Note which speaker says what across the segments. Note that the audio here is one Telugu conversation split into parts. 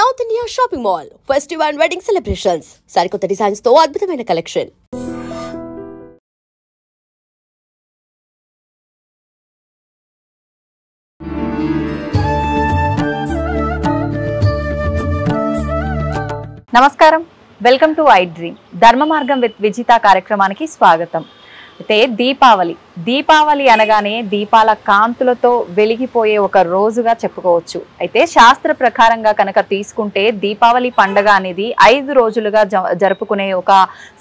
Speaker 1: South India shopping mall festival and wedding celebrations సరికొత్త డిజైన్స్ తో అద్భుతమైన కలెక్షన్.
Speaker 2: నమస్కారం, వెల్కమ్ టు ఐ డ్రీమ్. ధర్మ మార్గం విత్ విజిత కార్యక్రమానికి స్వాగతం. అయితే దీపావళి అనగానే దీపాల కాంతులతో వెలిగిపోయే ఒక రోజుగా చెప్పుకోవచ్చు. అయితే శాస్త్ర ప్రకారంగా కనుక తీసుకుంటే దీపావళి పండగ అనేది 5 రోజులుగా జరుపుకునే ఒక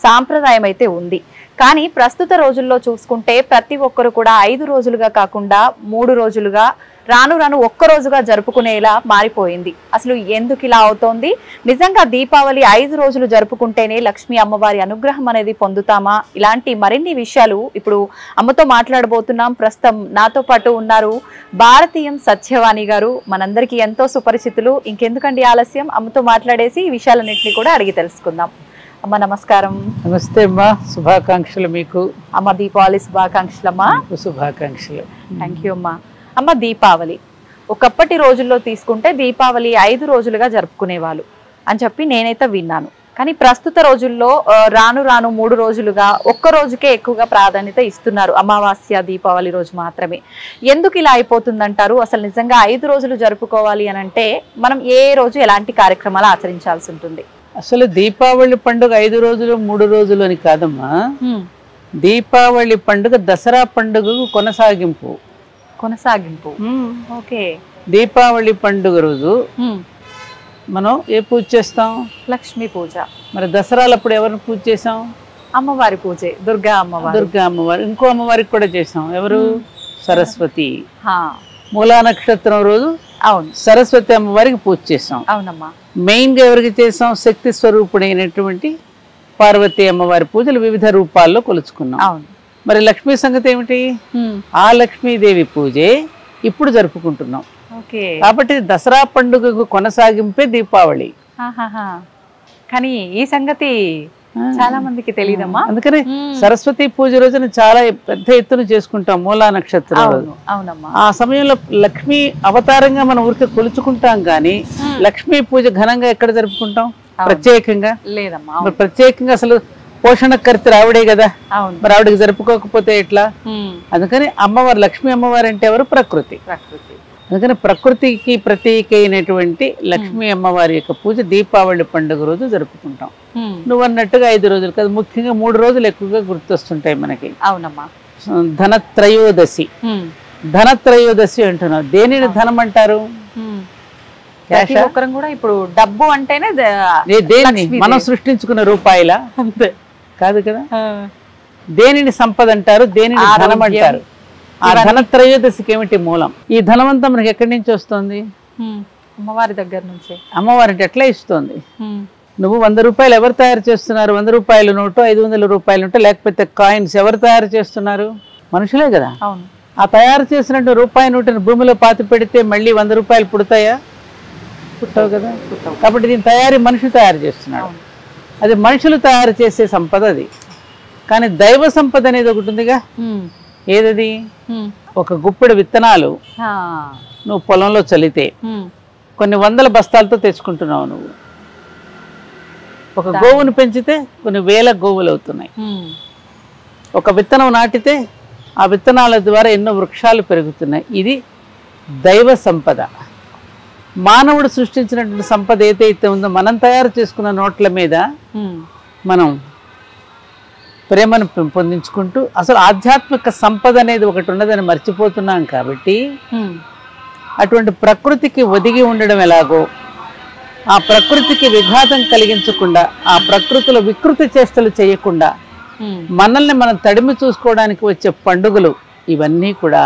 Speaker 2: సాంప్రదాయం అయితే ఉంది. కానీ ప్రస్తుత రోజుల్లో చూసుకుంటే ప్రతి ఒక్కరు కూడా 5 రోజులుగా కాకుండా 3 రోజులుగా రాను ఒక్క రోజుగా జరుపుకునేలా మారిపోయింది. అసలు ఎందుకు ఇలా అవుతోంది? నిజంగా దీపావళి 5 రోజులు జరుపుకుంటేనే లక్ష్మీ అమ్మవారి అనుగ్రహం అనేది పొందుతామా? ఇలాంటి మరిన్ని విషయాలు ఇప్పుడు అమ్మతో మాట్లాడబోతున్నాం. ప్రస్తుతం నాతో పాటు ఉన్నారు భారతీయం సత్యవాణి గారు, మనందరికీ ఎంతో సుపరిచితులు. ఇంకెందుకండి ఆలస్యం, అమ్మతో మాట్లాడేసి ఈ విషయాలన్నింటినీ కూడా అడిగి తెలుసుకుందాం. అమ్మ నమస్కారం.
Speaker 3: నమస్తే అమ్మా, శుభాకాంక్షలు మీకు.
Speaker 2: అమ్మ దీపావళి శుభాకాంక్షలు అమ్మా.
Speaker 3: శుభాకాంక్షలు.
Speaker 2: థ్యాంక్ యూ అమ్మా. అమ్మ దీపావళి ఒకప్పటి రోజుల్లో తీసుకుంటే దీపావళి 5 రోజులుగా జరుపుకునేవాళ్ళు అని చెప్పి నేనైతే విన్నాను. కానీ ప్రస్తుత రోజుల్లో రాను 3 రోజులుగా ఒక్క రోజుకే ఎక్కువగా ప్రాధాన్యత ఇస్తున్నారు. అమావాస్య దీపావళి రోజు మాత్రమే. ఎందుకు ఇలా అయిపోతుందంటారు? అసలు నిజంగా 5 రోజులు జరుపుకోవాలి అని అంటే మనం ఏ రోజు ఎలాంటి కార్యక్రమాలు ఆచరించాల్సి ఉంటుంది?
Speaker 3: అసలు దీపావళి పండుగ 5 రోజులు 3 రోజులు అని కాదమ్మా. దీపావళి పండుగ దసరా పండుగకు కొనసాగింపు.
Speaker 2: ఓకే.
Speaker 3: దీపావళి పండుగ రోజు మనం ఏ పూజ చేస్తాం?
Speaker 2: లక్ష్మీ పూజ.
Speaker 3: మరి దసరాలప్పుడు ఎవరిని పూజ చేసాం?
Speaker 2: అమ్మవారి పూజే, దుర్గా అమ్మవారు.
Speaker 3: ఇంకో అమ్మవారికి కూడా చేసాం. ఎవరు? సరస్వతి. మూలా నక్షత్రం రోజు
Speaker 2: అవును
Speaker 3: సరస్వతి అమ్మవారికి పూజ చేసాం.
Speaker 2: అవునమ్మా.
Speaker 3: మెయిన్ గా ఎవరికి చేసాం? శక్తి స్వరూపుడైనటువంటి పార్వతీ అమ్మవారి పూజలు వివిధ రూపాల్లో కొలుచుకున్నాం.
Speaker 2: అవును.
Speaker 3: మరి లక్ష్మీ సంగతి ఏమిటి? ఆ లక్ష్మీదేవి పూజే ఇప్పుడు జరుపుకుంటున్నాం. కాబట్టి దసరా పండుగకు కొనసాగింపే దీపావళి.
Speaker 2: కానీ ఈ సంగతి చాలా మందికి తెలియదమ్మా.
Speaker 3: అందుకని సరస్వతి పూజ రోజున చాలా పెద్ద ఎత్తున చేసుకుంటాం. మూలా నక్షత్రం రోజు.
Speaker 2: అవునమ్మా.
Speaker 3: ఆ సమయంలో లక్ష్మీ అవతారంగా మనం ఊరికి కొలుచుకుంటాం. కానీ లక్ష్మీ పూజ ఘనంగా ఎక్కడ జరుపుకుంటాం? ప్రత్యేకంగా
Speaker 2: లేదమ్మా.
Speaker 3: ప్రత్యేకంగా అసలు పోషణకర్త ఆవిడే కదా. మరి ఆవిడకి జరుపుకోకపోతే ఎట్లా? అందుకని అమ్మవారు, లక్ష్మీ అమ్మవారు అంటే ఎవరు? ప్రకృతి. అందుకని ప్రకృతికి ప్రతీక అయినటువంటి లక్ష్మీ అమ్మవారి యొక్క పూజ దీపావళి పండుగ రోజు జరుపుకుంటాం. నువ్వు అన్నట్టుగా 5 రోజులు కాదు, ముఖ్యంగా 3 రోజులు ఎక్కువగా గుర్తొస్తుంటాయి మనకి.
Speaker 2: అవునమ్మా.
Speaker 3: ధనత్రయోదశి. ధనత్రయోదశి అంటున్నావు. దేనిని ధనం అంటారు?
Speaker 2: కూడా ఇప్పుడు డబ్బు అంటేనే
Speaker 3: దేన్ని మనం సృష్టించుకున్న రూపాయల అంతే కాదు కదా. దేనిని సంపద అంటారు, దేనిని ధనం అంటారు. ఆ ధనత్రయోదశికి ఏమిటి మూలం? ఈ ధనమంతా మనకి ఎక్కడి నుంచి వస్తుంది?
Speaker 2: అమ్మవారి దగ్గర నుంచి.
Speaker 3: అమ్మవారి అంటే ఎట్లా ఇస్తుంది? నువ్వు 100 రూపాయలు ఎవరు తయారు చేస్తున్నారు? 100 రూపాయల నోటు, 500 రూపాయల నోటు, లేకపోతే కాయిన్స్ ఎవరు తయారు చేస్తున్నారు? మనుషులే కదా. ఆ తయారు చేసినట్టు రూపాయి నోటుని భూమిలో పాతి పెడితే మళ్ళీ 100 రూపాయలు పుడతాయా? పుట్టవు కదా. కాబట్టి దీని తయారీ మనిషి తయారు చేస్తున్నాడు. అది మనుషులు తయారు చేసే సంపద అది. కానీ దైవ సంపద అనేది ఒకటి ఉందిగా. ఏదది? ఒక గుప్పెడు విత్తనాలు నువ్వు పొలంలో చల్లితే కొన్ని 100 బస్తాలతో తెచ్చుకుంటున్నావు. నువ్వు ఒక గోవును పెంచితే కొన్ని 1000 గోవులు అవుతున్నాయి. ఒక విత్తనం నాటితే ఆ విత్తనాల ద్వారా ఎన్నో వృక్షాలు పెరుగుతున్నాయి. ఇది దైవ సంపద. మానవుడు సృష్టించినటువంటి సంపద ఏదైతే ఉందో, మనం తయారు చేసుకున్న నోట్ల మీద మనం ప్రేమను పెంపొందించుకుంటూ అసలు ఆధ్యాత్మిక సంపద అనేది ఒకటి ఉన్నదని మర్చిపోతున్నాం. కాబట్టి అటువంటి ప్రకృతికి ఒదిగి ఉండడం ఎలాగో, ఆ ప్రకృతికి విఘాతం కలిగించకుండా, ఆ ప్రకృతిలో వికృతి చేష్టలు చేయకుండా మనల్ని మనం తడిమి చూసుకోవడానికి వచ్చే పండుగలు ఇవన్నీ కూడా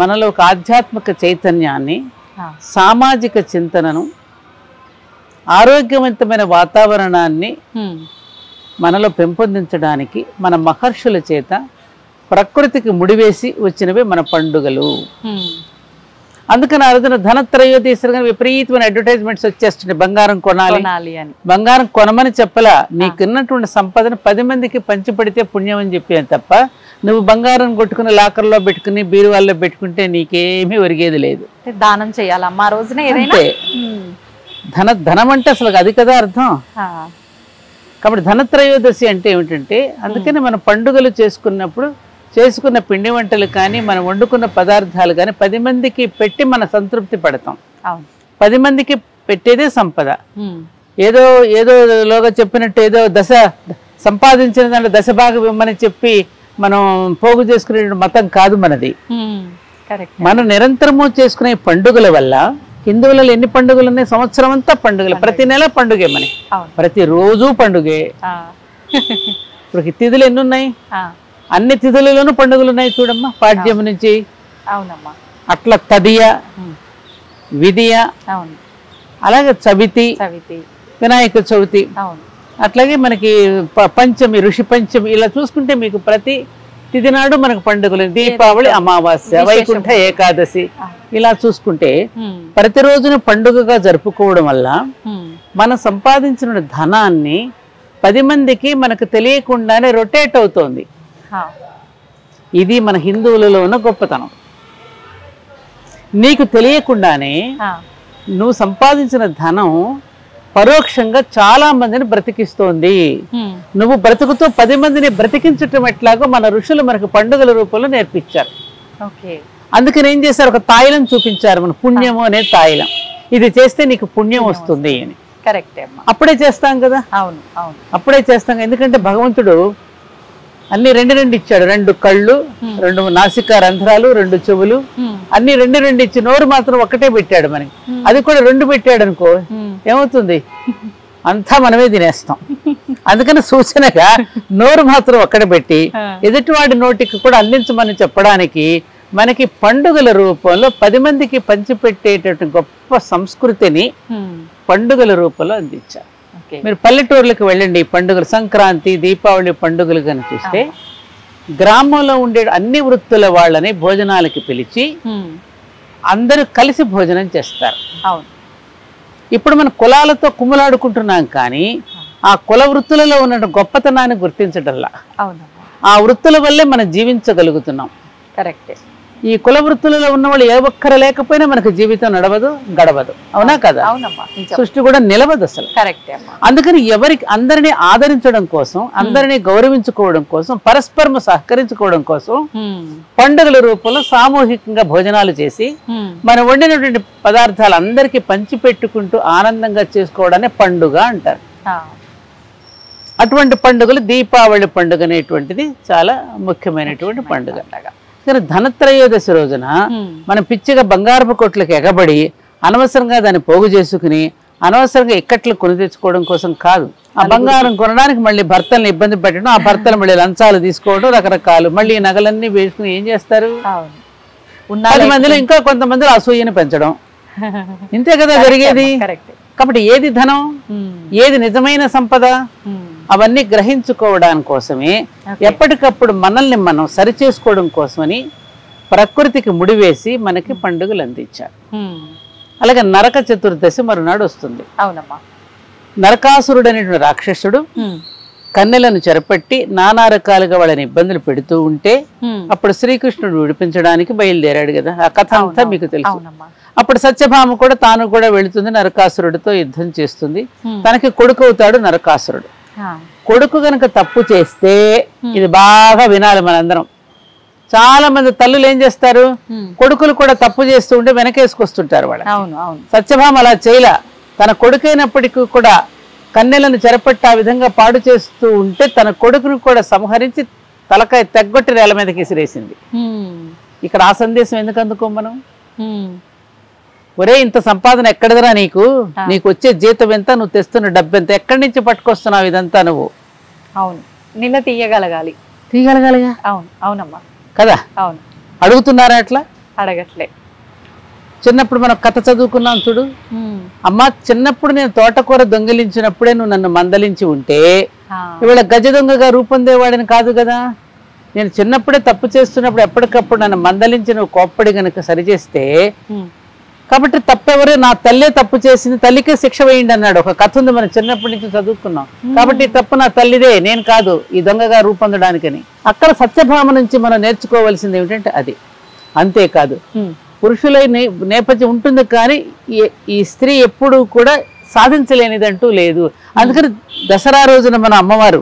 Speaker 3: మనలో ఒక ఆధ్యాత్మిక చైతన్యాన్ని, సామాజిక చింతనను, ఆరోగ్యవంతమైన వాతావరణాన్ని మనలో పెంపొందించడానికి మన మహర్షుల చేత ప్రకృతికి ముడివేసి వచ్చినవే మన పండుగలు. అందుకని ఆ రోజున ధనత్రయోదశి విపరీతమైన అడ్వర్టైజ్మెంట్స్ వచ్చేస్తున్నాయి. బంగారం కొనాలి అని. బంగారం కొనమని చెప్పలా, నీకున్నటువంటి సంపదను 10 మందికి పంచిపెడితే పుణ్యం అని చెప్పాను తప్ప, నువ్వు బంగారం కొట్టుకుని లాకర్లో పెట్టుకుని బీరువాల్లో పెట్టుకుంటే నీకేమీ ఒరిగేది లేదు.
Speaker 2: దానం చేయాలమ్మా రోజున.
Speaker 3: ధనం అంటే అసలు అది కదా అర్థం. కాబట్టి ధనత్రయోదశి అంటే ఏమిటంటే, అందుకని మనం పండుగలు చేసుకున్నప్పుడు చేసుకున్న పిండి వంటలు కానీ మనం వండుకున్న పదార్థాలు కానీ 10 మందికి పెట్టి మన సంతృప్తి పడతాం. 10 మందికి పెట్టేదే సంపద. ఏదో లోగా చెప్పినట్టు ఏదో సంపాదించిన దాంట్లో దశభాగం ఇవ్వమని చెప్పి మనం పోగు చేసుకునే మతం కాదు మనది. మనం నిరంతరము చేసుకునే పండుగల వల్ల, హిందువులలో ఎన్ని పండుగలు ఉన్నాయి? సంవత్సరం అంతా పండుగలు, ప్రతి నెల పండుగే, మనకి ప్రతిరోజు పండుగే. ఇప్పుడు తిథులు ఎన్ని ఉన్నాయి? అన్ని తిథులలోనూ పండుగలు ఉన్నాయి చూడమ్మా, పాడ్యం నుంచి. అట్లా తదియ, విధియ, అలాగే చవితి, వినాయక చవితి, అట్లాగే మనకి పంచమి, ఋషి పంచమి, ఇలా చూసుకుంటే మీకు ప్రతి తిథి నాడు మనకు పండుగలు. దీపావళి, అమావాస్య, వైకుంఠ ఏకాదశి, ఇలా చూసుకుంటే ప్రతిరోజున పండుగగా జరుపుకోవడం వల్ల మనం సంపాదించిన ధనాన్ని 10 మందికి మనకు తెలియకుండానే రొటేట్ అవుతోంది. ఇది మన హిందువులలో ఉన్న గొప్పతనం. నీకు తెలియకుండానే నువ్వు సంపాదించిన ధనం పరోక్షంగా చాలా మందిని బ్రతికిస్తోంది. నువ్వు బ్రతుకుతూ 10 మందిని బ్రతికించటం ఎట్లాగో మన ఋషులు మనకు పండుగల రూపంలో నేర్పించారు. అందుకని ఏం చేశారు, ఒక తాయిలం చూపించారు, మన పుణ్యము అనే తాయిలం. ఇది చేస్తే నీకు పుణ్యం వస్తుంది అని. అప్పుడే చేస్తాం కదా. అప్పుడే చేస్తాం, ఎందుకంటే భగవంతుడు అన్ని 2 ఇచ్చాడు. 2 కళ్ళు, 2 నాసిక రంధ్రాలు, 2 చెవులు, అన్ని 2 ఇచ్చి నోరు మాత్రం ఒక్కటే పెట్టాడు మనకి. అది కూడా 2 పెట్టాడు అనుకో, ఏమవుతుంది? అంతా మనమే తినేస్తాం. అందుకని సూచనగా నోరు మాత్రం ఒక్కడే పెట్టి ఎదుటివాడి నోటికి కూడా అందించమని చెప్పడానికి మనకి పండుగల రూపంలో 10 మందికి పంచిపెట్టేటటువంటి గొప్ప సంస్కృతిని పండుగల రూపంలో అందించారు. మీరు పల్లెటూర్లకు వెళ్ళండి, పండుగలు, సంక్రాంతి, దీపావళి పండుగలు కానీ చూస్తే గ్రామంలో ఉండే అన్ని వృత్తుల వాళ్ళని భోజనాలకి పిలిచి అందరూ కలిసి భోజనం చేస్తారు. ఇప్పుడు మన కులాలతో కుమ్ములాడుకుంటున్నాం, కానీ ఆ కుల వృత్తులలో ఉన్న గొప్పతనాన్ని గుర్తించడంలా ఆ వృత్తుల వల్లే మనం జీవించగలుగుతున్నాం. ఈ కుల వృత్తులలో ఉన్న వాళ్ళు ఏ ఒక్కరు లేకపోయినా మనకు జీవితం నడవదు, గడవదు. అవునా కదా? సృష్టి కూడా నిలవదు అసలు. అందుకని అందరినీ ఆదరించడం కోసం, అందరినీ గౌరవించుకోవడం కోసం, పరస్పరం సహకరించుకోవడం కోసం పండుగల రూపంలో సామూహికంగా భోజనాలు చేసి మనం వండినటువంటి పదార్థాలు అందరికీ పంచిపెట్టుకుంటూ ఆనందంగా చేసుకోవడాన్ని పండుగ అంటారు. అటువంటి పండుగలు దీపావళి పండుగ అనేటువంటిది చాలా ముఖ్యమైనటువంటి పండుగ. కానీ ధనత్రయోదశి రోజున మనం పిచ్చిగా బంగారపు కొట్లకి ఎగబడి అనవసరంగా దాన్ని పోగు చేసుకుని అనవసరంగా ఇక్కట్లు కొని తెచ్చుకోవడం కోసం కాదు. ఆ బంగారం కొనడానికి మళ్ళీ భర్తల్ని ఇబ్బంది పెట్టడం, ఆ భర్తలు మళ్ళీ లంచాలు తీసుకోవడం, రకరకాలు మళ్ళీ నగలన్నీ వేసుకుని ఏం చేస్తారు? 10 మందిలో ఇంకా కొంతమందిలో అసూయని పెంచడం, ఇంతే కదా జరిగేది. కాబట్టి ఏది ధనం, ఏది నిజమైన సంపద, అవన్నీ గ్రహించుకోవడానికి కోసమే ఎప్పటికప్పుడు మనల్ని మనం సరిచేసుకోవడం కోసమని ప్రకృతికి ముడివేసి మనకి పండుగలు అందించారు. అలాగే నరక చతుర్దశి మరునాడు వస్తుంది. నరకాసురుడు అనేటువంటి రాక్షసుడు కన్నెలను చెరపట్టి నానా రకాలుగా వాళ్ళని ఇబ్బందులు పెడుతూ ఉంటే అప్పుడు శ్రీకృష్ణుడు విడిపించడానికి బయలుదేరాడు కదా. ఆ కథ అంతా మీకు తెలుసు. అప్పుడు సత్యభామ కూడా తాను కూడా వెళుతుంది, నరకాసురుడితో యుద్ధం చేస్తుంది. తనకి కొడుకు అవుతాడు నరకాసురుడు. కొడుకు గనక తప్పు చేస్తే, ఇది బాగా వినాలి మనందరం, చాలా మంది తల్లులు ఏం చేస్తారు, కొడుకులు కూడా తప్పు చేస్తూ ఉంటే వెనకేసుకొస్తుంటారు వాళ్ళు. సత్యభామ అలా చేయలా. తన కొడుకైనప్పటికీ కూడా కన్నెలను చెరపట్టి ఆ విధంగా పాడు చేస్తూ ఉంటే తన కొడుకును కూడా సంహరించి తలకాయ తెగ్గొట్టి నేల మీదకి విసిరేసింది. ఇక్కడ ఆ సందేశం ఎందుకు అందుకో మనం, ఒరే ఇంత సంపాదన ఎక్కడదరా నీకు, నీకు వచ్చే జీతం ఎంత, నువ్వు తెస్తున్న డబ్బు ఎంత, ఎక్కడి నుంచి పట్టుకొస్తున్నావు ఇదంతా నువ్వు?
Speaker 2: నిన్న తీయగలగాలి. అవునమ్మా
Speaker 3: కదా. అడుగుతున్నారా? అట్లా అడగట్లే. చిన్నప్పుడు మనం కథ చదువుకున్నాం చూడు, అమ్మా చిన్నప్పుడు నేను తోటకూర దొంగిలించినప్పుడే నువ్వు నన్ను మందలించి ఉంటే ఇవాళ గజ దొంగగా రూపొందేవాడిని కాదు కదా. నేను చిన్నప్పుడే తప్పు చేస్తున్నప్పుడు ఎప్పటికప్పుడు నన్ను మందలించి నువ్వు కోప్పడి గనక సరిచేస్తే, కాబట్టి తప్పెవరు, నా తల్లే తప్పు చేసింది, తల్లికే శిక్ష వేయండి అన్నాడు. ఒక కథ ఉంది, మనం చిన్నప్పటి నుంచి చదువుకున్నాం. కాబట్టి తప్పు నా తల్లిదే, నేను కాదు ఈ దొంగగా రూపొందడానికని. అక్కడ సత్యభామ నుంచి మనం నేర్చుకోవాల్సింది ఏమిటంటే అది. అంతేకాదు, పురుషుల నేపథ్యం ఉంటుంది, కానీ ఈ స్త్రీ ఎప్పుడూ కూడా సాధించలేనిదంటూ లేదు. అందుకని దసరా రోజున మన అమ్మవారు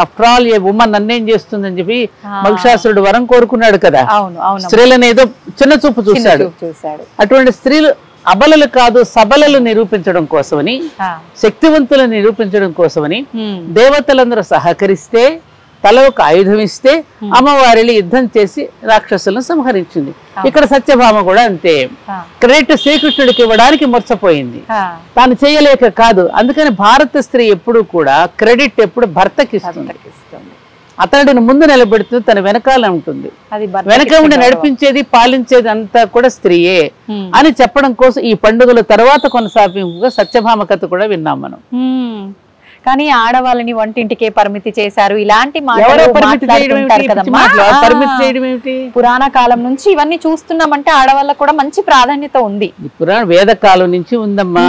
Speaker 3: ఆఫ్టర్ ఆల్ ఏ ఉమ్మ నన్నేం చేస్తుందని చెప్పి మహిషాసురుడు వరం కోరుకున్నాడు కదా, స్త్రీలను ఏదో చిన్న చూపు చూశాడు. అటువంటి స్త్రీలు అబలలు కాదు సబలలు నిరూపించడం కోసమని, శక్తివంతులను నిరూపించడం కోసమని దేవతలందరూ సహకరిస్తే, తల ఒక ఆయుధం ఇస్తే అమ్మవారిని యుద్ధం చేసి రాక్షసులను సంహరించింది. ఇక్కడ సత్యభామ కూడా అంతే. క్రెడిట్ శ్రీకృష్ణుడికి ఇవ్వడానికి మొర్చపోయింది, తాను చేయలేక కాదు. అందుకని భారత స్త్రీ ఎప్పుడు కూడా క్రెడిట్ ఎప్పుడు భర్తకి ఇస్తుంది. అతడిని ముందు నిలబెడుతూ తన వెనకాల ఉంటుంది. వెనక ఉండి నడిపించేది పాలించేది అంతా కూడా స్త్రీయే అని చెప్పడం కోసం ఈ పండుగల తర్వాత కొనసాగింపుగా సత్యభామ కథ కూడా విన్నాం మనం.
Speaker 2: కానీ ఆడవాళ్ళని వంటింటికే పరిమితి చేశారు ఇలాంటి పురాణ కాలం నుంచి ఇవన్నీ చూస్తున్నామంటే ఆడవాళ్ళకు కూడా మంచి ప్రాధాన్యత ఉంది.
Speaker 3: పురాణ వేద కాలం నుంచి ఉందమ్మా.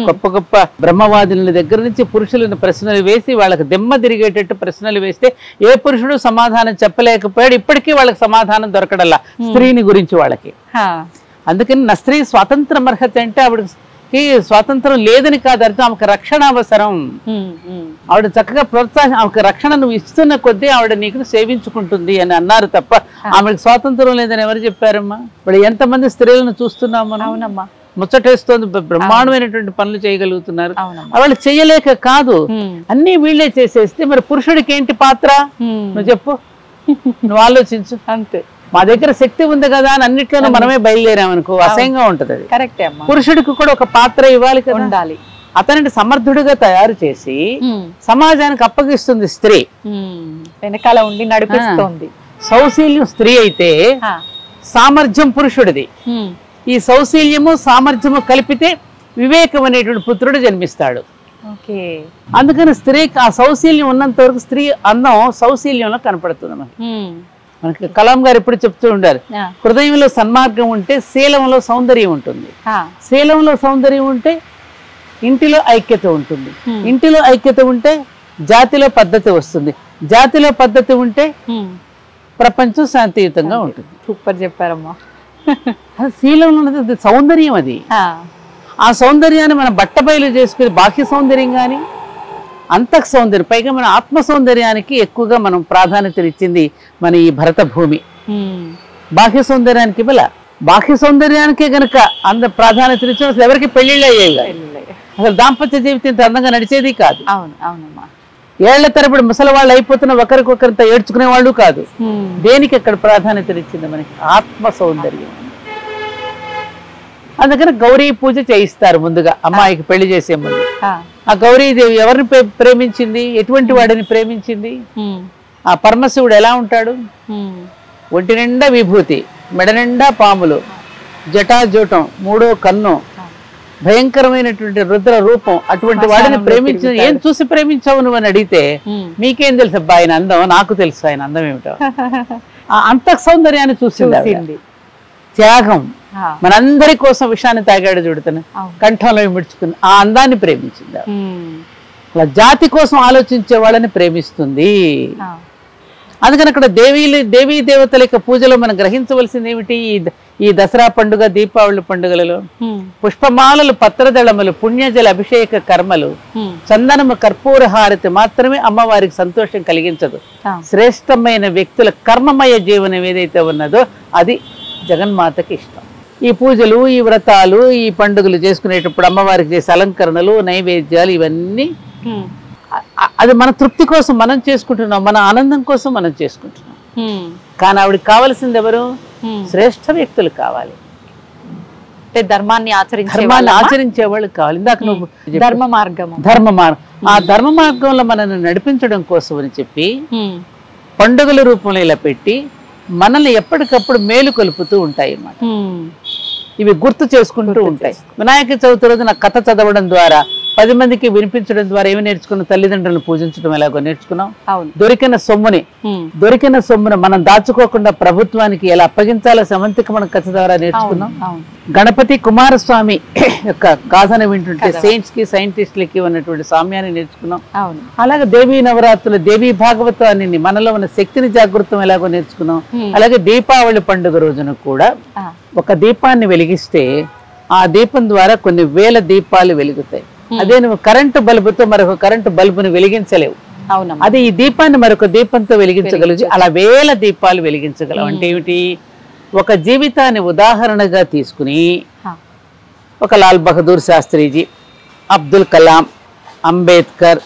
Speaker 3: గొప్ప గొప్ప బ్రహ్మవాదుల దగ్గర నుంచి పురుషులను ప్రశ్నలు వేసి వాళ్ళకి దెమ్మ తిరిగేటట్టు ప్రశ్నలు వేస్తే ఏ పురుషుడు సమాధానం చెప్పలేకపోయాడు. ఇప్పటికీ వాళ్ళకి సమాధానం దొరకడల్లా స్త్రీని గురించి వాళ్ళకి. అందుకని నా స్త్రీ స్వాతంత్రం అర్హత అంటే ఆవిడకి స్వాతంత్రం లేదని కాదు అర్థం, ఆమెకు రక్షణ అవసరం. ఆవిడ చక్కగా ప్రోత్సాహం, ఆమెకు రక్షణ నువ్వు ఇస్తున్న కొద్దీ ఆవిడ నీకు సేవించుకుంటుంది అని అన్నారు తప్ప ఆమెకు స్వాతంత్రం లేదని ఎవరు చెప్పారమ్మా? ఇప్పుడు ఎంతమంది స్త్రీలను చూస్తున్నాం మనం.
Speaker 2: అవునమ్మా,
Speaker 3: ముచ్చటేస్తోంది, బ్రహ్మాండమైనటువంటి పనులు చేయగలుగుతున్నారు. వాళ్ళు చేయలేక కాదు, అన్ని వీళ్ళే చేసేస్తే మరి పురుషుడికి ఏంటి పాత్ర నువ్వు చెప్పు, నువ్వు ఆలోచించు.
Speaker 2: అంతే,
Speaker 3: మా దగ్గర శక్తి ఉంది కదా అని అన్నిట్లోనూ మనమే బయలుదేరామనుకో అసహ్యంగా ఉంటది. అది పురుషుడికి కూడా ఒక పాత్ర ఇవ్వాలి కదా, ఉండాలి. అతనిని సమర్థుడిగా తయారు చేసి సమాజానికి అప్పగిస్తుంది స్త్రీ,
Speaker 2: వెనకాల ఉండి నడిపిస్తుంది.
Speaker 3: సౌశీల్యం స్త్రీ అయితే సామర్థ్యం పురుషుడిది. ఈ సౌశీల్యము సామర్థ్యము కలిపితే వివేకం అనేటువంటి పుత్రుడు జన్మిస్తాడు. అందుకని స్త్రీకి ఆ సౌశీల్యం ఉన్నంత వరకు స్త్రీ అందం సౌశీల్యంలో కనపడుతుంది. మనకి కలాం గారు ఎప్పుడు చెప్తూ ఉండారు, హృదయంలో సన్మార్గం ఉంటే శీలంలో సౌందర్యం ఉంటుంది, శీలంలో సౌందర్యం ఉంటే ఇంటిలో ఐక్యత ఉంటుంది, ఇంటిలో ఐక్యత ఉంటే జాతిలో పద్ధతి వస్తుంది, జాతిలో పద్ధతి ఉంటే ప్రపంచం శాంతియుతంగా ఉంటుంది.
Speaker 2: సూపర్ చెప్పారమ్మా.
Speaker 3: శీలంలో ఉన్నది సౌందర్యం. అది ఆ సౌందర్యాన్ని మనం బట్టబయలు చేసుకుని బాహ్య సౌందర్యం కానీ అంతః సౌందర్యం, పైగా మన ఆత్మ సౌందర్యానికి ఎక్కువగా మనం ప్రాధాన్యత ఇచ్చింది మన ఈ భరత భూమి. బాహ్య సౌందర్యానికి బాహ్య సౌందర్యానికే గనక అంత ప్రాధాన్యత ఇచ్చిన అసలు ఎవరికి పెళ్లిళ్ళు అయ్యేవి, అసలు దాంపత్య జీవితం ఇంత అందంగా నడిచేది కాదు.
Speaker 2: అవునమ్మా,
Speaker 3: ఏళ్ల తరబడి ముసలి వాళ్ళు అయిపోతున్న ఒకరికొకరితో ఏడ్చుకునే వాళ్ళు కాదు. దేనికి ఎక్కడ ప్రాధాన్యత ఇచ్చింది మనకి? ఆత్మ సౌందర్యం. అందుకని గౌరీ పూజ చేయిస్తారు ముందుగా అమ్మాయికి పెళ్లి చేసే ముందు. ఆ గౌరీదేవి ఎవరిని ప్రేమించింది, ఎటువంటి వాడిని ప్రేమించింది? ఆ పరమశివుడు ఎలా ఉంటాడు? ఒంటి నిండా విభూతి, మెడ నిండా పాములు, జటాజూటం, మూడో కన్ను, భయంకరమైనటువంటి రుద్ర రూపం. అటువంటి వాడిని ప్రేమించిన ఏం చూసి ప్రేమించావు నువ్వు అని అడిగితే మీకేం తెలుసు అబ్బా ఆయన అందం, నాకు తెలుసు ఆయన అందం ఏమిటో. ఆ అంతః సౌందర్యాన్ని చూసింది. త్యాగం, మనందరి కోసం విషాన్ని తాగాడు చూడుతాను, కంఠంలో ముడుచుకుని ఆ అందాన్ని ప్రేమించింది. అలా జాతి కోసం ఆలోచించే వాళ్ళని ప్రేమిస్తుంది. అందుకని అక్కడ దేవీ దేవతల యొక్క పూజలో మనం గ్రహించవలసింది ఏమిటి? ఈ దసరా పండుగ, దీపావళి పండుగలలో పుష్పమాలలు, పత్రదళములు, పుణ్యజల అభిషేక కర్మలు, చందనము, కర్పూర హారతి మాత్రమే అమ్మవారికి సంతోషం కలిగించదు. శ్రేష్టమైన వ్యక్తుల కర్మమయ జీవనం ఏదైతే ఉన్నదో అది జగన్మాతకి ఇష్టం. ఈ పూజలు, ఈ వ్రతాలు, ఈ పండుగలు చేసుకునేటప్పుడు అమ్మవారికి చేసే అలంకరణలు, నైవేద్యాలు ఇవన్నీ అది మన తృప్తి కోసం మనం చేసుకుంటున్నాం, మన ఆనందం కోసం మనం చేసుకుంటున్నాం. కానీ ఆవిడకి కావాల్సింది ఎవరు? శ్రేష్ఠ వ్యక్తులు కావాలి,
Speaker 2: ధర్మాన్ని
Speaker 3: ఆచరించే వాళ్ళు కావాలి. ఇందాక నువ్వు
Speaker 2: ధర్మ మార్గం,
Speaker 3: ఆ ధర్మ మార్గంలో మనల్ని నడిపించడం కోసం అని చెప్పి పండుగల రూపంలో ఇలా పెట్టి మనల్ని ఎప్పటికప్పుడు మేలు కొలుపుతూ ఉంటాయి అన్నమాట. ఇవి గుర్తు చేసుకుంటూ ఉంటాయి. వినాయక చవితి రోజు నాకు కథ చదవడం ద్వారా 10 మందికి వినిపించడం ద్వారా ఏమి నేర్చుకున్నాం? తల్లిదండ్రులను పూజించడం ఎలాగో నేర్చుకున్నాం. దొరికిన సొమ్మును మనం దాచుకోకుండా ప్రభుత్వానికి ఎలా అప్పగించాలో సమంతికి మనం కథ ద్వారా నేర్చుకున్నాం. గణపతి కుమారస్వామి యొక్క గాథను వింటుంటే సైన్స్ కి సైంటిస్టులకి ఉన్నటువంటి సామ్యాన్ని నేర్చుకున్నాం. అలాగే దేవీ నవరాత్రులు, దేవీ భాగవతాన్ని, మనలో ఉన్న శక్తిని జాగృతం ఎలాగో నేర్చుకున్నాం. అలాగే దీపావళి పండుగ రోజున కూడా ఒక దీపాన్ని వెలిగిస్తే ఆ దీపం ద్వారా కొన్ని వేల దీపాలు వెలుగుతాయి. అదే నువ్వు కరెంటు బల్బుతో మరొక కరెంటు బల్బుని వెలిగించలేవు.
Speaker 2: అవునమ్మా.
Speaker 3: అదే ఈ దీపాన్ని మరొక దీపంతో వెలిగించగలదు. అలా వేల దీపాలు వెలిగించగలవు. అంటే ఏమిటి? ఒక జీవితాన్ని ఉదాహరణగా తీసుకుని ఒక లాల్ బహదూర్ శాస్త్రిజీ, అబ్దుల్ కలాం, అంబేద్కర్,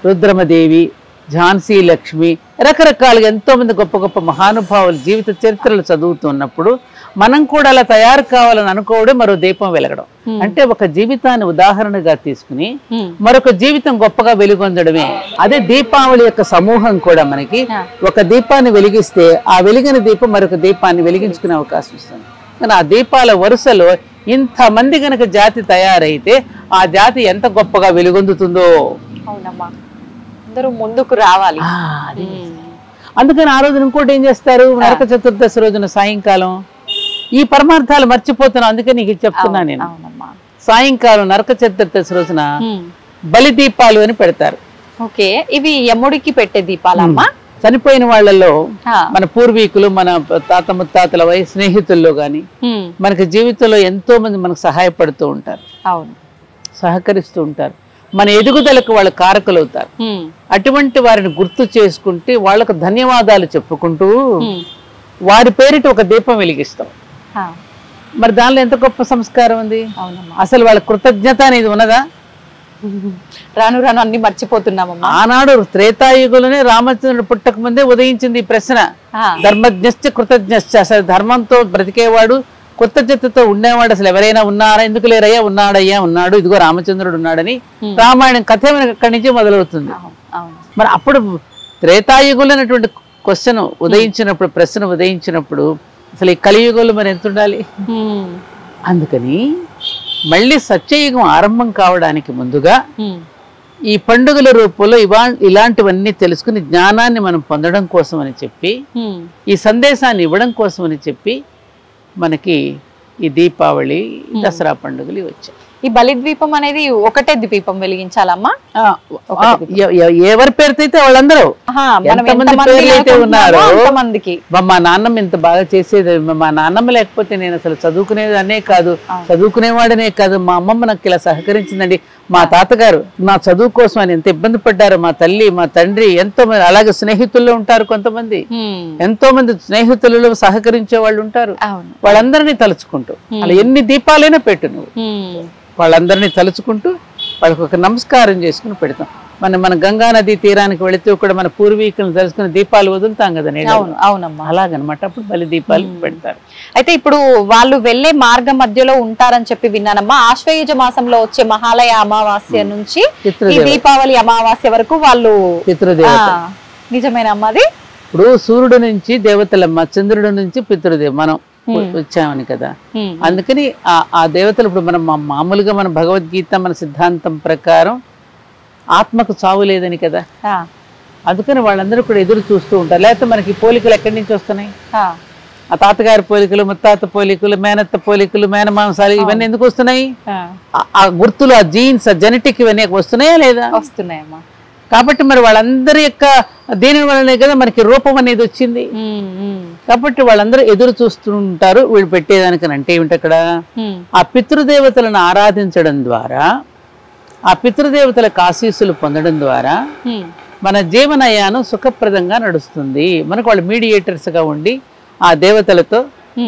Speaker 3: రుద్రమదేవి, ఝాన్సీ లక్ష్మి, రకరకాలుగా ఎంతో మంది గొప్ప గొప్ప మహానుభావులు జీవిత చరిత్రలు చదువుతున్నప్పుడు మనం కూడా అలా తయారు కావాలని అనుకోవడం మరో దీపం వెలగడం. అంటే ఒక జీవితాన్ని ఉదాహరణగా తీసుకుని మరొక జీవితం గొప్పగా వెలుగొందడమే. అదే దీపావళి యొక్క సమూహం కూడా మనకి ఒక దీపాన్ని వెలిగిస్తే ఆ వెలిగిన దీపం మరొక దీపాన్ని వెలిగించుకునే అవకాశం ఇస్తుంది. కానీ ఆ దీపాల వరుసలో ఇంతమంది గనక జాతి తయారైతే ఆ జాతి ఎంత గొప్పగా వెలుగొందుతుందో.
Speaker 2: అవునమ్మా, అందరూ ముందుకు రావాలి.
Speaker 3: అందుకని ఆ రోజున ఇంకోటి ఏం చేస్తారు, నరక చతుర్దశి రోజున సాయంకాలం ఈ పరమార్థాలు మర్చిపోతున్నాం. అందుకే నీకు చెప్తున్నా నేను. సాయంకాలం నరక చతుర్దశి రోజున బలి దీపాలు అని పెడతారు.
Speaker 2: ఓకే, ఇవి యముడికి పెట్టే దీపాలమ్మా?
Speaker 3: చనిపోయిన వాళ్ళల్లో మన పూర్వీకులు, మన తాత ముత్తాతల వయసు స్నేహితుల్లో గాని మనకి జీవితంలో ఎంతో మంది మనకు సహాయపడుతూ ఉంటారు.
Speaker 2: అవును,
Speaker 3: సహకరిస్తూ ఉంటారు. మన ఎదుగుదలకు వాళ్ళు కారకులు అవుతారు. అటువంటి వారిని గుర్తు చేసుకుంటే వాళ్ళకు ధన్యవాదాలు చెప్పుకుంటూ వారి పేరిట ఒక దీపం వెలిగిస్తాం. మరి దానిలో ఎంత గొప్ప సంస్కారం ఉంది. అసలు వాళ్ళ కృతజ్ఞత అనేది ఉన్నదా?
Speaker 2: రాను రాను అన్ని మర్చిపోతున్నామమ్మా.
Speaker 3: ఆనాడు త్రేతాయుగులోనే రామచంద్రుడు పుట్టక ముందే ఉదయించింది ఈ ప్రశ్న. ధర్మజ్ఞశ్చ కృతజ్ఞశ్చ. అసలు ధర్మంతో బ్రతికేవాడు, కృతజ్ఞతతో ఉండేవాడు అసలు ఎవరైనా ఉన్నారా? ఎందుకు లేరయ్యా? ఉన్నాడయ్యా, ఉన్నాడు, ఇదిగో రామచంద్రుడు ఉన్నాడని రామాయణం కథ అక్కడి నుంచి మొదలవుతుంది. మరి అప్పుడు త్రేతాయుగులైనటువంటి క్వశ్చన్ ఉదయించినప్పుడు, ప్రశ్న ఉదయించినప్పుడు అసలు ఈ కలియుగంలో మరి ఎంత ఉండాలి? అందుకని మళ్ళీ సత్యయుగం ఆరంభం కావడానికి ముందుగా ఈ పండుగల రూపంలో ఇలాంటివన్నీ తెలుసుకుని జ్ఞానాన్ని మనం పొందడం కోసం అని చెప్పి, ఈ సందేశాన్ని ఇవ్వడం కోసం అని చెప్పి మనకి ఈ దీపావళి, దసరా పండుగలు వచ్చాయి.
Speaker 2: ఈ బలిద్వీపం అనేది ఒకటే దీపం వెలిగించాలమ్మా?
Speaker 3: ఎవరి పేరుతో అయితే వాళ్ళందరూ, ఎంతమంది పేర్లు అయితే ఉన్నారో. మా నాన్నమ్మ ఇంత బాగా చేసేది. మా నాన్నమ్మ లేకపోతే నేను అసలు చదువుకునేదనే కాదు, చదువుకునేవాడనే కాదు. మా అమ్మమ్మ నాకు ఇలా సహకరించిందండి. మా తాతగారు నా చదువు కోసం అని ఎంత ఇబ్బంది పడ్డారు. మా తల్లి, మా తండ్రి, ఎంతో మంది. అలాగే స్నేహితుల్లో ఉంటారు కొంతమంది, ఎంతో మంది స్నేహితులలో సహకరించే వాళ్ళు ఉంటారు. వాళ్ళందరినీ తలుచుకుంటూ అలా ఎన్ని దీపాలైనా పెట్టు నువ్వు. వాళ్ళందరినీ తలుచుకుంటూ వాళ్ళకి ఒక నమస్కారం చేసుకుని పెడతాం. మన గంగా నది తీరానికి వెళితే కూడా మన పూర్వీకులను తెలుసుకుని దీపాలు వదులుతాం కదా.
Speaker 2: అవునమ్మా,
Speaker 3: అలాగనమాట. అప్పుడు బలి దీపాలు పెడతారు.
Speaker 2: అయితే ఇప్పుడు వాళ్ళు వెళ్లే మార్గం మధ్యలో ఉంటారని చెప్పి విన్నానమ్మా. ఆశ్వయుజ మాసంలో వచ్చే మహాలయ అమావాస్య నుంచి ఈ దీపావళి అమావాస్య వరకు వాళ్ళు
Speaker 3: పితృదేవత.
Speaker 2: నిజమేనమ్మా అది?
Speaker 3: ఇప్పుడు సూర్యుడు నుంచి దేవతలమ్మ, చంద్రుడి నుంచి పితృదేవ మనం వచ్చామని కదా. అందుకని ఆ దేవతలు ఇప్పుడు మనం మామూలుగా మన భగవద్గీత, మన సిద్ధాంతం ప్రకారం ఆత్మకు చావు లేదని కదా. అందుకని వాళ్ళందరూ కూడా ఎదురు చూస్తూ ఉంటారు. లేకపోతే మనకి పోలికలు ఎక్కడి నుంచి వస్తున్నాయి? ఆ తాతగారి పోలికలు, ముత్తాత పోలికలు, మేనత్త పోలికలు, మేనమాంసాలు, ఇవన్నీ ఎందుకు వస్తున్నాయి? ఆ గుర్తులు, ఆ జీన్స్, ఆ జెనెటిక్ ఇవన్నీ వస్తున్నాయా లేదా?
Speaker 2: వస్తున్నాయమ్మా.
Speaker 3: కాబట్టి మరి వాళ్ళందరి యొక్క దీని వల్లనే కదా మనకి రూపం అనేది వచ్చింది. కాబట్టి వాళ్ళందరూ ఎదురు చూస్తుంటారు వీళ్ళు పెట్టేదానికని. అంటే ఏమిటి అక్కడ? ఆ పితృదేవతలను ఆరాధించడం ద్వారా, ఆ పితృదేవతలకు ఆశీస్సులు పొందడం ద్వారా మన జీవనయానం సుఖప్రదంగా నడుస్తుంది. మనకు వాళ్ళు మీడియేటర్స్ గా ఉండి ఆ దేవతలతో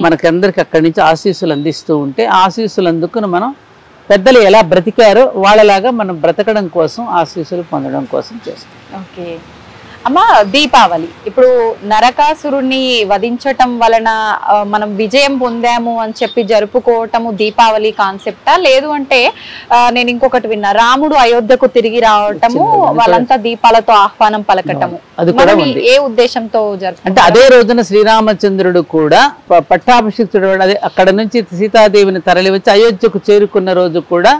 Speaker 3: మనకందరికి అక్కడి నుంచి ఆశీస్సులు అందిస్తూ ఉంటే, ఆశీస్సులు అందుకుని మనం పెద్దలు ఎలా బ్రతికారో వాళ్ళలాగా మనం బ్రతకడం కోసం, ఆశీస్సులు పొందడం కోసం చేస్తాం.
Speaker 2: ఓకే అమ్మా, దీపావళి ఇప్పుడు నరకాసురుణ్ణి వధించటం వలన మనం విజయం పొందాము అని చెప్పి జరుపుకోవటము దీపావళి కాన్సెప్టా? లేదు అంటే నేను ఇంకొకటి విన్నా, రాముడు అయోధ్యకు తిరిగి రావటము, వాళ్ళంతా దీపాలతో ఆహ్వానం పలకటము, ఏ ఉద్దేశంతో జరుపు?
Speaker 3: అంటే అదే రోజున శ్రీరామచంద్రుడు కూడా పట్టాభిషిక్తుడు అక్కడ నుంచి సీతాదేవిని తరలి వచ్చి అయోధ్యకు చేరుకున్న రోజు కూడా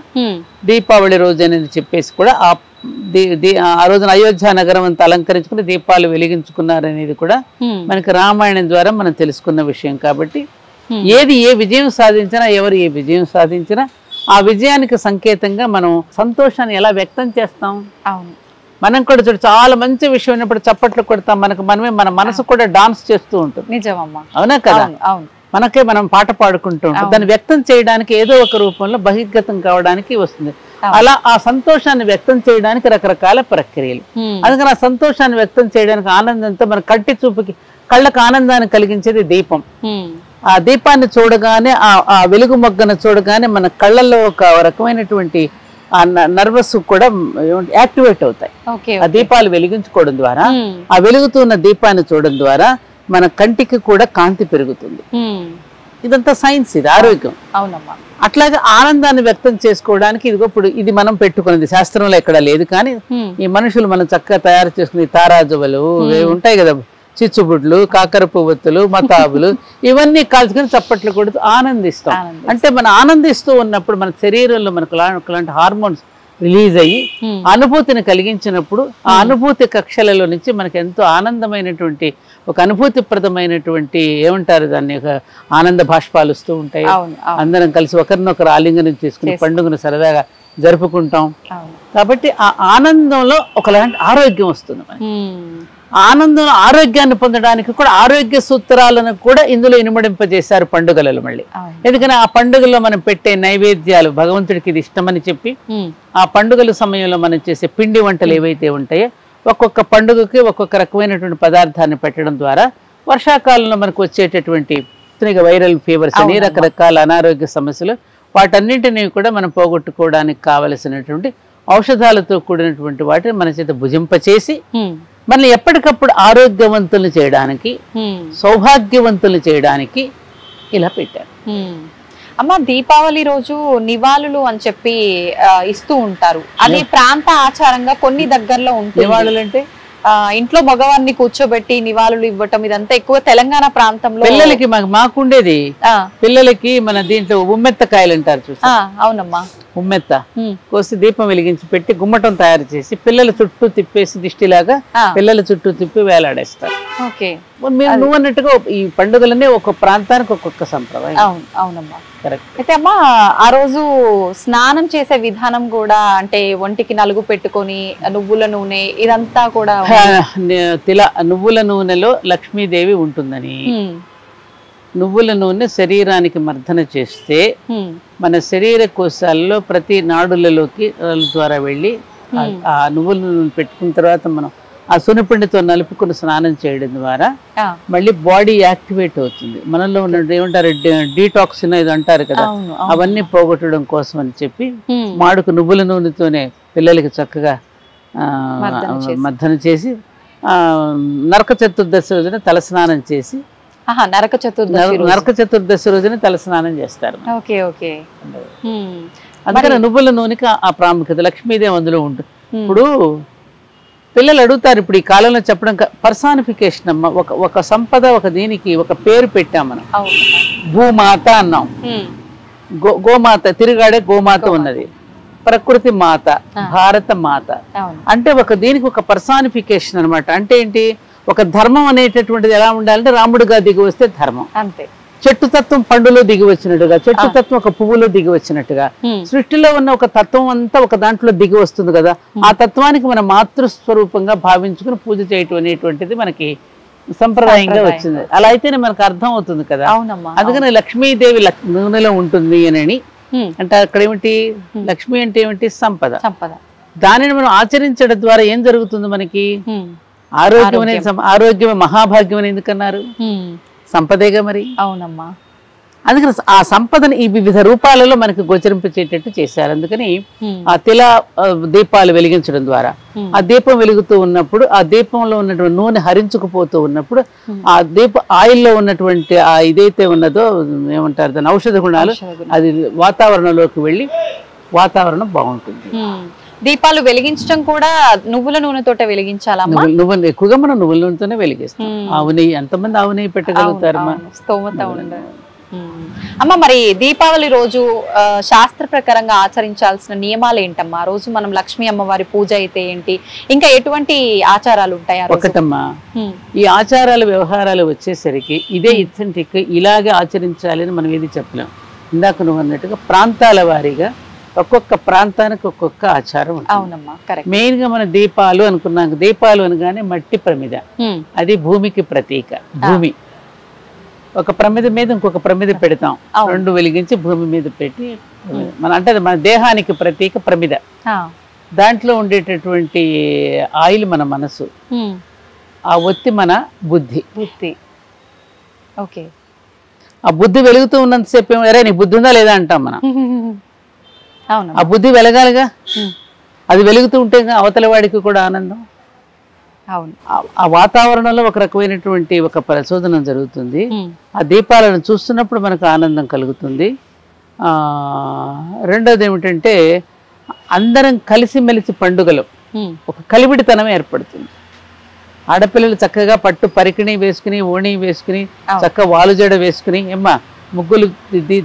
Speaker 3: దీపావళి రోజు అని చెప్పేసి కూడా ఆ రోజున అయోధ్య నగరం అంతా అలంకరించుకుని దీపాలు వెలిగించుకున్నారనేది కూడా మనకి రామాయణం ద్వారా మనం తెలుసుకున్న విషయం. కాబట్టి ఏది ఏ విజయం సాధించినా, ఎవరు ఏ విజయం సాధించినా ఆ విజయానికి సంకేతంగా మనం సంతోషాన్ని ఎలా వ్యక్తం చేస్తాం? మనం కూడా చూడు, చాలా మంచి విషయం ఉన్నప్పుడు చప్పట్లు కొడతాం, మనమే మన మనసు కూడా డాన్స్ చేస్తూ ఉంటుంది.
Speaker 2: నిజమమ్మా,
Speaker 3: అవునా కదా? మనకే మనం పాట పాడుకుంటూ ఉంటాం. దాన్ని వ్యక్తం చేయడానికి ఏదో ఒక రూపంలో బహిర్గతం కావడానికి వస్తుంది. అలా ఆ సంతోషాన్ని వ్యక్తం చేయడానికి రకరకాల ప్రక్రియలు. అందుకని ఆ సంతోషాన్ని వ్యక్తం చేయడానికి ఆనందంతో మన కంటి చూపుకి కళ్ళకు ఆనందాన్ని కలిగించేది దీపం. ఆ దీపాన్ని చూడగానే ఆ వెలుగు మొగ్గను చూడగానే మన కళ్ళల్లో ఒక రకమైనటువంటి ఆ నర్వస్ కూడా యాక్టివేట్ అవుతాయి. ఆ దీపాలు వెలిగించుకోవడం ద్వారా, ఆ వెలుగుతున్న దీపాన్ని చూడడం ద్వారా మన కంటికి కూడా కాంతి పెరుగుతుంది. ఇదంతా సైన్స్, ఇది ఆరోగ్యం. అట్లాగే ఆనందాన్ని వ్యక్తం చేసుకోవడానికి ఇదిగో ఇప్పుడు ఇది మనం పెట్టుకున్నది, శాస్త్రంలో ఎక్కడ లేదు. కానీ ఈ మనుషులు మనం చక్కగా తయారు చేసుకుని తారాజువలు ఉంటాయి కదా, చిచ్చుబుడ్లు, కాకర పువ్వొత్తులు, మతాబులు ఇవన్నీ కాల్చుకొని చప్పట్లు కొడుతూ ఆనందిస్తాం. అంటే మనం ఆనందిస్తూ ఉన్నప్పుడు మన శరీరంలో మనకు అలాంటి హార్మోన్స్ రిలీజ్ అయ్యి అనుభూతిని కలిగించినప్పుడు ఆ అనుభూతి కక్షలలో నుంచి మనకు ఎంతో ఆనందమైనటువంటి ఒక అనుభూతిప్రదమైనటువంటి ఏమంటారు దాన్ని, ఒక ఆనంద భాష్పాలు వస్తూ ఉంటాయి. అందరం కలిసి ఒకరినొకరు ఆలింగనం చేసుకుని పండుగను సరదాగా జరుపుకుంటాం. కాబట్టి ఆ ఆనందంలో ఒకలాంటి ఆరోగ్యం వస్తుంది మనకి. ఆనందం ఆరోగ్యాన్ని పొందడానికి కూడా ఆరోగ్య సూత్రాలను కూడా ఇందులో ఇనుమడింపజేశారు పండుగలలో. మళ్ళీ ఎందుకని ఆ పండుగల్లో మనం పెట్టే నైవేద్యాలు భగవంతుడికి ఇది ఇష్టమని చెప్పి ఆ పండుగల సమయంలో మనం చేసే పిండి వంటలు ఏవైతే ఉంటాయో ఒక్కొక్క పండుగకి ఒక్కొక్క రకమైనటువంటి పదార్థాన్ని పెట్టడం ద్వారా వర్షాకాలంలో మనకు వచ్చేటటువంటి వైరల్ ఫీవర్స్ అని రకరకాల అనారోగ్య సమస్యలు వాటన్నింటినీ కూడా మనం పోగొట్టుకోవడానికి కావలసినటువంటి ఔషధాలతో కూడినటువంటి వాటిని మన చేత భుజింపచేసి మనల్ని ఎప్పటికప్పుడు ఆరోగ్యవంతులు చేయడానికి, సౌభాగ్యవంతులు చేయడానికి ఇలా పెట్టారు.
Speaker 2: అమ్మ, దీపావళి రోజు నివాళులు అని చెప్పి ఇస్తూ ఉంటారు. అది ప్రాంత ఆచారంగా కొన్ని దగ్గరలో ఉంటుంది.
Speaker 3: నివాళులు అంటే
Speaker 2: ఇంట్లో మగవారిని కూర్చోబెట్టి నివాళులు ఇవ్వటం, ఇదంతా ఎక్కువ తెలంగాణ ప్రాంతంలో.
Speaker 3: పిల్లలకి మాకుండేది, పిల్లలకి మన దీంట్లో ఉమ్మెత్తకాయలు అంటారు చూసా.
Speaker 2: అవునమ్మా,
Speaker 3: ఉమ్మెత్త కోసి దీపం వెలిగించి పెట్టి గుమ్మటం తయారు చేసి పిల్లల చుట్టూ తిప్పేసి దిష్టిలాగా పిల్లల చుట్టూ తిప్పి వేలాడేస్తారు. నువ్వు అన్నట్టుగా ఈ పండుగలన్నీ ఒక ప్రాంతానికి ఒక్కొక్క సంప్రదాయం.
Speaker 2: అవునమ్మా, కరెక్ట్. అయితే అమ్మా, ఆ రోజు స్నానం చేసే విధానం కూడా, అంటే ఒంటికి నలుగు పెట్టుకొని నువ్వుల నూనె ఇదంతా కూడా నువ్వుల నూనెలో లక్ష్మీదేవి ఉంటుందని, నువ్వుల నూనె శరీరానికి మర్దన చేస్తే మన శరీర కోశాలలో ప్రతి నాడులలోకి ద్వారా వెళ్ళి ఆ నువ్వుల నూనె పెట్టుకున్న తర్వాత మనం ఆ సునిపిండితో నలుపుకుని స్నానం చేయడం ద్వారా మళ్ళీ బాడీ యాక్టివేట్ అవుతుంది. మనలో ఉన్న ఏమంటారు డీటాక్సిన్ ఇది అంటారు కదా, అవన్నీ పోగొట్టడం కోసం అని చెప్పి మాడుకు నువ్వుల నూనెతోనే పిల్లలకి చక్కగా మర్దన చేసి నరక చతుర్దశి రోజున తలస్నానం చేసి, నరక చతుర్దశి రోజున తలస్నానం చేస్తారు. అందుకని నువ్వుల నూనెకి ఆ ప్రాముఖ్యత. లక్ష్మీదేవి అందులో ఉంటుంది. ఇప్పుడు పిల్లలు అడుగుతారు, ఇప్పుడు ఈ కాలంలో చెప్పడం పర్సానిఫికేషన్ అమ్మ, ఒక సంపద, ఒక దీనికి ఒక పేరు పెట్టాం మనం. భూమాత అన్నాం, గోమాత, తిరుగాడే గోమాత ఉన్నది, ప్రకృతి మాత, భారత మాత. అంటే ఒక దీనికి ఒక పర్సానిఫికేషన్ అనమాట. అంటే ఏంటి, ఒక ధర్మం అనేటటువంటిది ఎలా ఉండాలంటే రాముడుగా దిగి వస్తే ధర్మం అంతే. చెట్టు తత్వం పండులో దిగి వచ్చినట్టుగా, చెట్టు తత్వం ఒక పువ్వులో దిగి వచ్చినట్టుగా, సృష్టిలో ఉన్న ఒక తత్వం అంతా ఒక దాంట్లో దిగి వస్తుంది కదా. ఆ తత్వానికి మన మాతృస్వరూపంగా భావించుకుని పూజ చేయటం అనేటువంటిది మనకి సంప్రదాయంగా వచ్చింది. అలా అయితేనే మనకు అర్థం అవుతుంది కదా. అందుకని లక్ష్మీదేవి నూనెలో ఉంటుంది అని అంటే అక్కడ ఏమిటి, లక్ష్మి అంటే ఏమిటి, సంపద. దానిని మనం ఆచరించడం ద్వారా ఏం జరుగుతుంది మనకి, ఆరోగ్యం అనేది, ఆరోగ్యమే మహాభాగ్యం అని ఎందుకన్నారు, సంపదేగా మరి. అవునమ్మా.
Speaker 3: అందుకని ఆ సంపదని ఈ వివిధ రూపాలలో మనకి గోచరింపచేటట్టు చేశారు. అందుకని ఆ తిల దీపాలు వెలిగించడం ద్వారా ఆ దీపం వెలుగుతూ ఉన్నప్పుడు ఆ దీపంలో ఉన్నటువంటి నూనె హరించుకుపోతూ ఉన్నప్పుడు ఆ దీప ఆయిల్లో ఉన్నటువంటి ఆ ఇదైతే ఉన్నదో ఏమంటారు దాని ఔషధ గుణాలు, అది వాతావరణంలోకి వెళ్ళి వాతావరణం బాగుంటుంది.
Speaker 2: దీపాలు వెలిగించడం కూడా నువ్వుల నూనెతోటే వెలిగించాలా?
Speaker 3: నువ్వులు ఎక్కువగా మనం నువ్వుల నూనెతోనే వెలిగిస్తాం. ఆవు నెయ్యి, ఎంతమంది ఆవు నెయ్యి పెట్టగలుగుతారు?
Speaker 2: స్తోమత ఉండదు. అమ్మ, మరి దీపావళి రోజు శాస్త్ర ప్రకారంగా ఆచరించాల్సిన నియమాలు ఏంటమ్మా? ఆ రోజు మనం లక్ష్మీ అమ్మవారి పూజ అయితే ఏంటి, ఇంకా ఎటువంటి ఆచారాలు ఉంటాయి?
Speaker 3: ఒకటమ్మా, ఈ ఆచారాలు వ్యవహారాలు వచ్చేసరికి ఇదే ఇథెంటిక్, ఇలాగే ఆచరించాలి అని మనం ఏది చెప్పలేం. ఇందాక నువ్వు అన్నట్టుగా ప్రాంతాల వారీగా ఒక్కొక్క ప్రాంతానికి ఒక్కొక్క ఆచారం ఉంటుంది. మెయిన్ గా మన దీపాలు అనుకున్నాం. దీపాలు అనగానే మట్టి ప్రమిద, అది భూమికి ప్రతీక. భూమి ఒక ప్రమిద మీద ఇంకొక ప్రమిద పెడతాం, రెండు వెలిగించి భూమి మీద పెట్టి మన అంటే మన దేహానికి ప్రతీక ప్రమిద. దాంట్లో ఉండేటటువంటి ఆయిల్ మన మనసు, ఆ ఒత్తి మన బుద్ధి.
Speaker 2: ఓకే.
Speaker 3: ఆ బుద్ధి వెలుగుతూ ఉన్నంతసేపు అరే నీ బుద్ధి ఉందా లేదా అంటాం మనం. ఆ బుద్ధి వెలగాలిగా, అది వెలుగుతూ ఉంటే అవతల వాడికి కూడా ఆనందం. ఆ వాతావరణంలో ఒక రకమైనటువంటి ఒక పరిశోధన జరుగుతుంది. ఆ దీపాలను చూస్తున్నప్పుడు మనకు ఆనందం కలుగుతుంది. రెండోది ఏమిటంటే అందరం కలిసిమెలిసి పండుగలు ఒక కలివిడితనం ఏర్పడుతుంది. ఆడపిల్లలు చక్కగా పట్టు పరికిణి వేసుకుని ఓణి వేసుకుని చక్క వాలుజడ వేసుకుని ముగ్గులు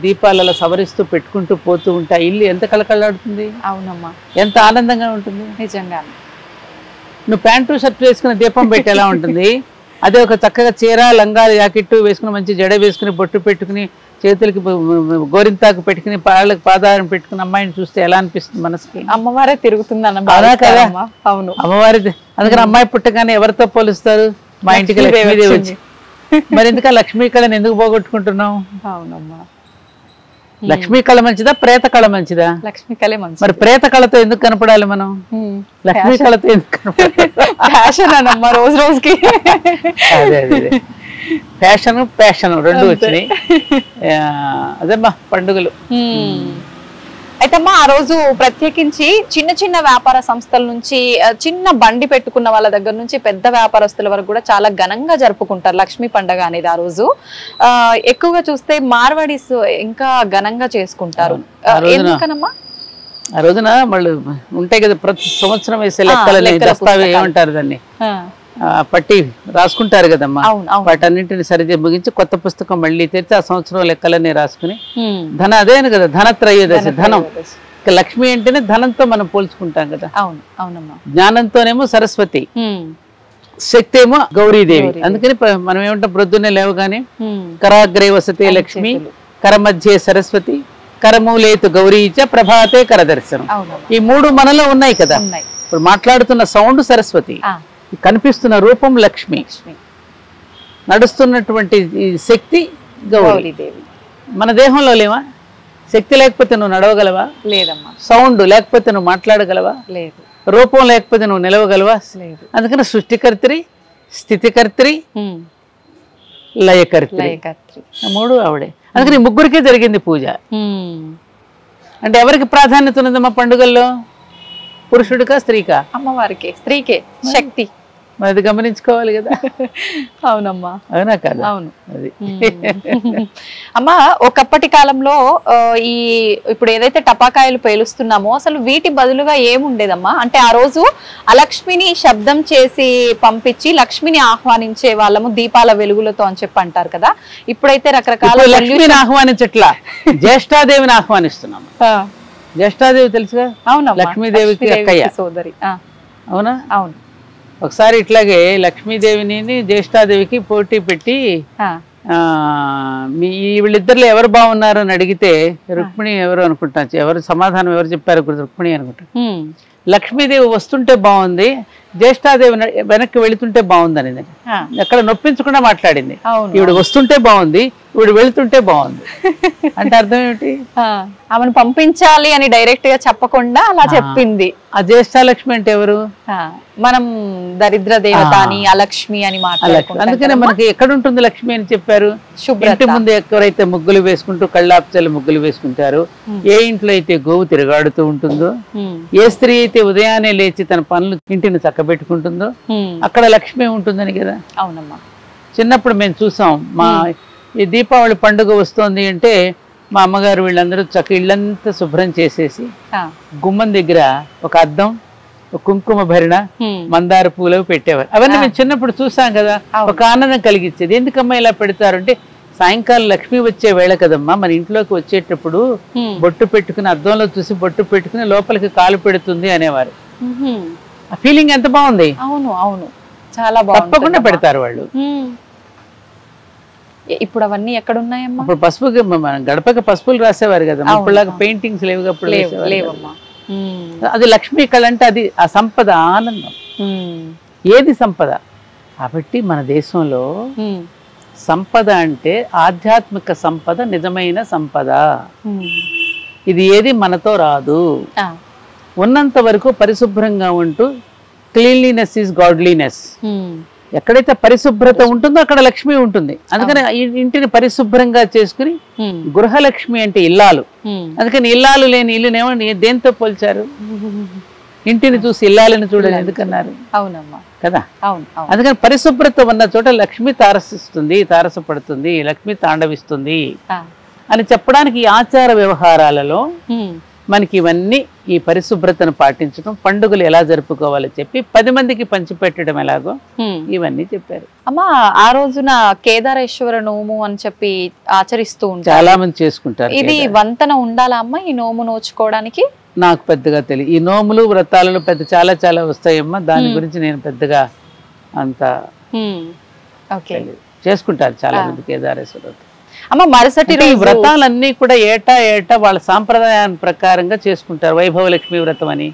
Speaker 3: దీపాలలో సవరిస్తూ పెట్టుకుంటూ పోతూ ఉంటే ఇల్లు ఎంత కళకళలాడుతుంది.
Speaker 2: అవునమ్మా,
Speaker 3: ఎంత ఆనందంగా ఉంటుంది.
Speaker 2: నిజంగా
Speaker 3: నువ్వు ప్యాంటు షర్ట్ వేసుకుని దీపం పెట్టి ఎలా ఉంటుంది, అదే ఒక చక్కగా చీర లంగా జాకెట్టు వేసుకుని మంచి జడ వేసుకుని బొట్టు పెట్టుకుని చేతులకి గోరింతాకు పెట్టుకుని పాళ్ళకి పాదారం పెట్టుకుని అమ్మాయిని చూస్తే ఎలా అనిపిస్తుంది మనసుకి.
Speaker 2: అమ్మవారే తిరుగుతుంది
Speaker 3: అలా కదా.
Speaker 2: అవును,
Speaker 3: అమ్మవారి. అందుకని అమ్మాయి పుట్టగానే ఎవరితో పోలుస్తారు, మా ఇంటికి లక్ష్మీదేవి వచ్చి. మరి ఎందుక లక్ష్మీ కళని ఎందుకు పోగొట్టుకుంటున్నాం?
Speaker 2: అవునమ్మా,
Speaker 3: లక్ష్మీ కళ మంచిదా ప్రేత కళ మంచిదా?
Speaker 2: లక్ష్మీ కళే మంచిది.
Speaker 3: మరి ప్రేత కళతో ఎందుకు కనపడాలి మనం, లక్ష్మీ కళతో ఎందుకు కనపడాలి?
Speaker 2: ఫ్యాషన్ అనమ్మా, రోజు రోజుకి.
Speaker 3: అదే అదే ఫ్యాషన్ రెండు వచ్చినాయి. అదేమ్మా పండుగలు.
Speaker 2: అయితే అమ్మా ఆ రోజు ప్రత్యేకించి చిన్న చిన్న వ్యాపార సంస్థల నుంచి చిన్న బండి పెట్టుకున్న వాళ్ళ దగ్గర నుంచి పెద్ద వ్యాపారస్తుల వరకు కూడా చాలా ఘనంగా జరుపుకుంటారు లక్ష్మీ పండుగ అనేది. ఆ రోజు ఎక్కువగా చూస్తే మార్వాడీస్ ఇంకా ఘనంగా చేసుకుంటారు. ఎందుకనమ్మా?
Speaker 3: ఆ రోజున వాళ్ళు ఉంటాయి కదా ప్రతి సంవత్సరం వేసే లెక్కలని, దస్తావేజ్ ఏమంటారు దాన్ని, పట్టి రాసుకుంటారు కదమ్మా. వాటన్నింటిని సరిగ్గా ముగించి కొత్త పుస్తకం మళ్ళీ తెరిచి ఆ సంవత్సరం లెక్కలన్నీ రాసుకుని అదేను కదా ధనత్రయోదశి, ధనం. లక్ష్మి అంటేనే ధనంతో మనం పోల్చుకుంటాం కదా. జ్ఞానంతోనేమో సరస్వతి, శక్తి ఏమో గౌరీదేవి. అందుకని మనం ఏమంటాం ప్రొద్దున్నే లేవగానే కరాగ్రే వసతే లక్ష్మి, కరమధ్యే సరస్వతి, కరమూలేతు గౌరీచ, ప్రభాతే కరదర్శనం. ఈ మూడు మనలో ఉన్నాయి కదా. ఇప్పుడు మాట్లాడుతున్న సౌండ్ సరస్వతి, కనిపిస్తున్న రూపం లక్ష్మి, నడుస్తున్నటువంటి శక్తి గౌరీదేవి. మన దేహంలో లేవా? శక్తి లేకపోతే నువ్వు నడవగలవా?
Speaker 2: లేదమ్మా.
Speaker 3: సౌండ్ లేకపోతే నువ్వు మాట్లాడగలవా?
Speaker 2: లేదు.
Speaker 3: రూపం లేకపోతే నువ్వు నిలవగలవా? లేదు. అందుకని సృష్టికర్త్రి, స్థితికర్త్రి, లయకర్త్రి, మూడు ఆవిడే. అందుకని ముగ్గురికే జరిగింది పూజ. అంటే ఎవరికి ప్రాధాన్యత ఉన్నదమ్మా పండుగల్లో? పురుషుడికా స్త్రీకా?
Speaker 2: అమ్మవారికి, స్త్రీకే శక్తి.
Speaker 3: మరి అది గమనించుకోవాలి కదా.
Speaker 2: అవునమ్మా.
Speaker 3: అవునా కదా?
Speaker 2: అవును. అది అమ్మా ఒకప్పటి కాలంలో ఈ ఇప్పుడు ఏదైతే టపాకాయలు పేలుస్తున్నామో అసలు వీటి బదులుగా ఏముండేదమ్మా? అంటే ఆ రోజు అలక్ష్మిని శబ్దం చేసి పంపించి లక్ష్మిని ఆహ్వానించే వాళ్ళము దీపాల వెలుగులతో అని చెప్పి అంటారు కదా. ఇప్పుడైతే రకరకాల
Speaker 3: లక్ష్మిని ఆహ్వానించట్లా, జ్యేష్ఠాదేవిని ఆహ్వానిస్తున్నాం. జ్యేష్ఠాదేవి తెలుసుగా?
Speaker 2: అవునా?
Speaker 3: లక్ష్మీదేవికి అక్కయ్య,
Speaker 2: సోదరి.
Speaker 3: అవునా?
Speaker 2: అవును.
Speaker 3: ఒకసారి ఇట్లాగే లక్ష్మీదేవిని జ్యేష్ఠాదేవికి పోటీ పెట్టి వీళ్ళిద్దరిలో ఎవరు బాగున్నారు అని అడిగితే రుక్మిణి ఎవరు అనుకుంటా, ఎవరు సమాధానం ఎవరు చెప్పారు? రుక్మిణి అనుకుంటా. లక్ష్మీదేవి వస్తుంటే బాగుంది, జ్యేష్ఠాదేవి వెనక్కి వెళుతుంటే బాగుంది అనేది. ఎక్కడ నొప్పించకుండా మాట్లాడింది. ఈవిడ వస్తుంటే బాగుంది, ఈవిడ వెళుతుంటే బాగుంది అంటే అర్థం ఏమిటి?
Speaker 2: ఆమెను పంపించాలి అని డైరెక్ట్ గా చెప్పకుండా అలా చెప్పింది.
Speaker 3: ఆ జ్యేష్ఠాలక్ష్మి అంటే ఎవరు?
Speaker 2: మనం దరిద్ర దేవత అని అలక్ష్మి అని మాట్లాడుకుంటాం.
Speaker 3: అందుకనే మనకి ఎక్కడుంటుంది లక్ష్మి అని చెప్పారు? ఇంటి ముందు ఎవరైతే ముగ్గులు వేసుకుంటూ కళ్ళాపుచల్లి ముగ్గులు వేసుకుంటారు, ఏ ఇంట్లో అయితే గోవు తిరగాడుతూ ఉంటుందో, ఏ స్త్రీ అయితే ఉదయాన్నే లేచి తన పనులు ఇంటిని చక్కబెట్టుకుంటుందో అక్కడ లక్ష్మి ఉంటుందని కదా.
Speaker 2: అవునమ్మా.
Speaker 3: చిన్నప్పుడు మేము చూసాం. మా ఈ దీపావళి పండుగ వస్తోంది అంటే మా అమ్మగారు వీళ్ళందరూ చక్క ఇళ్ళంతా శుభ్రం చేసేసి గుమ్మం దగ్గర ఒక అద్దం, కుంకుమ భరిణ, మందార పూలు పెట్టేవారు. అవన్నీ మేము చిన్నప్పుడు చూసాం కదా, ఒక ఆనందం కలిగించేది. ఎందుకమ్మా ఇలా పెడతారు అంటే సాయంకాలం లక్ష్మి వచ్చే వేళ కదమ్మా, మన ఇంట్లోకి వచ్చేటప్పుడు బొట్టు పెట్టుకుని అద్దంలో చూసి బొట్టు పెట్టుకుని లోపలికి కాలు పెడుతుంది అనేవారు. ఆ ఫీలింగ్ ఎంత బాగుంది.
Speaker 2: అవును అవును, చాలా బాగుంది.
Speaker 3: తప్పకుండా పెడతారు వాళ్ళు.
Speaker 2: ఇప్పుడు అవన్నీ ఎక్కడ ఉన్నాయమ్మా?
Speaker 3: ఇప్పుడు పసుపు గడపకి పసుపులు రాసేవారు కదా, అప్పుడులాగా పెయింటింగ్స్ లేవుగా. అప్పుడు
Speaker 2: లేవమ్మా.
Speaker 3: అది లక్ష్మీ కళ అంటే అది ఆ సంపద, ఆనందం. ఏది సంపద? కాబట్టి మన దేశంలో సంపద అంటే ఆధ్యాత్మిక సంపద, నిజమైన సంపద. ఇది ఏది మనతో రాదు. ఉన్నంత వరకు పరిశుభ్రంగా ఉంటూ క్లీన్లీనెస్ ఈజ్ గాడ్లీనెస్. ఎక్కడైతే పరిశుభ్రత ఉంటుందో అక్కడ లక్ష్మి ఉంటుంది. అందుకని ఇంటిని పరిశుభ్రంగా చేసుకుని గృహలక్ష్మి అంటే ఇల్లాలు. అందుకని ఇల్లాలు లేని ఇల్లునేమో దేంతో పోల్చారు? ఇంటిని చూసి ఇల్లాలని చూడని ఎందుకన్నారు?
Speaker 2: అవునమ్మా
Speaker 3: కదా. అందుకని పరిశుభ్రత ఉన్న చోట లక్ష్మి తారసిస్తుంది, తారసపడుతుంది, లక్ష్మి తాండవిస్తుంది అని చెప్పడానికి ఈ ఆచార వ్యవహారాలలో మనకి ఇవన్నీ ఈ పరిశుభ్రతను పాటించడం, పండుగలు ఎలా జరుపుకోవాలో చెప్పి 10 మందికి పంచిపెట్టడం ఎలాగో ఇవన్నీ చెప్పారు.
Speaker 2: అమ్మా ఆ రోజున కేదారేశ్వర నోము అని చెప్పి ఆచరిస్తూ ఉంటారు,
Speaker 3: చాలా మంది చేసుకుంటారు.
Speaker 2: ఇది వంతన ఉండాలా అమ్మా ఈ నోము నోచుకోవడానికి?
Speaker 3: నాకు పెద్దగా తెలియదు. ఈ నోములు వ్రతాలలో పెద్ద చాలా చాలా వస్తాయమ్మా. దాని గురించి నేను పెద్దగా అంత చేసుకుంటారు చాలా మంది కేదారేశ్వర.
Speaker 2: అమ్మ మరుసటి రోజు
Speaker 3: వ్రతాలన్నీ కూడా ఏటా వాళ్ళ సాంప్రదాయాన్ని ప్రకారంగా చేసుకుంటారు. వైభవలక్ష్మి వ్రతం అని,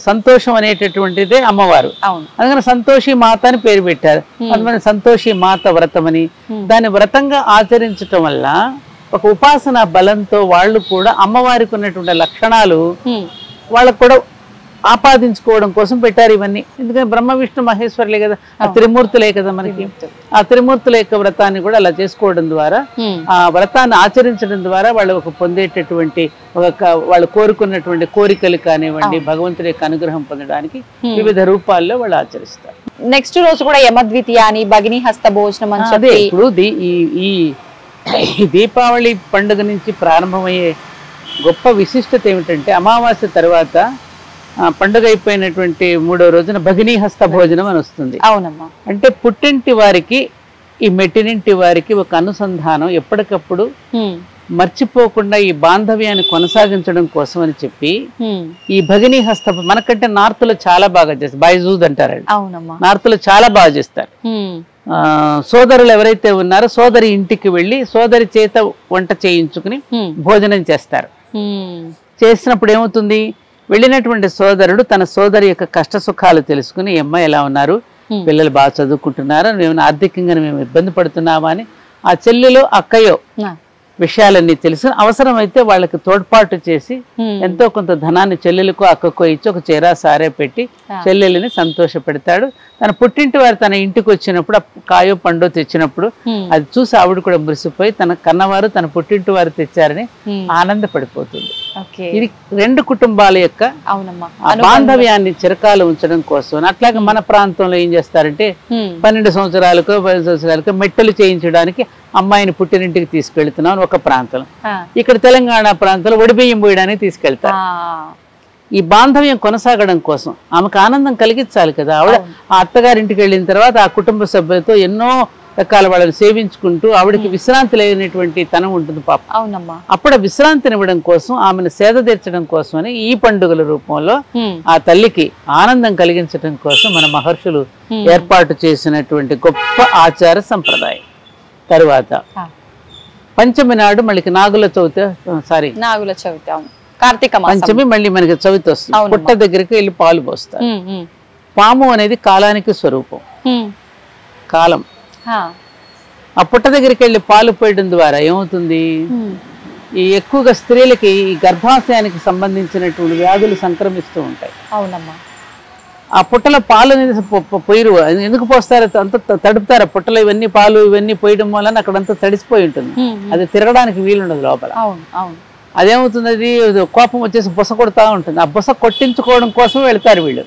Speaker 3: సంతోషం అనేటటువంటిదే అమ్మవారు. అందుకని సంతోషి మాత అని పేరు పెట్టారు. అందుకని సంతోషి మాత వ్రతం అని దాన్ని వ్రతంగా ఆచరించటం వల్ల ఒక ఉపాసన బలంతో వాళ్ళు కూడా అమ్మవారికి ఉన్నటువంటి లక్షణాలు వాళ్ళకు కూడా ఆపాదించుకోవడం కోసం పెట్టారు ఇవన్నీ. ఎందుకంటే బ్రహ్మ విష్ణు మహేశ్వరులే కదా, ఆ త్రిమూర్తులే కదా మనకి. ఆ త్రిమూర్తుల యొక్క వ్రతాన్ని కూడా అలా చేసుకోవడం ద్వారా, ఆ వ్రతాన్ని ఆచరించడం ద్వారా వాళ్ళు ఒక పొందేటటువంటి వాళ్ళు కోరుకున్నటువంటి కోరికలు కానివ్వండి, భగవంతుడి యొక్క అనుగ్రహం పొందడానికి వివిధ రూపాల్లో వాళ్ళు ఆచరిస్తారు.
Speaker 2: నెక్స్ట్ రోజు కూడా యమద్వితీయ అని భగిని హస్త భోజనం అని చెప్పి
Speaker 3: ఇప్పుడు ఈ దీపావళి పండుగ నుంచి ప్రారంభమయ్యే గొప్ప విశిష్టత ఏమిటంటే, అమావాస్య తర్వాత పండుగ అయిపోయినటువంటి 3వ రోజున భగినీ హస్త భోజనం అని వస్తుంది.
Speaker 2: అవునమ్మా.
Speaker 3: అంటే పుట్టింటి వారికి ఈ మెట్టినింటి వారికి ఒక అనుసంధానం ఎప్పటికప్పుడు మర్చిపోకుండా ఈ బాంధవ్యాన్ని కొనసాగించడం కోసం అని చెప్పి ఈ భగినీ హస్త మనకంటే నార్త్ లో చాలా బాగా చేస్తారు. బైజూద్ అంటారండి. నార్త్ లో చాలా బాగా చేస్తారు. సోదరులు ఎవరైతే ఉన్నారో సోదరి ఇంటికి వెళ్ళి సోదరి చేత వంట చేయించుకుని భోజనం చేస్తారు. చేసినప్పుడు ఏమవుతుంది, వెళ్ళినటువంటి సోదరుడు తన సోదరి యొక్క కష్ట సుఖాలు తెలుసుకుని, అమ్మాయి ఎలా ఉన్నారు, పిల్లలు బాగా చదువుకుంటున్నారా, మేము ఆర్థికంగా మేము ఇబ్బంది పడుతున్నామా అని ఆ చెల్లెలో అక్కయో విషయాలన్నీ తెలుసుకుని అవసరమైతే వాళ్ళకి తోడ్పాటు చేసి ఎంతో కొంత ధనాన్ని చెల్లెలకు అక్కకో ఇచ్చి ఒక చీర సారే పెట్టి చెల్లెల్ని సంతోష పెడతాడు. తన పుట్టింటి వారు తన ఇంటికి వచ్చినప్పుడు కాయో పండో తెచ్చినప్పుడు అది చూసి ఆవిడ కూడా మురిసిపోయి తన కన్నవారు తన పుట్టింటి వారు తెచ్చారని ఆనందపడిపోతుంది. ఇది 2 కుటుంబాల యొక్క బాంధవ్యాన్ని చిరకాలు ఉంచడం కోసం. అట్లాగే మన ప్రాంతంలో ఏం చేస్తారంటే 12 సంవత్సరాలకో 10 సంవత్సరాలకో మెట్టలు చేయించడానికి అమ్మాయిని పుట్టినింటికి తీసుకెళ్తున్నాం ఒక ప్రాంతం. ఇక్కడ తెలంగాణ ప్రాంతంలో ఒడిబియ్యం పోయడానికి తీసుకెళ్తారు. ఈ బాంధవ్యం కొనసాగడం కోసం ఆమెకు ఆనందం కలిగించాలి కదా. ఆవిడ ఆ అత్తగారింటికి వెళ్ళిన తర్వాత ఆ కుటుంబ సభ్యులతో ఎన్నో రకాల వాళ్ళని సేవించుకుంటూ ఆవిడకి విశ్రాంతి లేనటువంటి తనం ఉంటుంది పాప. అప్పుడు విశ్రాంతిని ఇవ్వడం కోసం, ఆమెను సేద తీర్చడం కోసం అని ఈ పండుగల రూపంలో ఆ తల్లికి ఆనందం కలిగించడం కోసం మన మహర్షులు ఏర్పాటు చేసినటువంటి గొప్ప ఆచార సంప్రదాయం. తరువాత పంచమి నాడు మళ్ళీ నాగుల చవితి
Speaker 2: కార్తీక
Speaker 3: పంచమి మళ్ళీ మనకి చవితి వస్తుంది. పుట్ట దగ్గరికి వెళ్ళి పాలు పోస్తారు. పాము అనేది కాలానికి స్వరూపం, కాలం. ఆ పుట్ట దగ్గరికి వెళ్ళి పాలు పోయడం ద్వారా ఏమవుతుంది, ఈ ఎక్కువగా స్త్రీలకి ఈ గర్భాశయానికి సంబంధించినటువంటి వ్యాధులు సంక్రమిస్తూ ఉంటాయి.
Speaker 2: అవునమ్మా.
Speaker 3: ఆ పుట్టలో పాలు అనేది పొయ్యరు. ఎందుకు పోస్తారు, అంత తడుపుతారు. పుట్టలో ఇవన్నీ పాలు ఇవన్నీ పోయడం వలన అక్కడంతా తడిసిపోయి ఉంటుంది. అది తిరగడానికి వీలుండదు లోపల. అదేమవుతుంది, అది కోపం వచ్చేసి బుస కొడతా ఉంటుంది. ఆ బుస కొట్టించుకోవడం కోసం వెళ్తారు వీళ్ళు.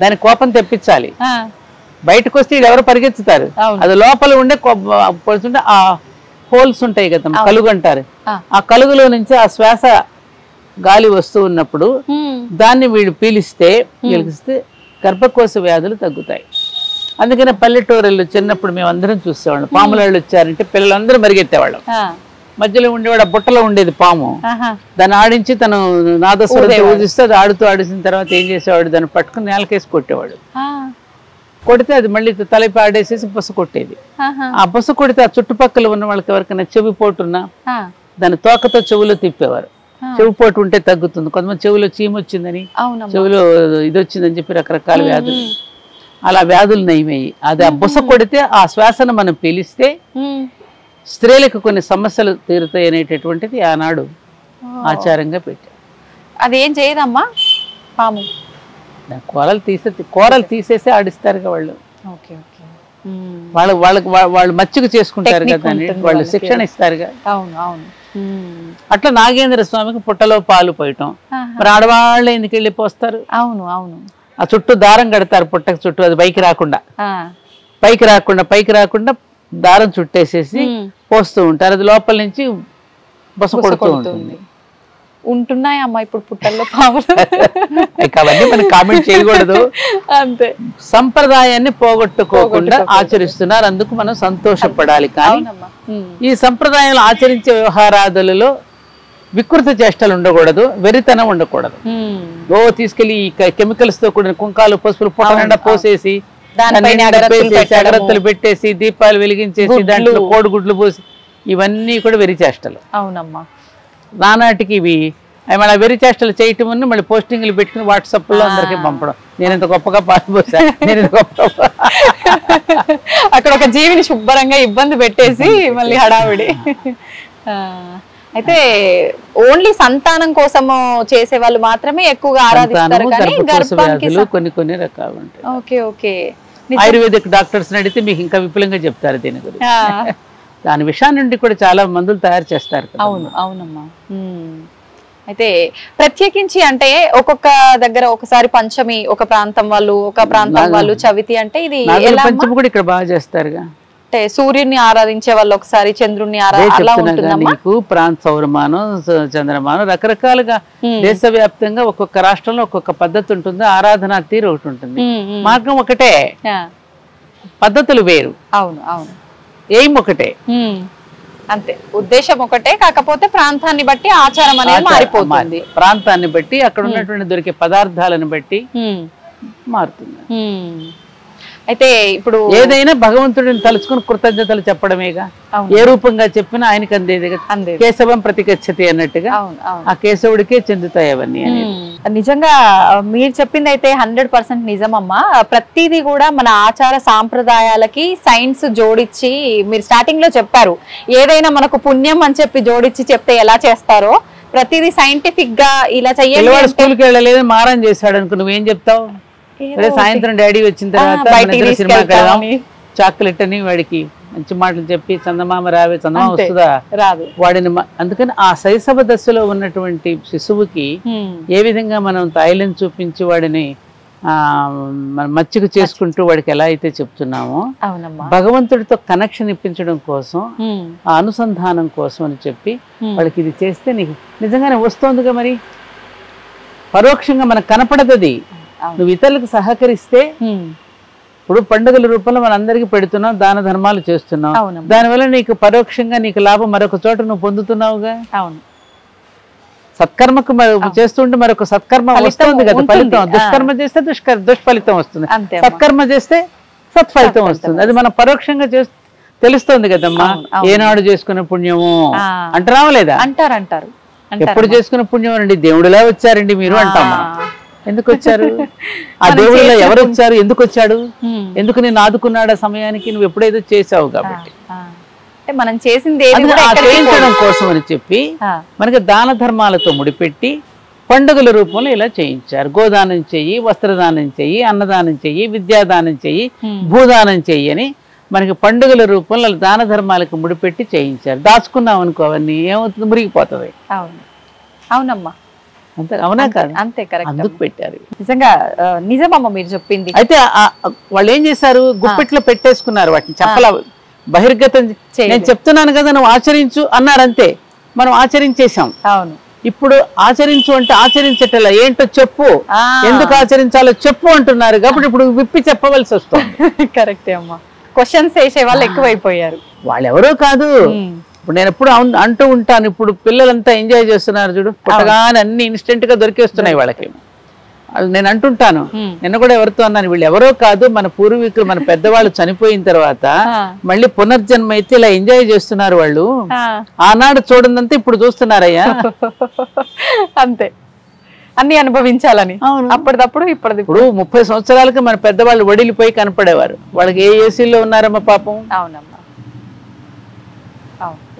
Speaker 3: దాని కోపం తెప్పించాలి. బయటకు వస్తే వీళ్ళు ఎవరు పరిగెత్తుతారు. అది లోపల ఉండే పడుతుంటే ఆ హోల్స్ ఉంటాయి కదా, కలుగు అంటారు. ఆ కలుగులో నుంచి ఆ శ్వాస గాలి వస్తూ ఉన్నప్పుడు దాన్ని వీళ్ళు పీలిస్తే గర్భకోశ వ్యాధులు తగ్గుతాయి. అందుకనే పల్లెటూరులో చిన్నప్పుడు మేము అందరం చూసేవాళ్ళం. పాములాళ్ళు వచ్చారంటే పిల్లలందరూ మరిగెత్తేవాళ్ళం. మధ్యలో ఉండేవాడు, ఆ బుట్టలో ఉండేది పాము. దాన్ని ఆడించి తను నాదస్వరంతో ఊదిస్తే అది ఆడిసిన తర్వాత ఏం చేసేవాడు, దాన్ని పట్టుకుని నేలకేసి కొట్టేవాడు. కొడితే అది మళ్ళీ తలపి ఆడేసేసి బుస కొట్టేది. ఆ బుస కొడితే ఆ చుట్టుపక్కల ఉన్న వాళ్ళకి ఎవరికైనా చెవి పోటున్నా దాన్ని తోకతో చెవులో తిప్పేవారు. చెవి పోటు ఉంటే తగ్గుతుంది. కొంతమంది చెవిలో చీమ వచ్చిందని, చెవిలో ఇది వచ్చిందని చెప్పి రకరకాల వ్యాధులు. అలా వ్యాధులు నయమయ్యి. అది ఆ బుస కొడితే ఆ శ్వాసను మనం పీలిస్తే స్త్రీలకు కొన్ని సమస్యలు తీరుతాయి అనేటటువంటిది ఆనాడు ఆచారంగా పెట్టారు.
Speaker 2: అదేం చేయదమ్మా పాము?
Speaker 3: కూరలు తీసేసి ఆడిస్తారు వాళ్ళు.
Speaker 2: Okay okay.
Speaker 3: వాళ్ళు మచ్చిక చేసుకుంటారు కదా, వాళ్ళు శిక్షణ ఇస్తారుగా.
Speaker 2: అవును అవును.
Speaker 3: అట్లా నాగేంద్ర స్వామికి పుట్టలో పాలు పోయటం. మరి ఆడవాళ్ళు ఎందుకు వెళ్ళి పోస్తారు?
Speaker 2: అవును అవును.
Speaker 3: ఆ చుట్టూ దారం కడతారు పుట్టకు చుట్టూ, అది పైకి రాకుండా దారం చుట్టేసేసి పోస్తూ ఉంటారు. అది లోపల నుంచి బొస కొడుతూ ఉంటుంది.
Speaker 2: ఉంటున్నాయమ్మా ఇప్పుడు పుట్టల్లో పాములు?
Speaker 3: అవన్నీ మనం కామెంట్ చేయకూడదు.
Speaker 2: అంతే.
Speaker 3: సంప్రదాయాన్ని పోగొట్టుకోకుండా ఆచరిస్తున్నారు, అందుకు మనం సంతోషపడాలి. కానీ ఈ సంప్రదాయాలు ఆచరించే వ్యవహారాదులలో వికృత చేష్టలు ఉండకూడదు, వెరితనం ఉండకూడదు. తీసుకెళ్లి కెమికల్స్ తో కూడిన కుంకాలు పసుపులు పుట్ట నిండా పోసేసి అగరత్తులు పెట్టేసి దీపాలు వెలిగించేసి దాంట్లో కోడిగుడ్లు పోసి, ఇవన్నీ కూడా వెరి చేష్టలు.
Speaker 2: అవునమ్మా.
Speaker 3: నానాటికి ఇవి మళ్ళీ వెరి చేష్టలు చేయటం మళ్ళీ పోస్టింగ్లు పెట్టుకుని వాట్సాప్ లో అందరికీ పంపడం, నేను ఇంత గొప్పగా పాల్పోసా, నేను ఇంత గొప్పగా
Speaker 2: అక్కడ ఒక జీవిని శుభ్రంగా ఇబ్బంది పెట్టేసి మళ్ళీ హడావిడి. అయితే ఓన్లీ సంతానం కోసము చేసే వాళ్ళు మాత్రమే ఎక్కువగా ఆరాధిస్తారు కానీ గర్భానికి
Speaker 3: కొన్ని రకాలు ఉంటాయి.
Speaker 2: Okay okay.
Speaker 3: ఆయుర్వేదిక్ డాక్టర్స్ అడిగితే మీకు ఇంకా విపులంగా చెప్తారు దీని గురించి. దాని విషయం నుండి కూడా చాలా మందులు తయారు చేస్తారు.
Speaker 2: అవును అవునమ్మా. అయితే ప్రత్యేకించి అంటే ఒక్కొక్క దగ్గర ఒకసారి పంచమి ఒక ప్రాంతం వాళ్ళు, ఒక ప్రాంతం వాళ్ళు చవితి, అంటే ఇది
Speaker 3: పంచమి కూడా ఇక్కడ బాగా చేస్తారుగా.
Speaker 2: అంటే సూర్యుడిని ఆరాధించే వాళ్ళు ఒకసారి చంద్రుడిని ఆరాధించుకుంటున్నాము.
Speaker 3: ప్రాంత సౌరమానం, చంద్రమానం రకరకాలుగా దేశవ్యాప్తంగా ఒక్కొక్క రాష్ట్రంలో ఒక్కొక్క పద్ధతి ఉంటుంది, ఆరాధనా తీరు ఒకటి ఉంటుంది, మార్గం ఒకటే, పద్ధతులు వేరు.
Speaker 2: అవును అవును.
Speaker 3: ఏం ఒకటే,
Speaker 2: అంతే, ఉద్దేశం ఒకటే, కాకపోతే ప్రాంతాన్ని బట్టి ఆచారం అనేది మారిపోతుంది.
Speaker 3: ప్రాంతాన్ని బట్టి అక్కడ ఉన్నటువంటి దొరికే పదార్థాలను బట్టి మారుతుంది.
Speaker 2: అయితే ఇప్పుడు
Speaker 3: ఏదైనా భగవంతుడిని తలుచుకుని కృతజ్ఞతలు చెప్పడమేగా. ఏ రూపంగా చెప్పినా ఆయనకి అందేదిగా. కేశవం ప్రతిగచ్చతి అన్నట్టుగా ఆ కేశవుడికే చెందుతాయి అవన్నీ.
Speaker 2: నిజంగా మీరు చెప్పింది అయితే 100% నిజమమ్మా. ప్రతిదీ కూడా మన ఆచార సాంప్రదాయాలకి సైన్స్ జోడించి, మీరు స్టార్టింగ్ లో చెప్పారు ఏదైనా మనకు పుణ్యం అని చెప్పి జోడించి చెప్తే ఎలా చేస్తారో, ప్రతిదీ సైంటిఫిక్ గా ఇలా చెయ్యాలి.
Speaker 3: స్కూల్కి వెళ్ళలేదు మారం చేశాడు అనుకో, నువ్వేం చెప్తావు? సాయంత్రం డాడీ వచ్చిన తర్వాత సినిమాకి వెళ్దాం, చాక్లెట్ అని వాడికి మంచి మాటలు చెప్పి చందమామ రావే, చందమామ వస్తుందా
Speaker 2: రాదు
Speaker 3: వాడిని. అందుకని ఆ శైశవ దశలో ఉన్నటువంటి శిశువుకి ఏ విధంగా మనం తైలం చూపించి వాడిని మచ్చిక చేసుకుంటూ వాడికి ఎలా అయితే చెప్తున్నామో, భగవంతుడితో కనెక్షన్ ఇప్పించడం కోసం, ఆ అనుసంధానం కోసం అని చెప్పి వాళ్ళకి ఇది చేస్తే నీకు నిజంగానే వస్తోందిగా. మరి పరోక్షంగా మనకు కనపడదు. నువ్వు ఇతరులకు సహకరిస్తే, ఇప్పుడు పండుగల రూపంలో మన అందరికీ పెడుతున్నావు, దాన ధర్మాలు చేస్తున్నావు, దానివల్ల నీకు పరోక్షంగా నీకు లాభం మరొక చోట నువ్వు పొందుతున్నావుగా.
Speaker 2: అవును.
Speaker 3: సత్కర్మకు చేస్తుంటే మరొక సత్కర్మ వస్తుంది కదా, ఫలితం. దుష్కర్మ చేస్తే దుష్ఫలితం వస్తుంది, సత్కర్మ చేస్తే సత్ఫలితం వస్తుంది. అది మనం పరోక్షంగా తెలుస్తుంది కదమ్మా. ఏనాడు చేసుకున్న పుణ్యము అంట రావలేదా?
Speaker 2: అంటారు.
Speaker 3: ఎప్పుడు చేసుకున్న పుణ్యం అండి, దేవుడిలా వచ్చారండి మీరు అంటాం. ఎందుకు వచ్చారు? ఆ దేవుడిలో ఎవరు వచ్చారు? ఎందుకు వచ్చాడు? ఎందుకు నేను ఆదుకున్నాడు ఆ సమయానికి? నువ్వు ఎప్పుడైతే చేసావు కాబట్టి.
Speaker 2: మనం చేసింది
Speaker 3: చేయించడం కోసం అని చెప్పి మనకి దాన ధర్మాలతో ముడిపెట్టి పండుగల రూపంలో ఇలా చేయించారు. గోదానం చెయ్యి, వస్త్రదానం చెయ్యి, అన్నదానం చెయ్యి, విద్యాదానం చెయ్యి, భూదానం చెయ్యి అని మనకి పండుగల రూపంలో దాన ధర్మాలకు ముడిపెట్టి చేయించారు. దాచుకున్నాం అనుకో, అవన్నీ ఏమవుతుంది? మురిగిపోతుంది.
Speaker 2: అవునమ్మా.
Speaker 3: అంతే, అవునా కాదు?
Speaker 2: అంతే, కరెక్ట్.
Speaker 3: అందుకు పెట్టారు.
Speaker 2: నిజంగా నిజమమ్మ మీరు చెప్పింది.
Speaker 3: అయితే వాళ్ళు ఏం చేశారు? గుప్పెట్లో పెట్టేసుకున్నారు వాటిని, చెప్పలా బహిర్గతం. నేను చెప్తున్నాను కదా నువ్వు ఆచరించు అన్నారు, అంతే. మనం ఆచరించేశాం.
Speaker 2: అవును.
Speaker 3: ఇప్పుడు ఆచరించు అంటే ఆచరించటలా, ఏంటో చెప్పు, ఎందుకు ఆచరించాలో చెప్పు అంటున్నారు కాబట్టి ఇప్పుడు విప్పి చెప్పవలసి వస్తుంది.
Speaker 2: కరెక్టే అమ్మా. క్వశ్చన్స్ వేసే వాళ్ళు ఎక్కువైపోయారు.
Speaker 3: వాళ్ళు ఎవరో కాదు. ఇప్పుడు నేను ఎప్పుడు అంటూ ఉంటాను, ఇప్పుడు పిల్లలంతా ఎంజాయ్ చేస్తున్నారు చూడు, పుట్టగానే అన్ని ఇన్స్టెంట్ గా దొరికేస్తున్నాయి వాళ్ళకి. నేను అంటుంటాను, నిన్న కూడా ఎవరితో అన్నాను, వీళ్ళు ఎవరో కాదు, మన పూర్వీకులు, మన పెద్దవాళ్ళు చనిపోయిన తర్వాత మళ్ళీ పునర్జన్మ అయితే ఇలా ఎంజాయ్ చేస్తున్నారు వాళ్ళు. ఆనాడు చూడందంతా ఇప్పుడు చూస్తున్నారయ్యా.
Speaker 2: అంతే. అన్ని అనుభవించాలని. అప్పటిదప్పుడు
Speaker 3: ఇప్పుడు 30 సంవత్సరాలకి మన పెద్దవాళ్ళు వడిలిపోయి కనపడేవారు. వాళ్ళకి ఏ ఏసీలో ఉన్నారమ్మా పాపం.
Speaker 2: అవునమ్మా.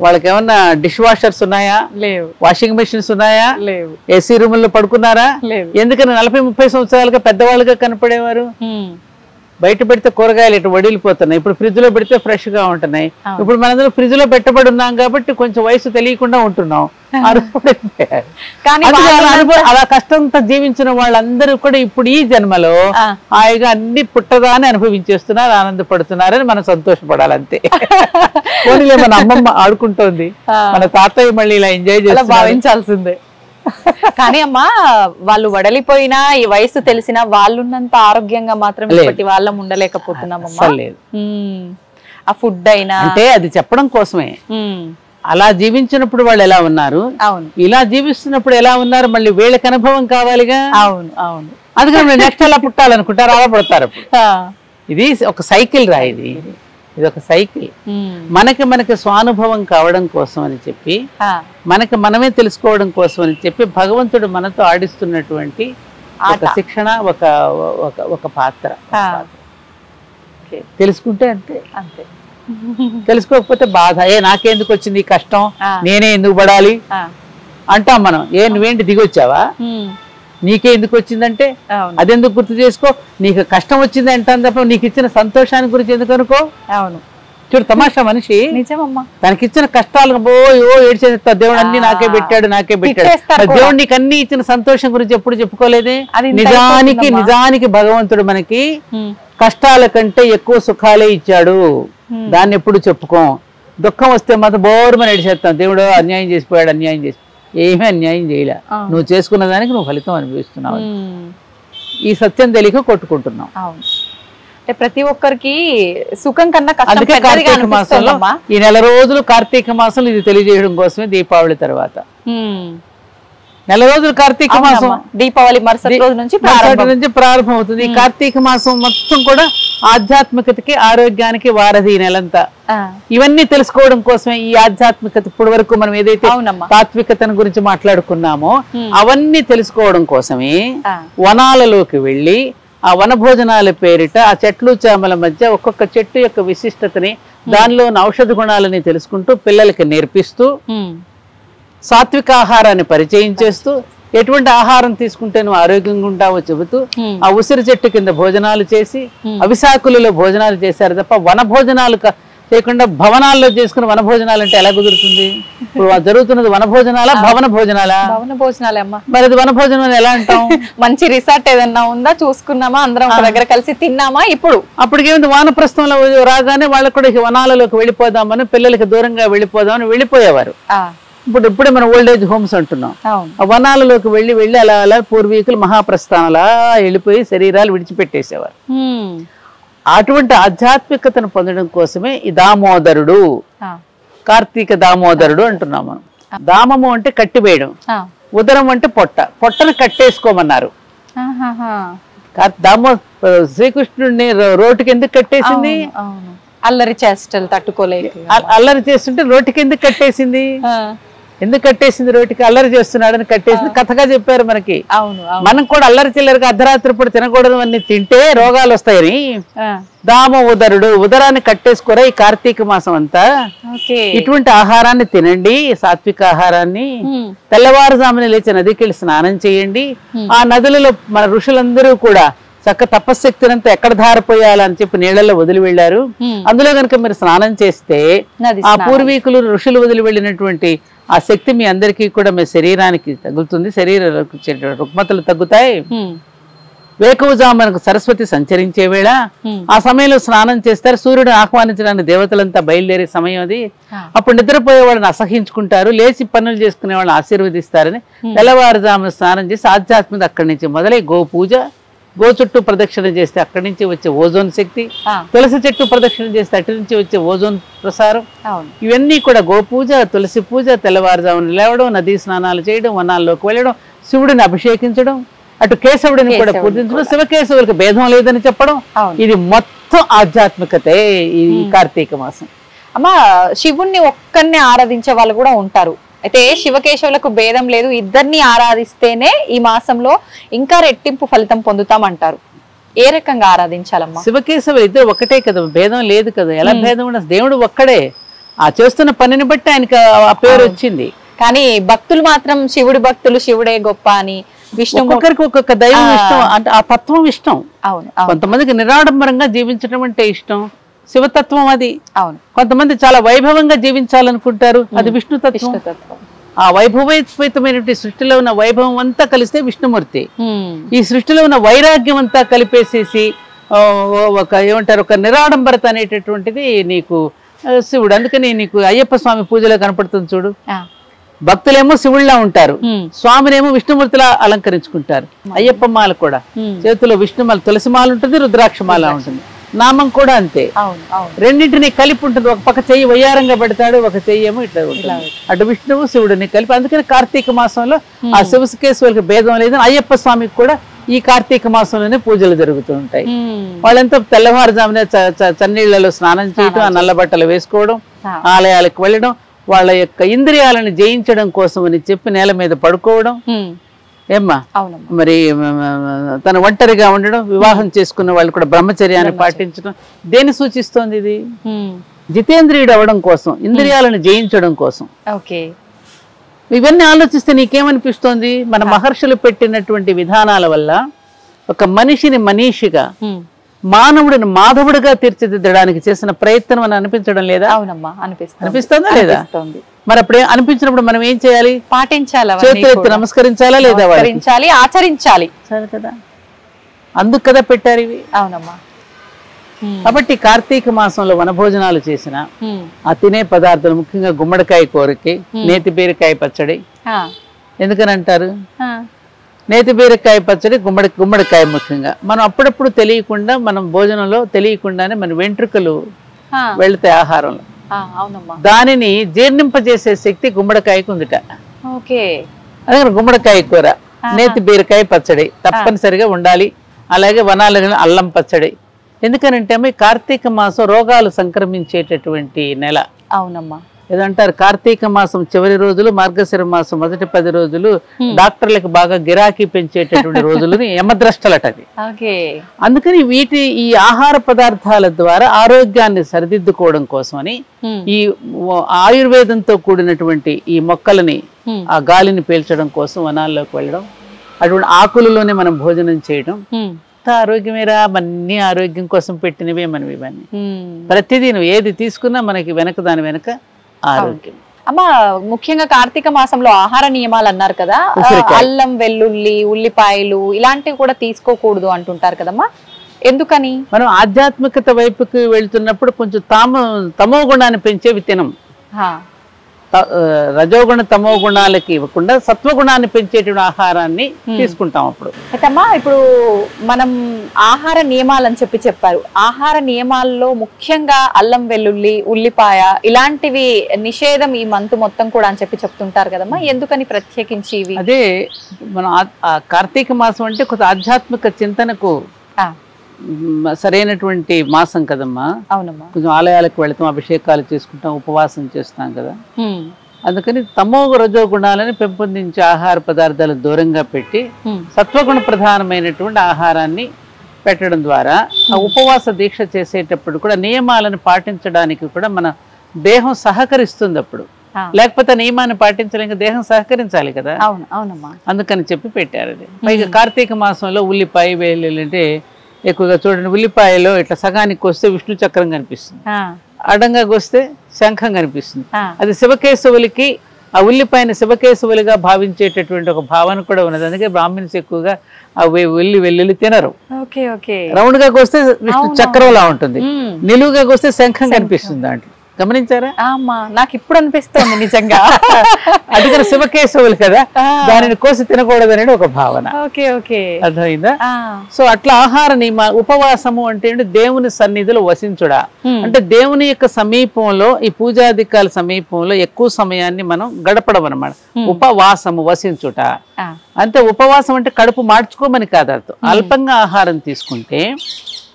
Speaker 3: వాళ్ళకి ఏమన్నా డిష్ వాషర్స్ ఉన్నాయా?
Speaker 2: లేవు.
Speaker 3: వాషింగ్ మెషిన్స్ ఉన్నాయా?
Speaker 2: లేవు.
Speaker 3: ఏసీ రూముల్లో పడుకున్నారా?
Speaker 2: లేవు.
Speaker 3: ఎందుకని 40-30 సంవత్సరాలుగా పెద్దవాళ్ళుగా కనపడేవారు. బయట పెడితే కూరగాయలు ఇటు వడిలిపోతున్నాయి, ఇప్పుడు ఫ్రిడ్జ్ లో పెడితే ఫ్రెష్ గా ఉంటున్నాయి. ఇప్పుడు మనందరం ఫ్రిడ్జ్ లో పెట్టబడి ఉన్నాం కాబట్టి కొంచెం వయసు తెలియకుండా ఉంటున్నాం. అలా కష్టంతో జీవించిన వాళ్ళందరూ కూడా ఇప్పుడు ఈ జన్మలో హాయిగా అన్ని పుట్టదాన్ని అనుభవించేస్తున్నారు, ఆనందపడుతున్నారని మనం సంతోషపడాలంతే. పోనీలే మన అమ్మమ్మ ఆడుకుంటోంది, మన తాతయ్య మళ్ళీ ఇలా ఎంజాయ్ చేసి
Speaker 2: భావించాల్సిందే. కానీ అమ్మా వాళ్ళు వడలిపోయినా ఈ వయసు తెలిసినా వాళ్ళున్నంత ఆరోగ్యంగా మాత్రం ఇప్పటి వాళ్ళం ఉండలేకపోతున్నామమ్మా. ఆ ఫుడ్ అయినా
Speaker 3: అంటే అది చెప్పడం కోసమే. అలా జీవించినప్పుడు వాళ్ళు ఎలా ఉన్నారు, ఇలా జీవిస్తున్నప్పుడు ఎలా ఉన్నారు, మళ్ళీ వీళ్ళకి అనుభవం కావాలిగా.
Speaker 2: అవును అవును.
Speaker 3: అందుకని నెక్స్ట్ ఎలా పుట్టాలనుకుంటారు, అలా పడతారు. ఇది ఒక సైకిల్ రా, ఇది ఒక సైకిల్. మనకి స్వానుభవం కావడం కోసం అని చెప్పి, మనమే తెలుసుకోవడం కోసం అని చెప్పి భగవంతుడు మనతో ఆడిస్తున్నటువంటి ఒక శిక్షణ, ఒక పాత్ర. తెలుసుకుంటే అంతే, అంతే. తెలుసుకోకపోతే బాధ. నాకెందుకు వచ్చింది ఈ కష్టం, నేనే ఎందుకు పడాలి అంటాం మనం. నువ్వేంటి దిగొచ్చావా, నీకే ఎందుకు వచ్చిందంటే అదెందుకు గుర్తు చేసుకో. నీకు కష్టం వచ్చింది అంటాను తప్ప నీకు ఇచ్చిన సంతోషాన్ని గురించి ఎందుకు అనుకో.
Speaker 2: అవును.
Speaker 3: చూడు తమాషా, మనిషి తనకిచ్చిన కష్టాలు ఏడ్చేస్తా, దేవుడు అన్ని నాకే పెట్టాడు, నాకే పెట్టాడు. దేవుడు నీకు అన్ని ఇచ్చిన సంతోషం గురించి ఎప్పుడు చెప్పుకోలేదే. నిజానికి భగవంతుడు మనకి కష్టాల కంటే ఎక్కువ సుఖాలే ఇచ్చాడు, దాన్ని ఎప్పుడు చెప్పుకోం. దుఃఖం వస్తే మాత్రం బోరుమని ఏడిచేస్తాం, దేవుడు అన్యాయం చేసిపోయాడు, అన్యాయం చేసి. ఏమీ అన్యాయం చేయలే, నువ్వు చేసుకున్న దానికి నువ్వు ఫలితం అనుభవిస్తున్నావు. ఈ సత్యం తెలియక కొట్టుకుంటున్నావు.
Speaker 2: అంటే ప్రతి ఒక్కరికి సుఖం కన్నా
Speaker 3: అందుకే కార్తీక మాసంలో ఈ నెల రోజులు, కార్తీక మాసంలో ఇది తెలియజేయడం కోసమే దీపావళి తర్వాత నెల రోజులు కార్తీక మాసం,
Speaker 2: దీపావళి మరుసటి రోజు నుంచి
Speaker 3: ప్రారంభం అవుతుంది. ఈ కార్తీక మాసం మొత్తం కూడా ఆధ్యాత్మికతకి, ఆరోగ్యానికి వారధి ఈ నెలంతా. ఇవన్నీ తెలుసుకోవడం కోసమే ఈ ఆధ్యాత్మికత. ఇప్పటి వరకు మనం ఏదైతే తాత్వికతను గురించి మాట్లాడుకున్నామో అవన్నీ తెలుసుకోవడం కోసమే వనాలలోకి వెళ్ళి ఆ వనభోజనాల పేరిట ఆ చెట్లు చేమల మధ్య ఒక్కొక్క చెట్టు యొక్క విశిష్టతని, దానిలో ఔషధ గుణాలని తెలుసుకుంటూ పిల్లలకి నేర్పిస్తూ, సాత్విక ఆహారాన్ని పరిచయం చేస్తూ, ఎటువంటి ఆహారం తీసుకుంటే నువ్వు ఆరోగ్యంగా ఉంటావో చెబుతూ, ఆ ఉసిరి చెట్టు కింద భోజనాలు చేసి, అవిశాకులలో భోజనాలు చేశారు తప్ప వన భోజనాలు చేయకుండా భవనాల్లో చేసుకుని వన భోజనాలు అంటే ఎలా కుదురుతుంది? ఇప్పుడు జరుగుతున్నది వన భోజనాలా, భవన భోజనాలా?
Speaker 2: భవన భోజనాలే అమ్మా.
Speaker 3: మరి అది వన భోజనం ఎలా అంటాం?
Speaker 2: మంచి రిసార్ట్ ఏదన్నా ఉందా, చూసుకున్నామా, అందరం ఒక దగ్గర కలిసి తిన్నామా. ఇప్పుడు
Speaker 3: అప్పటికేమిటి, వానప్రస్థంలో రాగానే వాళ్ళకు కూడా వనాలలోకి వెళ్ళిపోదామని, పిల్లలకి దూరంగా వెళ్ళిపోదామని వెళ్ళిపోయేవారు. ఇప్పుడే మనం ఓల్డ్ ఏజ్ హోమ్స్ అంటున్నాం. ఆ వనాలలోకి వెళ్ళి అలా పూర్వీకులు మహాప్రస్థానాలా వెళ్ళిపోయి శరీరాలు విడిచిపెట్టేసేవారు. అటువంటి ఆధ్యాత్మికతను పొందడం కోసమే ఈ దామోదరుడు, కార్తీక దామోదరుడు అంటున్నాం మనం. దామము అంటే కట్టివేయడం, ఉదరం అంటే పొట్టను కట్టేసుకోమన్నారు. శ్రీకృష్ణుడిని రోడ్డుకి ఎందుకు కట్టేసింది?
Speaker 2: అల్లరి చేష్టలు తట్టుకోలేదు.
Speaker 3: అల్లరి చేస్తుంటే రోడ్డుకి ఎందుకు కట్టేసింది? ఎందుకు కట్టేసింది? రోటికి అల్లరి చేస్తున్నాడని కట్టేసింది. కథగా చెప్పారు మనకి. మనం కూడా అల్లరి చిల్లరగా అర్ధరాత్రి పూట తినకూడదు అన్ని తింటే రోగాలు వస్తాయని దామ ఉదరుడు, ఉదరాన్ని కట్టేసుకోరా ఈ కార్తీక మాసం అంతా. ఇటువంటి ఆహారాన్ని తినండి, సాత్విక ఆహారాన్ని. తెల్లవారుజామున లేచి నదికి వెళ్ళి స్నానం చేయండి. ఆ నదులలో మన ఋషులందరూ కూడా చక్క తపశక్తినంతా ఎక్కడ ధారపోయాలని చెప్పి నీళ్లలో వదిలి వెళ్ళారు. అందులో కనుక మీరు స్నానం చేస్తే ఆ పూర్వీకులు ఋషులు వదిలి వెళ్ళినటువంటి ఆ శక్తి మీ అందరికీ కూడా మీ శరీరానికి తగులుతుంది, శరీర రుగ్మతలు తగ్గుతాయి. వేకువజామునకు సరస్వతి సంచరించే వేళ ఆ సమయంలో స్నానం చేస్తారు. సూర్యుడు ఆహ్వానించడానికి దేవతలంతా బయలుదేరే సమయం అది. అప్పుడు నిద్రపోయే వాళ్ళని అసహించుకుంటారు, లేచి పనులు చేసుకునే వాళ్ళని ఆశీర్వదిస్తారని తెల్లవారుజామున స్నానం చేసి ఆధ్యాత్మిక అక్కడి నుంచి మొదలై గోపూజ, గో చుట్టూ ప్రదక్షిణ చేస్తే అక్కడి నుంచి వచ్చే ఓజోన్ శక్తి, తులసి చెట్టు ప్రదక్షిణ చేస్తే అటు నుంచి వచ్చే ఓజోన్ ప్రసారం, ఇవన్నీ కూడా గోపూజ, తులసి పూజ, తెల్లవారుజామున లేవడం, నదీ స్నానాలు చేయడం, వనాల్లోకి వెళ్ళడం, శివుడిని అభిషేకించడం, అటు కేశవుడిని కూడా పూజించడం, శివకేశవులకు భేదం లేదని చెప్పడం. ఇది మొత్తం ఆధ్యాత్మికతే ఈ కార్తీక మాసం.
Speaker 2: అమ్మా, శివుణ్ణి ఒక్కరిని ఆరాధించే వాళ్ళు కూడా ఉంటారు. అయితే శివకేశవులకు భేదం లేదు, ఇద్దరిని ఆరాధిస్తేనే ఈ మాసంలో ఇంకా రెట్టింపు ఫలితం పొందుతామంటారు. ఏ రకంగా ఆరాధించాలమ్మా?
Speaker 3: శివకేశవులు ఇద్దరు ఒకటే కదా, భేదం లేదు కదా. ఎలా భేదం ఉండదు? దేవుడు ఒక్కడే, ఆ చేస్తున్న పనిని బట్టి ఆయనకి ఆ పేరు వచ్చింది.
Speaker 2: కానీ భక్తులు మాత్రం శివుడి భక్తులు శివుడే గొప్ప అని, విష్ణు
Speaker 3: ఒక్కొక్కరికి ఒక్కొక్క దైవం ఇష్టం, అంటే ఆ తత్వం ఇష్టం.
Speaker 2: అవును.
Speaker 3: కొంతమందికి నిరాడంబరంగా జీవించడం అంటే ఇష్టం, శివతత్వం అది.
Speaker 2: అవును.
Speaker 3: కొంతమంది చాలా వైభవంగా జీవించాలనుకుంటారు, అది విష్ణుతత్వం. ఆ వైభవోపేతమైనటువంటి సృష్టిలో ఉన్న వైభవం అంతా కలిస్తే విష్ణుమూర్తి. ఈ సృష్టిలో ఉన్న వైరాగ్యం అంతా కలిపేసేసి ఒక ఏమంటారు, ఒక నిరాడంబరత అనేటటువంటిది నీకు శివుడు. అందుకని నీకు అయ్యప్ప స్వామి పూజలో కనపడుతుంది చూడు, భక్తులేమో శివుళ్ళలా ఉంటారు, స్వామినేమో విష్ణుమూర్తిలా అలంకరించుకుంటారు. అయ్యప్ప మాల కూడా చేతిలో విష్ణుమాల, తులసిమాల ఉంటుంది, రుద్రాక్షమాల ఉంటుంది, నామం కూడా అంతే. రెండింటిని కలిపి ఉంటుంది. ఒక పక్క చెయ్యి వయ్యారంగా పెడతాడు, ఒక చెయ్యి ఏమో ఇట్లా ఉంటుంది. అటు విష్ణువు శివుడిని కలిపి. అందుకని కార్తీక మాసంలో ఆ శివకేశవులకి భేదం లేదు. అయ్యప్ప స్వామికి కూడా ఈ కార్తీక మాసంలోనే పూజలు జరుగుతూ ఉంటాయి. వాళ్ళంతా తెల్లవారుజామునే చన్నీళ్లలో స్నానం చేయడం, ఆ నల్ల బట్టలు వేసుకోవడం, ఆలయాలకు వెళ్ళడం, వాళ్ళ యొక్క ఇంద్రియాలను జయించడం కోసం అని చెప్పి నేల మీద పడుకోవడం. ఏమ్మా, మరి తన ఒంటరిగా ఉండడం, వివాహం చేసుకున్న వాళ్ళు కూడా బ్రహ్మచర్యాన్ని పాటించడం. దేన్ని సూచిస్తోంది ఇది? జితేంద్రియుడు అవడం కోసం, ఇంద్రియాలను జయించడం కోసం. ఇవన్నీ ఆలోచిస్తే నీకేమనిపిస్తోంది? మన మహర్షులు పెట్టినటువంటి విధానాల వల్ల ఒక మనిషిని మనీషిగా, మానవుడిని మాధవుడిగా తీర్చిదిద్దడానికి చేసిన ప్రయత్నం అని అనిపించడం లేదా?
Speaker 2: అవునమ్మా,
Speaker 3: అనిపిస్తుందా లేదా? మరి అప్పుడే అనిపించినప్పుడు మనం ఏం చేయాలి?
Speaker 2: పాటించాలి,
Speaker 3: చేతులెత్తి నమస్కరించాలా లేదా?
Speaker 2: ఆచరించాలి
Speaker 3: కదా, అందుకు కదా పెట్టారు ఇవి.
Speaker 2: అవునమ్మా.
Speaker 3: కాబట్టి కార్తీక మాసంలో వనభోజనాలు చేసిన ఆ తినే పదార్థాలు ముఖ్యంగా గుమ్మడికాయ కూరకి, నేతి బీరకాయ పచ్చడి. ఎందుకని అంటారు? నేతి బీరకాయ పచ్చడి, గుమ్మడికాయ ముఖ్యంగా. మనం అప్పుడప్పుడు తెలియకుండా, మనం భోజనంలో తెలియకుండానే మన వెంట్రుకలు వెళితే ఆహారంలో, దానిని జీర్ణింపజేసే శక్తి గుమ్మడికాయకు ఉందిట. అదే గుమ్మడికాయ కూర, నేతి బీరకాయ పచ్చడి తప్పనిసరిగా ఉండాలి. అలాగే వనాల అల్లం పచ్చడి. ఎందుకనంటే కార్తీక మాసం రోగాలు సంక్రమించేటటువంటి నెల.
Speaker 2: అవునమ్మా.
Speaker 3: ఏదంటారు, కార్తీక మాసం చివరి రోజులు, మార్గశిర మాసం మొదటి 10 రోజులు డాక్టర్లకు బాగా గిరాకీ పెంచేటటువంటి రోజులని యమద్రష్టలటది. అందుకని ఈ ఆహార పదార్థాల ద్వారా ఆరోగ్యాన్ని సరిదిద్దుకోవడం కోసమని ఈ ఆయుర్వేదంతో కూడినటువంటి ఈ మొక్కలని, ఆ గాలిని పీల్చడం కోసం వనాల్లోకి వెళ్ళడం, అటువంటి ఆకులలోనే మనం భోజనం చేయడం. ఆరోగ్యమేరా, అన్ని ఆరోగ్యం కోసం పెట్టినవే మనం ఇవన్నీ. ప్రతిదీ నువ్వు ఏది తీసుకున్నా మనకి వెనక దాని వెనక ఆరోగ్యం.
Speaker 2: అమ్మా, ముఖ్యంగా కార్తీక మాసంలో ఆహార నియమాలు అన్నారు కదా, అల్లం, వెల్లుల్లి, ఉల్లిపాయలు ఇలాంటివి కూడా తీసుకోకూడదు అంటుంటారు కదమ్మా, ఎందుకని?
Speaker 3: మనం ఆధ్యాత్మికత వైపుకి వెళ్తున్నప్పుడు కొంచెం తమో గుణాన్ని పెంచేవి తినం. రజోగుణ తమో గుణాలకి ఇవ్వకుండా సత్వగుణాన్ని పెంచేటువంటి ఆహారాన్ని తీసుకుంటాం. అప్పుడు
Speaker 2: అయితే అమ్మా, ఇప్పుడు మనం ఆహార నియమాలని చెప్పారు. ఆహార నియమాల్లో ముఖ్యంగా అల్లం, వెల్లుల్లి, ఉల్లిపాయ ఇలాంటివి నిషేధం ఈ మంత్ మొత్తం కూడా అని చెప్తుంటారు కదమ్మా, ఎందుకని ప్రత్యేకించి ఇవి?
Speaker 3: అదే మనం కార్తీక మాసం అంటే కొంత ఆధ్యాత్మిక చింతనకు సరైనటువంటి మాసం కదమ్మా.
Speaker 2: అవునమ్మా.
Speaker 3: కొంచెం ఆలయాలకు వెళతాం, అభిషేకాలు చేసుకుంటాం, ఉపవాసం చేస్తాం కదా. అందుకని తమో రజో గుణాలను పెంపొందించే ఆహార పదార్థాలు దూరంగా పెట్టి సత్వగుణ ప్రధానమైనటువంటి ఆహారాన్ని పెట్టడం ద్వారా ఆ ఉపవాస దీక్ష చేసేటప్పుడు కూడా నియమాలను పాటించడానికి కూడా మన దేహం సహకరిస్తుంది. అప్పుడు లేకపోతే నియమాన్ని పాటించలేక దేహం సహకరించాలి కదా. అందుకని చెప్పి పెట్టారు అది. పైగా కార్తీక మాసంలో ఉల్లిపాయ, వెల్లుల్లి అంటే ఎక్కువగా చూడండి, ఉల్లిపాయలో ఇట్లా సగానికి వస్తే విష్ణు చక్రం కనిపిస్తుంది, అడ్డంగా వస్తే శంఖం కనిపిస్తుంది. అది శివకేశవులకి, ఆ ఉల్లిపాయని శివకేశవులుగా భావించేటటువంటి ఒక భావన కూడా ఉన్నది. అందుకే బ్రాహ్మణ్స్ ఎక్కువగా ఆ వెల్లుల్లి తినరు. రౌండ్ గా వస్తే విష్ణు చక్రంలా ఉంటుంది, నిలువుగా వస్తే శంఖం కనిపిస్తుంది. దాంట్లో గమనించారా?
Speaker 2: నాకు ఇప్పుడు అనిపిస్తుంది నిజంగా.
Speaker 3: అది కూడా శివకేశవులు కదా, దానిని కోసి తినకూడదు అనేది ఒక భావన. అర్థమైందా? సో అట్లా ఆహార నియమ, ఉపవాసము అంటే దేవుని సన్నిధిలో వసించుడా, అంటే దేవుని యొక్క సమీపంలో, ఈ పూజాధికాల సమీపంలో ఎక్కువ సమయాన్ని మనం గడపడం అన్నమాట. ఉపవాసము, వసించుట అంటే ఉపవాసం అంటే కడుపు మార్చుకోమని కాదు అర్థం. అల్పంగా ఆహారం తీసుకుంటే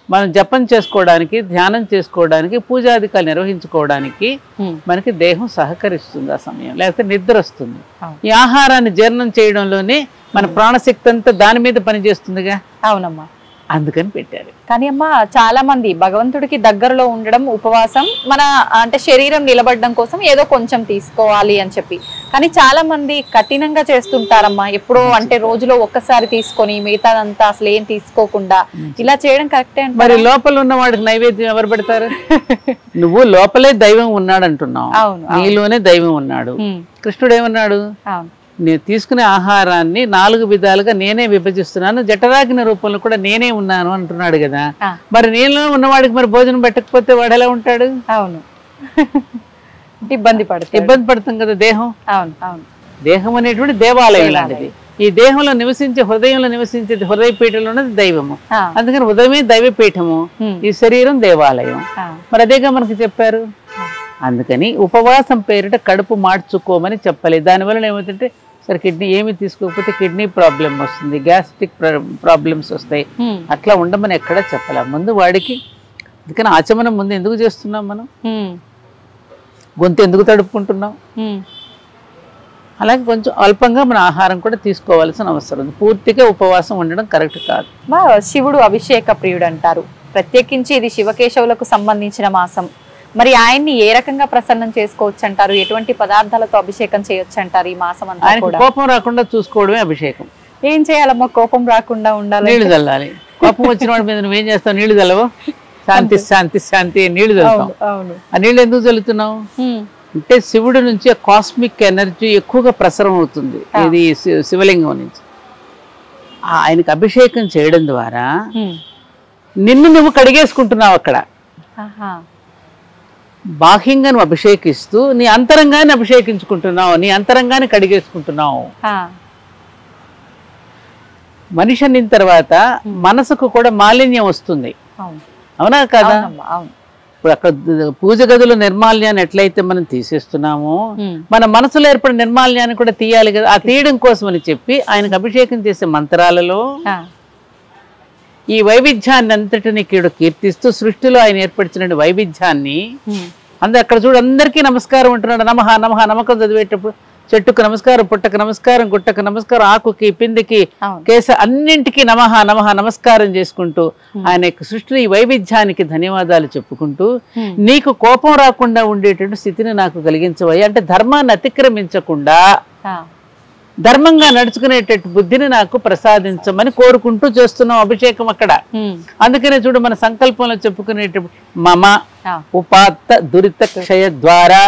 Speaker 3: మనం జపం చేసుకోవడానికి, ధ్యానం చేసుకోవడానికి, పూజాధికాలు నిర్వహించుకోవడానికి మనకి దేహం సహకరిస్తుంది ఆ సమయం, లేకపోతే నిద్ర వస్తుంది. ఈ ఆహారాన్ని జీర్ణం చేయడంలోనే మన ప్రాణశక్తి అంతా దాని మీద పనిచేస్తుందిగా.
Speaker 2: అవునమ్మా,
Speaker 3: అందుకని పెట్టారు.
Speaker 2: కానీ అమ్మ చాలా మంది భగవంతుడికి దగ్గరలో ఉండడం, ఉపవాసం మన అంటే శరీరం నిలబడడం కోసం ఏదో కొంచెం తీసుకోవాలి అని చెప్పి, కానీ చాలా మంది కఠినంగా చేస్తుంటారమ్మా. ఎప్పుడో అంటే రోజులో ఒక్కసారి తీసుకొని మిగతాదంతా అసలు ఏం తీసుకోకుండా ఇలా చేయడం కరెక్టే అంటే
Speaker 3: మరి లోపల ఉన్న వాడికి నైవేద్యం ఎవరు పెడతారు? నువ్వు లోపలే దైవం ఉన్నాడు అంటున్నావు, నీలోనే దైవం ఉన్నాడు. కృష్ణుడు ఏమన్నాడు? నేను తీసుకునే ఆహారాన్ని 4 విధాలుగా నేనే విభజిస్తున్నాను, జఠరాగ్ని రూపంలో కూడా నేనే ఉన్నాను అంటున్నాడు కదా. మరి నీలో ఉన్నవాడికి మరి భోజనం పెట్టకపోతే వాడు ఎలా ఉంటాడు?
Speaker 2: అవును, ఇబ్బంది
Speaker 3: పడుతుంది కదా దేహం.
Speaker 2: అవును అవును,
Speaker 3: దేహం అనేటువంటి దేవాలయం లాంటిది. ఈ దేహంలో నివసించే, హృదయంలో నివసించేది, హృదయ పీఠంలో ఉన్నది దైవము. అందుకని హృదయమే దైవపీఠము, ఈ శరీరం దేవాలయం. మరి అదేగా మనకి చెప్పారు. అందుకని ఉపవాసం పేరిట కడుపు మార్చుకోమని చెప్పలేదు. దానివల్ల ఏమవుతుంటే సరే కిడ్నీ ఏమి తీసుకోకపోతే కిడ్నీ ప్రాబ్లం వస్తుంది, గ్యాస్ట్రిక్ ప్రాబ్లమ్స్ వస్తాయి. అట్లా ఉండమని ఎక్కడా చెప్పలే. ముందు వాడికి అందుకని ఆచమనం ముందు ఎందుకు చేస్తున్నాం మనం? గొంతు ఎందుకు తడుపుకుంటున్నాం? అలాగే కొంచెం అల్పంగా మన ఆహారం కూడా తీసుకోవాల్సిన అవసరం ఉంది. పూర్తిగా ఉపవాసం ఉండడం కరెక్ట్ కాదు.
Speaker 2: శివుడు అభిషేక ప్రియుడు అంటారు, ప్రత్యేకించి ఇది శివకేశవులకు సంబంధించిన మాసం. మరి ఆయన్ని ఏ రకంగా ప్రసన్నం చేసుకోవచ్చు అంటారు? ఎటువంటి పదార్థాలతో అభిషేకం చేయొచ్చు అంటారు ఈ మాసం అంతా?
Speaker 3: కోపం రాకుండా చూసుకోవడమే అభిషేకం.
Speaker 2: ఏం చేయాలమ్మా కోపం రాకుండా ఉండాలి?
Speaker 3: నీళ్లు చల్లాలి. కోపం వచ్చిన వాడి మీద నువ్వేం చేస్తావు? నీళ్లు చల్లవు. శాంతి శాంతి శాంతి నీళ్లు చల్లుతావు. ఆ నీళ్ళు ఎందుకు చల్లుతున్నావు అంటే శివుడి నుంచి కాస్మిక్ ఎనర్జీ ఎక్కువగా ప్రసరం అవుతుంది ఇది శివలింగం నుంచి. ఆయనకు అభిషేకం చేయడం ద్వారా నిన్ను నువ్వు కడిగేసుకుంటున్నావు. అక్కడ బాహ్యంగా నువ్వు అభిషేకిస్తూ నీ అంతరంగాన్ని అభిషేకించుకుంటున్నావు, నీ అంతరంగాన్ని కడిగేసుకుంటున్నావు. మనిషి అన్న తర్వాత మనసుకు కూడా మాలిన్యం వస్తుంది, అవునా కదా? ఇప్పుడు అక్కడ పూజ గదుల నిర్మాల్యాన్ని ఎట్లయితే మనం తీసేస్తున్నామో మన మనసులో ఏర్పడిన నిర్మాల్యాన్ని కూడా తీయాలి కదా. ఆ తీయడం కోసం అని చెప్పి ఆయనకు అభిషేకం చేసే మంత్రాలలో ఈ వైవిధ్యాన్ని అంతటిని కీర్తిస్తూ సృష్టిలో ఆయన ఏర్పరిచిన వైవిధ్యాన్ని అక్కడ చూడు అందరికీ నమస్కారం అంటున్నాడు. నమః నమః నమ్మకం చదివేటప్పుడు చెట్టుకు నమస్కారం, పుట్టకు నమస్కారం, గుట్టకు నమస్కారం, ఆకుకి, పిందికి, కేస అన్నింటికి నమః నమః నమస్కారం చేసుకుంటూ ఆయన యొక్క సృష్టిని ఈ వైవిధ్యానికి ధన్యవాదాలు చెప్పుకుంటూ నీకు కోపం రాకుండా ఉండేటువంటి స్థితిని నాకు కలిగించవయ్యా అంటే ధర్మాన్ని అతిక్రమించకుండా ధర్మంగా నడుచుకునేటట్టు బుద్ధిని నాకు ప్రసాదించమని కోరుకుంటూ చేస్తున్నాం అభిషేకం అక్కడ. అందుకనే చూడు మన సంకల్పంలో చెప్పుకునేటప్పుడు మమ ఉపాత్త దురిత క్షయ ద్వారా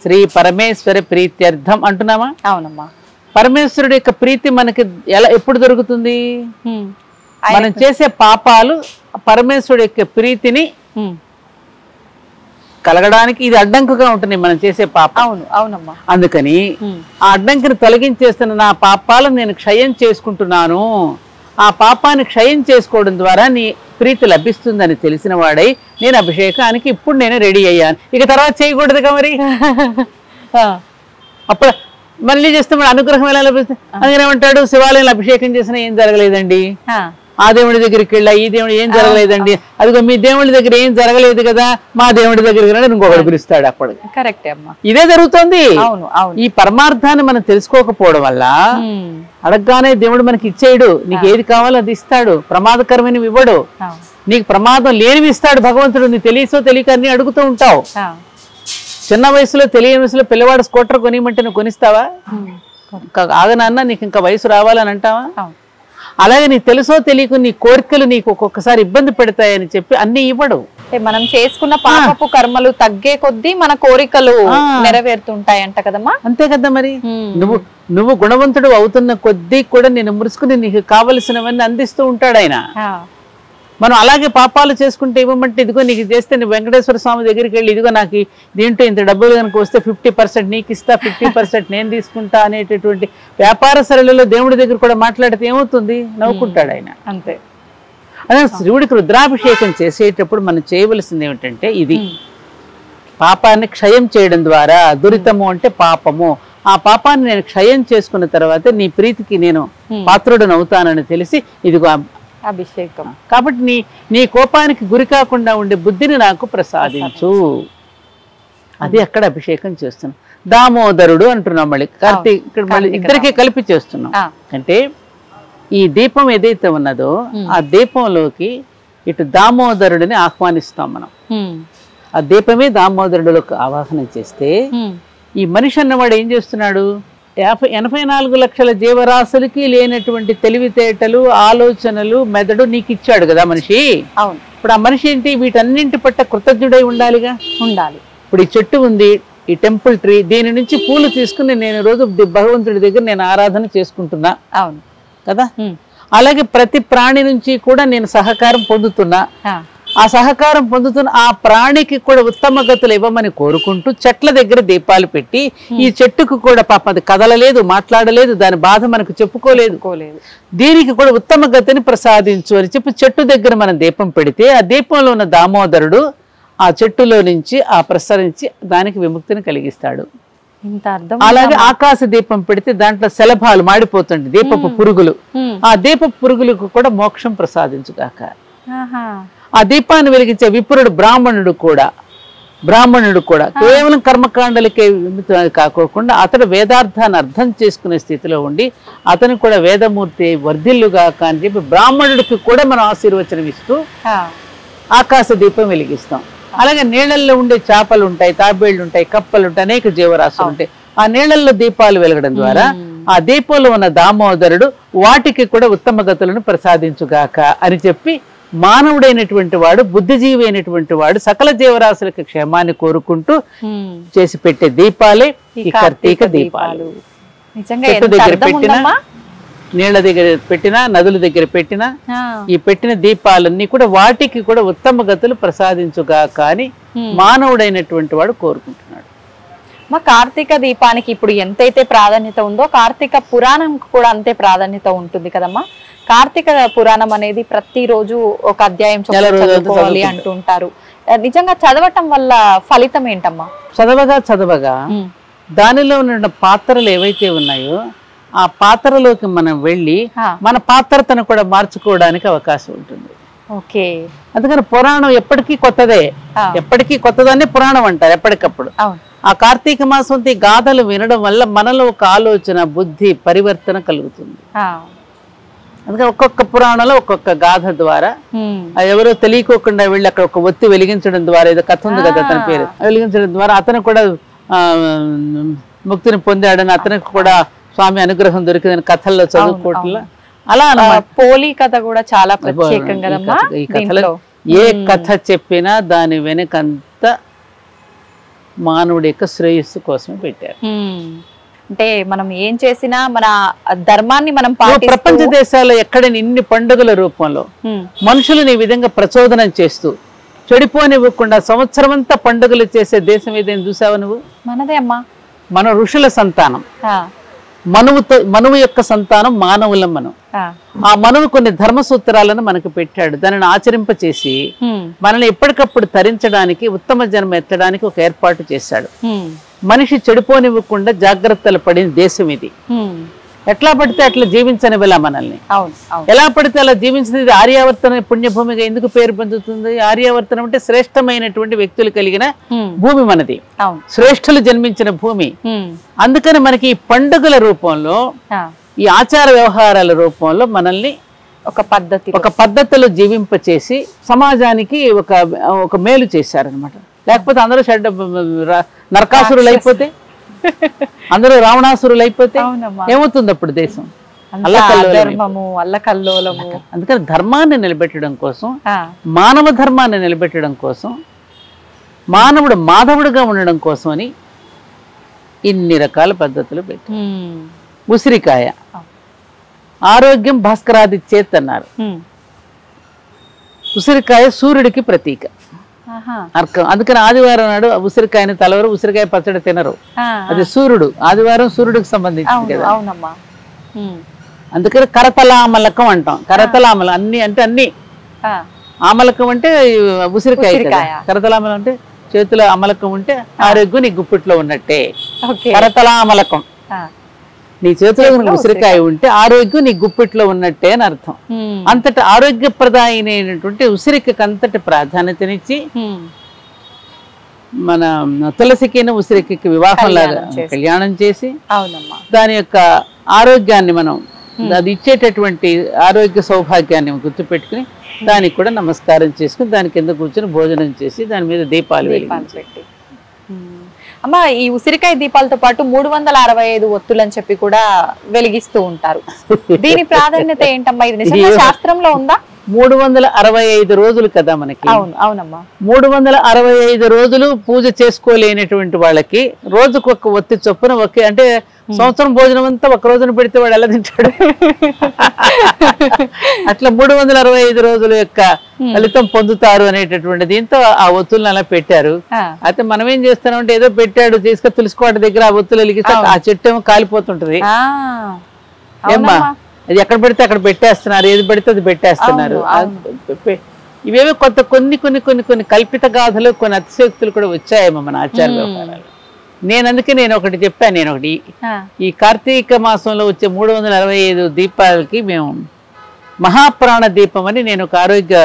Speaker 3: శ్రీ పరమేశ్వర ప్రీత్యర్థం అంటున్నామా?
Speaker 2: అవునమ్మా.
Speaker 3: పరమేశ్వరుడి యొక్క ప్రీతి మనకి ఎప్పుడు దొరుకుతుంది? మనం చేసే పాపాలు పరమేశ్వరుడి యొక్క ప్రీతిని కలగడానికి ఇది అడ్డంకుగా ఉంటుంది మనం చేసే పాపం.
Speaker 2: అవును అవునమ్మా.
Speaker 3: అందుకని ఆ అడ్డంకిని తొలగించేస్తున్న నా పాపాలను నేను క్షయం చేసుకుంటున్నాను. ఆ పాపాన్ని క్షయం చేసుకోవడం ద్వారా నీ ప్రీతి లభిస్తుందని తెలిసిన వాడై నేను అభిషేకానికి ఇప్పుడు నేను రెడీ అయ్యాను, ఇక తర్వాత చేయకూడదుగా మరి. అప్పుడు మళ్ళీ చేస్తే మన అనుగ్రహం ఎలా లభిస్తుంది? అందుకని ఏమంటాడు, శివాలయంలో అభిషేకం చేసినా ఏం జరగలేదండి, ఆ దేవుడి దగ్గరికి వెళ్ళా, ఈ దేవుడు ఏం జరగలేదండి, అదిగో మీ దేవుడి దగ్గర ఏం జరగలేదు కదా, మా దేవుడి దగ్గరికి వెళ్ళి ఇంకొకటి పిలుస్తాడు. అప్పుడు
Speaker 2: కరెక్టే అమ్మా,
Speaker 3: ఇదే జరుగుతుంది. ఈ పరమార్థాన్ని మనం తెలుసుకోకపోవడం వల్ల అడగగానే దేవుడు మనకి ఇచ్చేయడు, నీకు ఏది కావాలో అది ఇస్తాడు, ప్రమాదకరమైనవి ఇవ్వడు, నీకు ప్రమాదం లేనివి ఇస్తాడు భగవంతుడు. నీకు తెలియసో తెలియక అన్ని అడుగుతూ ఉంటావు. చిన్న వయసులో తెలియని వయసులో పిల్లవాడు స్కూటర్ కొనియమంటే నువ్వు కొనిస్తావా? ఆగనాన్న నీకు ఇంకా వయసు రావాలని అంటావా? అలాగే నీకు తెలుసో తెలియకు నీ కోరికలు నీకు ఒక్కొక్కసారి ఇబ్బంది పెడతాయని చెప్పి అన్ని ఇవ్వడు.
Speaker 2: మనం చేసుకున్న పాపపు కర్మలు తగ్గే కొద్దీ మన కోరికలు నెరవేరుతుంటాయంట కదమ్మా.
Speaker 3: అంతే కదా మరి. నువ్వు గుణవంతుడు అవుతున్న కొద్దీ కూడా నేను మురుసుకుని నీకు కావలసినవన్నీ అందిస్తూ ఉంటాడు ఆయన. మనం అలాగే పాపాలు చేసుకుంటే ఇవ్వమంటే ఇదిగో నీకు చేస్తే నీ వెంకటేశ్వర స్వామి దగ్గరికి వెళ్ళి ఇదిగో నాకు దీంట్లో ఇంత డబ్బులు కనుక వస్తే 50% నీకు ఇస్తా, 50% నేను తీసుకుంటా అనేటటువంటి వ్యాపార సరళిలో దేవుడి దగ్గర కూడా మాట్లాడితే ఏమవుతుంది? నవ్వుకుంటాడు ఆయన.
Speaker 2: అంతే.
Speaker 3: అదే శివుడికి రుద్రాభిషేకం చేసేటప్పుడు మనం చేయవలసింది ఏమిటంటే ఇది పాపాన్ని క్షయం చేయడం ద్వారా, దురితము అంటే పాపము, ఆ పాపాన్ని నేను క్షయం చేసుకున్న తర్వాత నీ ప్రీతికి నేను పాత్రుడను అవుతానని తెలిసి ఇదిగో
Speaker 2: అభిషేకం.
Speaker 3: కాబట్టి నీ కోపానికి గురి కాకుండా ఉండే బుద్ధిని నాకు ప్రసాదించు. అది అక్కడ అభిషేకం చేస్తున్నాం. దామోదరుడు అంటున్నాం, మళ్ళీ కార్తీక్ ఇక్కడ మళ్ళీ ఇద్దరికీ కలిపి చేస్తున్నాం. అంటే ఈ దీపం ఏదైతే ఉన్నదో ఆ దీపంలోకి ఇటు దామోదరుడిని ఆహ్వానిస్తాం మనం. ఆ దీపమే దామోదరుడిలోకి ఆవాహనం చేస్తే ఈ మనిషి అన్నవాడు ఏం చేస్తున్నాడు? 84 లక్షల జీవరాశులకి లేనటువంటి తెలివితేటలు, ఆలోచనలు, మెదడు నీకు ఇచ్చాడు కదా మనిషి. ఇప్పుడు ఆ మనిషి ఏంటి? వీటన్నింటి పట్ల కృతజ్ఞుడై ఉండాలిగా.
Speaker 2: ఉండాలి.
Speaker 3: ఇప్పుడు ఈ చెట్టు ఉంది, ఈ టెంపుల్ ట్రీ, దీని నుంచి పూలు తీసుకుని నేను రోజు భగవంతుడి దగ్గర నేను ఆరాధన చేసుకుంటున్నా కదా. అలాగే ప్రతి ప్రాణి నుంచి కూడా నేను సహకారం పొందుతున్నా. ఆ సహకారం పొందుతున్న ఆ ప్రాణికి కూడా ఉత్తమ గతులు ఇవ్వమని కోరుకుంటూ చెట్ల దగ్గర దీపాలు పెట్టి, ఈ చెట్టుకు కూడా పాపం అది కదలలేదు, మాట్లాడలేదు, దాని బాధ మనకు చెప్పుకోలేదు, దీనికి కూడా ఉత్తమ గతిని ప్రసాదించు అని చెప్పి చెట్టు దగ్గర మనం దీపం పెడితే ఆ దీపంలో ఉన్న దామోదరుడు ఆ చెట్టులో నుంచి ఆ ప్రసరించి దానికి విముక్తిని కలిగిస్తాడు. అలాగే ఆకాశ దీపం పెడితే దాంట్లో శలభాలు మాడిపోతుంది, దీపపు పురుగులు. ఆ దీపపు పురుగులకు కూడా మోక్షం ప్రసాదించుగాక. ఆ దీపాన్ని వెలిగించే విప్రుడు బ్రాహ్మణుడు కూడా కేవలం కర్మకాండలకే కాకోకుండా అతడు వేదార్థాన్ని అర్థం చేసుకునే స్థితిలో ఉండి అతను కూడా వేదమూర్తి వర్ధిల్లుగాక అని చెప్పి బ్రాహ్మణుడికి కూడా మనం ఆశీర్వచనం ఇస్తూ ఆకాశ దీపం వెలిగిస్తాం. అలాగే నీళ్లలో ఉండే చేపలు ఉంటాయి, తాబేళ్లు ఉంటాయి, కప్పలు ఉంటాయి, అనేక జీవరాశులు ఉంటాయి. ఆ నీళ్లలో దీపాలు వెలగడం ద్వారా ఆ దీపంలో ఉన్న దామోదరుడు వాటికి కూడా ఉత్తమ గతులను ప్రసాదించుగాక అని చెప్పి మానవుడైనటువంటి వాడు, బుద్ధిజీవి అయినటువంటి వాడు సకల జీవరాశులకి క్షేమాన్ని కోరుకుంటూ చేసి పెట్టే దీపాలే ఈ కార్తీక దీపాలు. చెట్టు దగ్గర పెట్టినా, నీళ్ల దగ్గర పెట్టినా, నదుల దగ్గర పెట్టినా ఈ పెట్టిన దీపాలన్నీ కూడా వాటికి కూడా ఉత్తమ గతులు ప్రసాదించుగాక అని మానవుడైనటువంటి వాడు కోరుకుంటున్నాడు.
Speaker 2: మా కార్తీక దీపానికి ఇప్పుడు ఎంతైతే ప్రాధాన్యత ఉందో కార్తీక పురాణంకి కూడా అంతే ప్రాధాన్యత ఉంటుంది కదమ్మా. కార్తీక పురాణం అనేది ప్రతిరోజు ఒక అధ్యాయం చదువుకోవాలి అంటుంటారు. నిజంగా చదవటం వల్ల ఫలితం ఏంటమ్మా?
Speaker 3: చదవగా దానిలో ఉన్న పాత్రలు ఏవైతే ఉన్నాయో ఆ పాత్రలోకి మనం వెళ్ళి మన పాత్రతను కూడా మార్చుకోవడానికి అవకాశం ఉంటుంది.
Speaker 2: ఓకే.
Speaker 3: అందుకని పురాణం ఎప్పటికీ కొత్తదే, ఎప్పటికీ కొత్తదాన్ని పురాణం అంటారు ఎప్పటికప్పుడు. ఆ కార్తీక మాసం గాథలు వినడం వల్ల మనలో ఒక ఆలోచన, బుద్ధి పరివర్తన కలుగుతుంది. అందుకని ఒక్కొక్క పురాణంలో ఒక్కొక్క గాథ ద్వారా ఎవరో తెలియకోకుండా వెళ్ళి అక్కడ ఒక ఒత్తి వెలిగించడం ద్వారా, ఏదో కథ ఉంది కదా తన పేరు, వెలిగించడం ద్వారా అతను కూడా ముక్తిని పొందాడని, అతనికి కూడా స్వామి అనుగ్రహం దొరికిందని కథల్లో చదువుకోవట్లా. అలా
Speaker 2: పోలి కథ కూడా చాలా ప్రత్యేకం కదమ్మా.
Speaker 3: ఈ కథలో ఏ కథ చెప్పినా దాని వెనకంత మానవుడి యొక్క శ్రేయస్సు కోసం పెట్టారు.
Speaker 2: అంటే మనం ఏం చేసినా మన ధర్మాన్ని మనం
Speaker 3: ప్రపంచ దేశాల్లో ఎక్కడ ఇన్ని పండుగల రూపంలో మనుషులను ఈ విధంగా ప్రచోదనం చేస్తూ చెడిపోనివ్వకుండా సంవత్సరం అంతా పండుగలు చేసే దేశం ఏదైనా చూసావా నువ్వు?
Speaker 2: మనదే అమ్మా.
Speaker 3: మన ఋషుల సంతానం, మనువు యొక్క సంతానం మానవులం మనం. ఆ మనువు కొన్ని ధర్మ సూత్రాలను మనకు పెట్టాడు, దానిని ఆచరింపచేసి మనల్ని ఎప్పటికప్పుడు తరించడానికి, ఉత్తమ జన్మ ఎత్తడానికి ఒక ఏర్పాటు చేశాడు. మనిషి చెడిపోనివ్వకుండా జాగ్రత్తలు పడిన దేశం ఇది. ఎట్లా పడితే అట్లా జీవించనివ్వలా మనల్ని. ఎలా పడితే అలా జీవించినది ఆర్యావర్తన పుణ్యభూమిగా ఎందుకు పేరు పొందుతుంది? ఆర్యావర్తనం అంటే శ్రేష్టమైనటువంటి వ్యక్తులు కలిగిన భూమి మనది, శ్రేష్ఠులు జన్మించిన భూమి. అందుకని మనకి ఈ పండుగల రూపంలో, ఈ ఆచార వ్యవహారాల రూపంలో మనల్ని ఒక పద్ధతిలో జీవింపచేసి సమాజానికి ఒక మేలు చేశారనమాట. లేకపోతే అందరూ నరకాసురులు అయిపోతే, అందరూ రావణాసురులు అయిపోతే ఏమవుతుంది అప్పుడు దేశం?
Speaker 2: అల్లకల్లోలము.
Speaker 3: అందుకని ధర్మాన్ని నిలబెట్టడం కోసం, మానవ ధర్మాన్ని నిలబెట్టడం కోసం, మానవుడు మాధవుడుగా ఉండడం కోసం అని ఇన్ని రకాల పద్ధతులు పెట్టి. ఉసిరికాయ ఆరోగ్యం భాస్కరాది చేత్ అన్నారు. ఉసిరికాయ సూర్యుడికి ప్రతీక, అర్కం. అందుకని ఆదివారం నాడు ఉసిరికాయని తలవరు, ఉసిరికాయ పచ్చడి తినరు. అది సూర్యుడు, ఆదివారం సూర్యుడికి సంబంధించింది కదా. అందుకని కరతలామలకం అంటాం. కరతలామలం అన్ని అంటే అన్ని. ఆమలకం అంటే ఉసిరికాయ, కరతలామలం అంటే చేతిలో అమలకం ఉంటే ఆరోగ్యం నీ గుప్పిట్లో ఉన్నట్టే. కరతలామలకం నీ చేతిలో ఉసిరికాయ ఉంటే ఆరోగ్యం నీ గుప్పిట్లో ఉన్నట్టే అని అర్థం. అంతటి ఆరోగ్యప్రదాయమైనటువంటి ఉసిరికకి అంతటి ప్రాధాన్యతనిచ్చి మన తులసికి ఉసిరికి వివాహం లాగా కళ్యాణం చేసి దాని యొక్క ఆరోగ్యాన్ని మనం అది ఇచ్చేటటువంటి ఆరోగ్య సౌభాగ్యాన్ని గుర్తుపెట్టుకుని దానికి కూడా నమస్కారం చేసుకుని దాని కింద కూర్చొని భోజనం చేసి దాని మీద దీపాలు
Speaker 2: పెట్టి. అమ్మ, ఈ ఉసిరికాయ దీపాలతో పాటు 365 ఒత్తులు అని చెప్పి కూడా వెలిగిస్తూ ఉంటారు. దీని ప్రాధాన్యత ఏంటమ్మా? ఇది నిజంగా శాస్త్రంలో ఉందా?
Speaker 3: 365 రోజులు కదా మనకి.
Speaker 2: అవునమ్మా.
Speaker 3: 365 రోజులు పూజ చేసుకోలేనటువంటి వాళ్ళకి రోజుకొక ఒత్తి చొప్పున ఒకే, అంటే సంవత్సరం భోజనం అంతా ఒక రోజున పెడితే వాడు ఎలా తింటాడు? అట్లా 365 రోజుల యొక్క ఫలితం పొందుతారు అనేటటువంటి దీంతో ఆ ఒత్తులను అలా పెట్టారు. అయితే మనం ఏం చేస్తామంటే ఏదో పెట్టాడు తీసుకొని తులసికోట దగ్గర ఆ ఒత్తులు వెలిగిస్తే ఆ చెట్టు ఏమో కాలిపోతుంటది. ఏమ్మా, అది ఎక్కడ పెడితే అక్కడ పెట్టేస్తున్నారు, ఏది పెడితే అది పెట్టేస్తున్నారు. ఇవేమో కొన్ని కొన్ని కొన్ని కొన్ని కల్పిత గాథలు, కొన్ని అతిశయోక్తులు కూడా వచ్చాయేమో మన ఆచార వ్యవహారాలు. నేను ఒకటి చెప్పాను. ఈ కార్తీక మాసంలో వచ్చే 365 దీపాలకి మేము మహాప్రాణ దీపం అని నేను ఒక ఆరోగ్య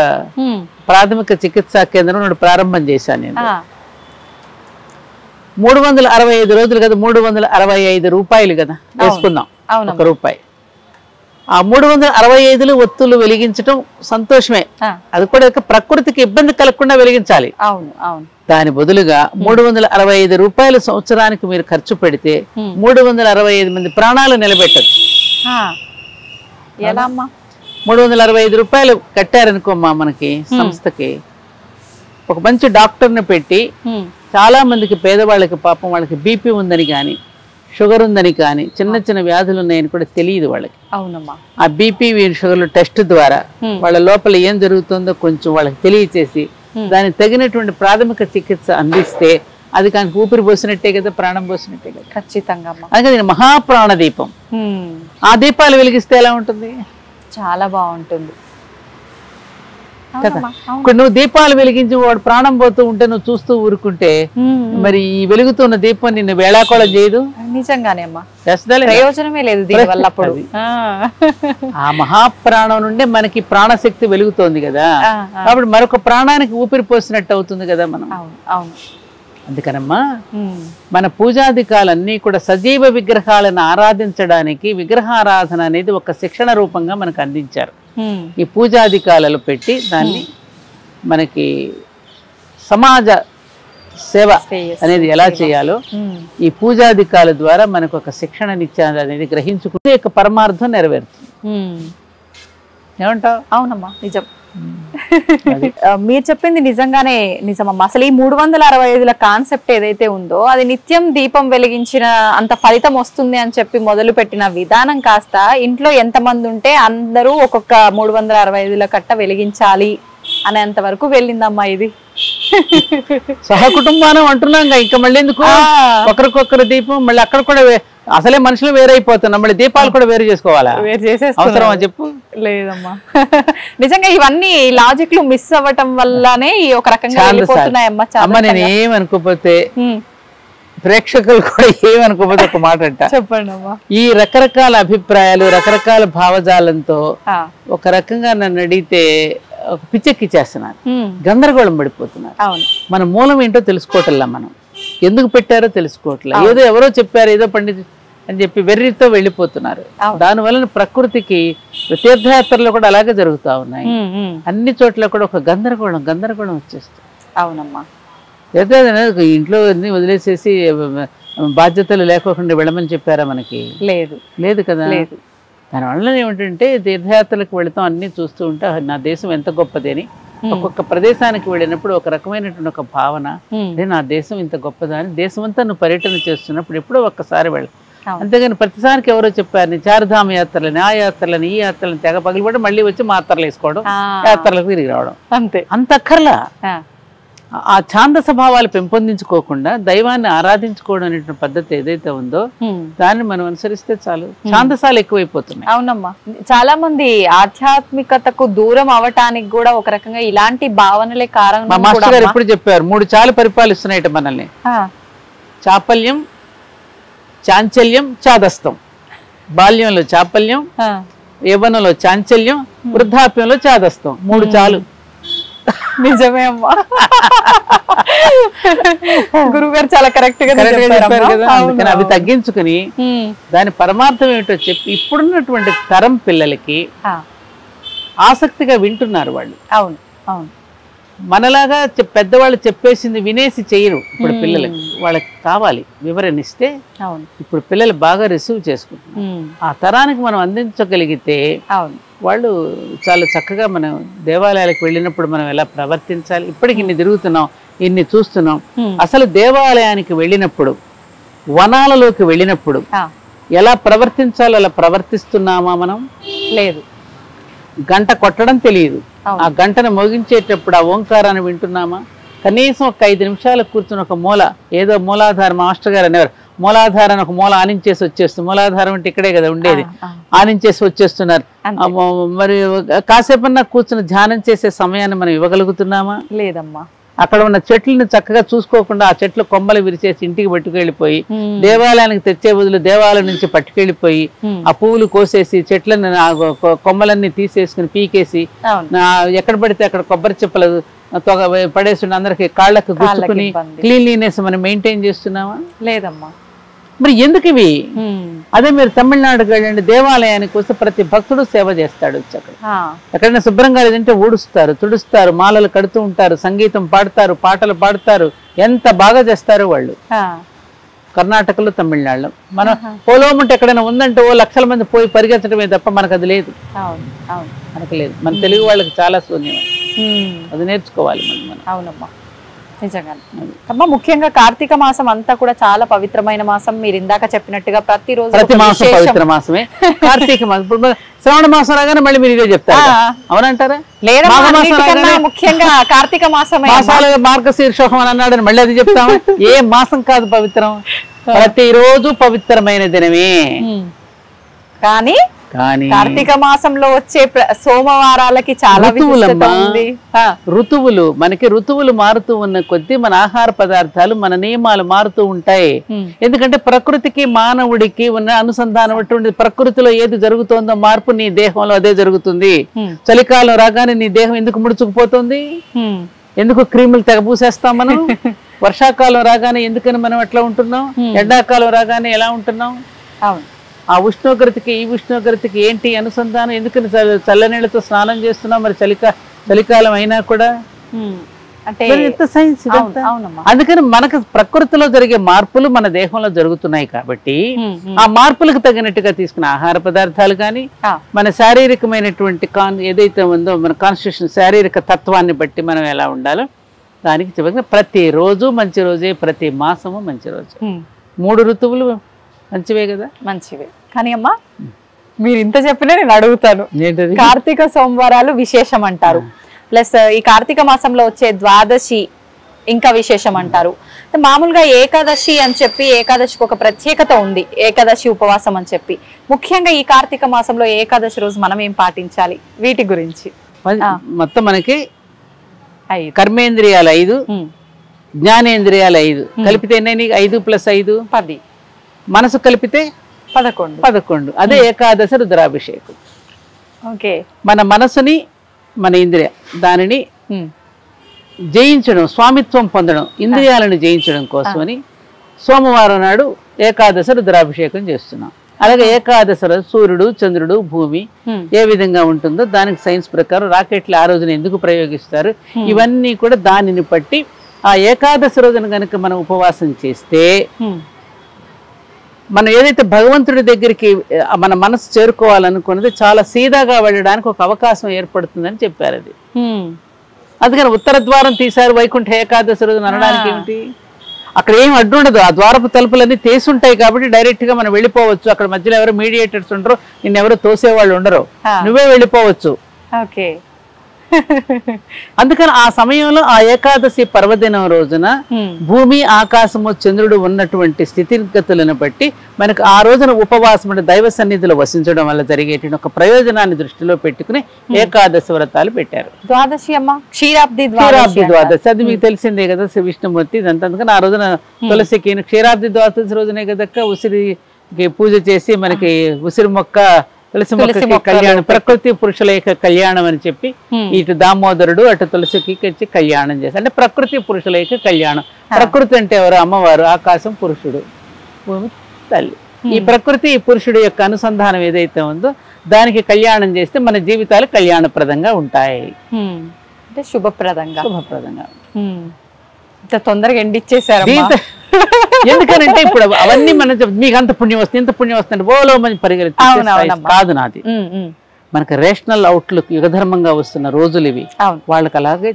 Speaker 3: ప్రాథమిక చికిత్సా కేంద్రం ప్రారంభం చేశాను. నేను 365 రోజులు కదా, 365 రూపాయలు కదా వేసుకుందాం, ₹1. ఆ 365 ఒత్తులు వెలిగించడం సంతోషమే, అది కూడా ప్రకృతికి ఇబ్బంది కలగకుండా వెలిగించాలి. దాని బదులుగా 365 రూపాయలు సంవత్సరానికి మీరు ఖర్చు పెడితే 365 మంది ప్రాణాలు నిలబెట్టచ్చు. 365 రూపాయలు కట్టారనుకోమ్మా మనకి సంస్థకి, ఒక మంచి డాక్టర్ని పెట్టి చాలా మందికి పేదవాళ్ళకి పాపం వాళ్ళకి బీపీ ఉందని కానీ షుగర్ ఉందని కానీ చిన్న చిన్న వ్యాధులు ఉన్నాయని కూడా తెలియదు వాళ్ళకి. ఆ బీపీ షుగర్లు టెస్ట్ ద్వారా వాళ్ళ లోపల ఏం జరుగుతుందో కొంచెం వాళ్ళకి తెలియచేసి దానికి తగినటువంటి ప్రాథమిక చికిత్స అందిస్తే అది కానీ ఊపిరి పోసినట్టే కదా, ప్రాణం పోసినట్టే కదా.
Speaker 2: ఖచ్చితంగా.
Speaker 3: అందుకే మహాప్రాణ దీపం. ఆ దీపాలు వెలిగిస్తే ఎలా ఉంటుంది?
Speaker 2: చాలా బాగుంటుంది
Speaker 3: కదా. ఇప్పుడు నువ్వు దీపాలు వెలిగించి వాడు ప్రాణం పోతూ ఉంటే నువ్వు చూస్తూ ఊరుకుంటే మరి ఈ వెలుగుతున్న దీపం నిన్ను వేళాకోళం చేయదు.
Speaker 2: నిజంగానే అమ్మా, ప్రయోజనమే లేదు దీనివల్ల. అప్పుడు
Speaker 3: ఆ మహాప్రాణం నుండే మనకి ప్రాణశక్తి వెలుగుతోంది కదా, కాబట్టి మరొక ప్రాణానికి ఊపిరి పోసినట్టు అవుతుంది కదా మనం. అందుకనమ్మా మన పూజాధికాలన్నీ కూడా సజీవ విగ్రహాలను ఆరాధించడానికి విగ్రహారాధన అనేది ఒక శిక్షణ రూపంగా మనకు అందించారు. ఈ పూజాధికాలలో పెట్టి దాన్ని మనకి సమాజ సేవ అనేది ఎలా చేయాలో ఈ పూజాధికాల ద్వారా మనకు ఒక శిక్షణనిచ్చారు అనేది గ్రహించుకుంటే యొక్క పరమార్థం నెరవేరుతుంది. ఏమంటావు?
Speaker 2: అవునమ్మా, నిజం. మీరు చెప్పింది నిజంగానే నిజమమ్మా. అసలు ఈ 365 కాన్సెప్ట్ ఏదైతే ఉందో అది నిత్యం దీపం వెలిగించిన అంత ఫలితం వస్తుంది అని చెప్పి మొదలు పెట్టిన విధానం కాస్త ఇంట్లో ఎంతమంది ఉంటే అందరూ ఒక్కొక్క 365 కట్ట వెలిగించాలి అనేంత వరకు వెళ్ళిందమ్మా ఇది.
Speaker 3: సహకుటుంబానం అంటున్నాం ఇంకా మళ్ళీ ఎందుకు ఒకరికొకరు దీపం, మళ్ళీ అక్కడ కూడా అసలే మనుషులు వేరైపోతున్నాం, మళ్ళీ దీపాలు కూడా వేరు చేసుకోవాలా? అవసరమా చెప్పు?
Speaker 2: లేదమ్మా, నిజంగా ఇవన్నీ లాజిక్లు మిస్ అవ్వటం వల్లనే ఒక రకంగా వెళ్ళిపోతున్నాయమ్మా.
Speaker 3: అమ్మ నేను ఏమనుకోపోతే ప్రేక్షకులు కూడా ఏమనుకోపోతే ఒక మాట అంట.
Speaker 2: చెప్పండి అమ్మా.
Speaker 3: ఈ రకరకాల అభిప్రాయాలు రకరకాల భావజాలంతో ఒక రకంగా నన్ను అడిగితే ఒక పిచ్చెక్కిచ్చేస్తున్నారు, గందరగోళం పడిపోతున్నారు. మన మూలం ఏంటో తెలుసుకోవట్లా, మనం ఎందుకు పెట్టారో తెలుసుకోవట్లేదు, ఏదో ఎవరో చెప్పారు ఏదో పండితు అని చెప్పి వెర్రితో వెళ్ళిపోతున్నారు. దానివల్ల ప్రకృతికి తీర్థయాత్రలు కూడా అలాగే జరుగుతూ ఉన్నాయి. అన్ని చోట్ల కూడా ఒక గందరగోళం వచ్చేస్తుంది.
Speaker 2: అవునమ్మా,
Speaker 3: ఇంట్లో అన్ని వదిలేసేసి బాధ్యతలు లేకోకుండా వెళ్ళమని చెప్పారా మనకి? లేదు కదా. దానివల్ల ఏమిటంటే తీర్థయాత్రలకు వెళతాం, అన్ని చూస్తూ ఉంటే నా దేశం ఎంత గొప్పది అని ఒక్కొక్క ప్రదేశానికి వెళ్ళినప్పుడు ఒక రకమైనటువంటి ఒక భావన, నా దేశం ఇంత గొప్పదని. దేశం అంతా నువ్వు పర్యటన చేస్తున్నప్పుడు ఎప్పుడో ఒక్కసారి వెళ్ళి, అంతేగాని ప్రతిసారికి ఎవరో చెప్పారు చారుధామ యాత్రలని ఆ యాత్రలని ఈ యాత్రలను తెగ పగిలిపడి మళ్ళీ వచ్చి మాత్రలు వేసుకోవడం, యాత్రలకు తిరిగి రావడం, అంత అక్కర్లా. ఆ ఛాందస భావాలు పెంపొందించుకోకుండా దైవాన్ని ఆరాధించుకోవడం అనేటువంటి పద్ధతి ఏదైతే ఉందో దాన్ని మనం అనుసరిస్తే చాలు. ఛాందసాలు ఎక్కువైపోతున్నాయి.
Speaker 2: అవునమ్మా, చాలా మంది ఆధ్యాత్మికతకు దూరం అవటానికి కూడా ఒక రకంగా ఇలాంటి భావనలే కారణం.
Speaker 3: మా మాస్టర్ గారు ఎప్పుడు చెప్పారు, 3 చాలు పరిపాలిస్తున్నాయి మనల్ని: చాపల్యం, చాంచల్యం, చాదస్తం. బాల్యంలో చాపల్యం, యవ్వనంలో చాంచల్యం, వృద్ధాప్యంలో చాదస్తం, 3 చాలు.
Speaker 2: నిజమే అమ్మా, గురువు గారు చాలా కరెక్ట్ గా చెప్పారు
Speaker 3: కదా. అందుకని అవి తగ్గించుకుని దాని పరమార్థం ఏమిటో చెప్పి ఇప్పుడున్నటువంటి తరం పిల్లలకి ఆసక్తిగా వింటున్నారు వాళ్ళు.
Speaker 2: అవును అవును,
Speaker 3: మనలాగా పెద్దవాళ్ళు చెప్పేసింది వినేసి చేయరు ఇప్పుడు పిల్లలకి. వాళ్ళకి కావాలి వివరణ ఇస్తే ఇప్పుడు పిల్లలు బాగా రిసీవ్ చేసుకుంటున్నారు. ఆ తరానికి మనం అందించగలిగితే వాళ్ళు చాలా చక్కగా మనం దేవాలయాలకు వెళ్ళినప్పుడు మనం ఎలా ప్రవర్తించాలి, ఇప్పటికి ఇన్ని తిరుగుతున్నాం, ఇన్ని చూస్తున్నాం. అసలు దేవాలయానికి వెళ్ళినప్పుడు, వనాలలోకి వెళ్ళినప్పుడు ఎలా ప్రవర్తించాలో అలా ప్రవర్తిస్తున్నామా మనం?
Speaker 2: లేదు.
Speaker 3: గంట కొట్టడం తెలియదు, ఆ గంటను మోగించేటప్పుడు ఆ ఓంకారాన్ని వింటున్నామా? కనీసం ఒక 5 నిమిషాలు కూర్చుని ఒక మూల, ఏదో మూలాధారం మాస్టర్ గారు అనేవారు, మూలాధారాన్ని ఒక మూల ఆనించేసి వచ్చేస్తుంది. మూలాధారం అంటే ఇక్కడే కదా ఉండేది, ఆనించేసి వచ్చేస్తున్నారు. మరి కాసేపన్నా కూర్చుని ధ్యానం చేసే సమయాన్ని మనం ఇవ్వగలుగుతున్నామా?
Speaker 2: లేదమ్మా.
Speaker 3: అక్కడ ఉన్న చెట్లను చక్కగా చూసుకోకుండా ఆ చెట్లు కొమ్మలు విరిచేసి ఇంటికి పట్టుకెళ్ళిపోయి, దేవాలయానికి తెచ్చే బదులు దేవాలయం నుంచి పట్టుకెళ్ళిపోయి ఆ పువ్వులు కోసేసి చెట్లను కొమ్మలన్నీ తీసేసుకుని పీకేసి ఎక్కడ పడితే అక్కడ కొబ్బరి చెప్పలు పడేసి అందరికి కాళ్ళకు గుచ్చుకుని క్లీన్లీనెస్ మనం మెయింటైన్ చేస్తున్నామా?
Speaker 2: లేదమ్మా.
Speaker 3: మరి ఎందుకు ఇవి? అదే మీరు తమిళనాడుకి వెళ్ళండి, దేవాలయానికి వస్తే ప్రతి భక్తుడు సేవ చేస్తాడు. వచ్చి అక్కడ ఎక్కడైనా శుభ్రంగా లేదంటే ఊడుస్తారు, తుడుస్తారు, మాలలు కడుతూ ఉంటారు, సంగీతం పాడతారు, పాటలు పాడతారు, ఎంత బాగా చేస్తారు వాళ్ళు. కర్ణాటకలో, తమిళనాడులో. మన పోలోమంటే ఎక్కడైనా ఉందంటే ఓ లక్షల మంది పోయి పరిగెత్తడమే తప్ప మనకు అది లేదు. మనకు లేదు. మన తెలుగు వాళ్ళకి చాలా శూన్యం, అది నేర్చుకోవాలి మనం.
Speaker 2: అవునమ్మా, నిజంగా అమ్మ. ముఖ్యంగా కార్తీక మాసం అంతా కూడా చాలా పవిత్రమైన మాసం. మీరు ఇందాక చెప్పినట్టుగా ప్రతిరోజు
Speaker 3: ప్రతి మాసం పవిత్ర మాసమే కార్తీక మాసం. ఇప్పుడు శ్రావణ మాసం రాగానే మళ్ళీ మీరు ఇదే చెప్తారు, అవునంటారా?
Speaker 2: లేదా ముఖ్యంగా కార్తీక మాసమే.
Speaker 3: మార్గశీర్షోహం అని అన్నాడని మళ్ళీ అది చెప్తాము. ఏ మాసం కాదు పవిత్రం, ప్రతిరోజు పవిత్రమైన దినమే.
Speaker 2: కానీ కార్తీక మాసంలో వచ్చే సోమవారాలకి చాలా
Speaker 3: ఋతువులు, మనకి ఋతువులు మారుతూ ఉన్న కొద్దీ మన ఆహార పదార్థాలు, మన నియమాలు మారుతూ ఉంటాయి. ఎందుకంటే ప్రకృతికి మానవుడికి ఉన్న అనుసంధానం, ప్రకృతిలో ఏది జరుగుతుందో మార్పు నీ దేహంలో అదే జరుగుతుంది. చలికాలం రాగానే నీ దేహం ఎందుకు ముడుచుకుపోతుంది? ఎందుకు క్రీములు తెగబూసేస్తాం మనం? వర్షాకాలం రాగానే ఎందుకని మనం ఎట్లా ఉంటున్నాం? ఎండాకాలం రాగానే ఎలా ఉంటున్నాం? ఆ ఉష్ణోగ్రతకి ఈ ఉష్ణోగ్రతకి ఏంటి అనుసంధానం? ఎందుకని చల్లనీళ్ళతో స్నానం చేస్తున్నాం మరి చలికాలం అయినా కూడా? సైన్స్. అందుకని మనకు ప్రకృతిలో జరిగే మార్పులు మన దేహంలో జరుగుతున్నాయి కాబట్టి ఆ మార్పులకు తగినట్టుగా తీసుకున్న ఆహార పదార్థాలు కానీ, మన శారీరకమైనటువంటి ఏదైతే ఉందో మన కాన్స్టిట్యూషన్, శారీరక తత్వాన్ని బట్టి మనం ఎలా ఉండాలో దానికి చెప్పి ప్రతిరోజు మంచి రోజే, ప్రతి మాసము మంచి రోజు. 3 ఋతువులు మంచివే కదా?
Speaker 2: మంచివే. కానీ అమ్మా, మీరు ఇంత చెప్పినా నేను అడుగుతాను, కార్తీక సోమవారాలు విశేషం అంటారు, ప్లస్ ఈ కార్తీక మాసంలో వచ్చే ద్వాదశి ఇంకా విశేషం అంటారు. మామూలుగా ఏకాదశి అని చెప్పి, ఏకాదశికి ఒక ప్రత్యేకత ఉంది, ఏకాదశి ఉపవాసం అని చెప్పి. ముఖ్యంగా ఈ కార్తీక మాసంలో ఏకాదశి రోజు మనం ఏం పాటించాలి, వీటి గురించి?
Speaker 3: మొత్తం మనకి కర్మేంద్రియాలు 5, జ్ఞానేంద్రియాలు 5 కలిపితే 5 + 5 10, మనసు కలిపితే 11. అదే ఏకాదశి రుద్రాభిషేకం.
Speaker 2: ఓకే. మన
Speaker 3: మనసుని, మన ఇంద్రియ దానిని జయించడం, స్వామిత్వం పొందడం, ఇంద్రియాలను జయించడం కోసమని సోమవారం నాడు ఏకాదశి రుద్రాభిషేకం చేస్తున్నాం. అలాగే ఏకాదశి సూర్యుడు, చంద్రుడు, భూమి ఏ విధంగా ఉంటుందో దానికి సైన్స్ ప్రకారం రాకెట్లు ఆ రోజున ఎందుకు ప్రయోగిస్తారు, ఇవన్నీ కూడా దానిని బట్టి ఆ ఏకాదశి రోజున కనుక మనం ఉపవాసం చేస్తే మనం ఏదైతే భగవంతుడి దగ్గరికి మన మనసు చేరుకోవాలనుకున్నది చాలా సీదాగా వెళ్ళడానికి ఒక అవకాశం ఏర్పడుతుందని చెప్పారు. అది అందుకని ఉత్తర ద్వారం తీశారు వైకుంఠ ఏకాదశి రోజున అనడానికి ఏమిటి? అక్కడ ఏం అడ్డు ఉండదు, ఆ ద్వారపు తలుపులన్నీ తీసుంటాయి కాబట్టి డైరెక్ట్ గా మనం వెళ్ళిపోవచ్చు. అక్కడ మధ్యలో ఎవరు మీడియేటర్స్ ఉండరు, నిన్నెవరు తోసేవాళ్ళు ఉండరు, నువ్వే వెళ్ళిపోవచ్చు. అందుకని ఆ సమయంలో ఆ ఏకాదశి పర్వదినం రోజున భూమి, ఆకాశము, చంద్రుడు ఉన్నటువంటి స్థితిగతులను బట్టి మనకు ఆ రోజున ఉపవాసం అంటే దైవ సన్నిధిలో వసించడం వల్ల జరిగేటువంటి ఒక ప్రయోజనాన్ని దృష్టిలో పెట్టుకుని ఏకాదశి వ్రతాలు పెట్టారు.
Speaker 2: ద్వాదశి అమ్మ, క్షీరాబ్ది
Speaker 3: ద్వాదశి, అది మీకు తెలిసిందే కదా, విష్ణుమూర్తి ఇదంతా. అందుకని ఆ రోజున తులసికి క్షీరాబ్ది ద్వాదశి రోజునే కదక్క ఉసిరి పూజ చేసి మనకి ఉసిరి మొక్క తులసి మొక్కకి కళ్యాణం, ప్రకృతి పురుషుల యొక్క కళ్యాణం అని చెప్పి ఇటు దామోదరుడు అటు తులసికి వచ్చి కళ్యాణం చేసి, అంటే ప్రకృతి పురుషుల యొక్క కళ్యాణం. ప్రకృతి అంటే ఎవరు? అమ్మవారు, ఆకాశం పురుషుడు, భూమి తల్లి. ఈ ప్రకృతి ఈ పురుషుడు యొక్క అనుసంధానం ఏదైతే ఉందో దానికి కళ్యాణం చేస్తే మన జీవితాలు కళ్యాణప్రదంగా ఉంటాయి,
Speaker 2: అంటే శుభప్రదంగా. ఇంత తొందరగా ఎండిచ్చేసారు.
Speaker 3: ఎందుకనంటే ఇప్పుడు అవన్నీ మన మీకు అంత పుణ్యం వస్తుంది ఇంత పుణ్యం వస్తుంది ఓలో మంది పరిగెత్తి కాదు నాది. మనకు రేషనల్ అవుట్లుక్ యుగధర్మంగా వస్తున్న రోజులు ఇవి. వాళ్ళకి అలాగే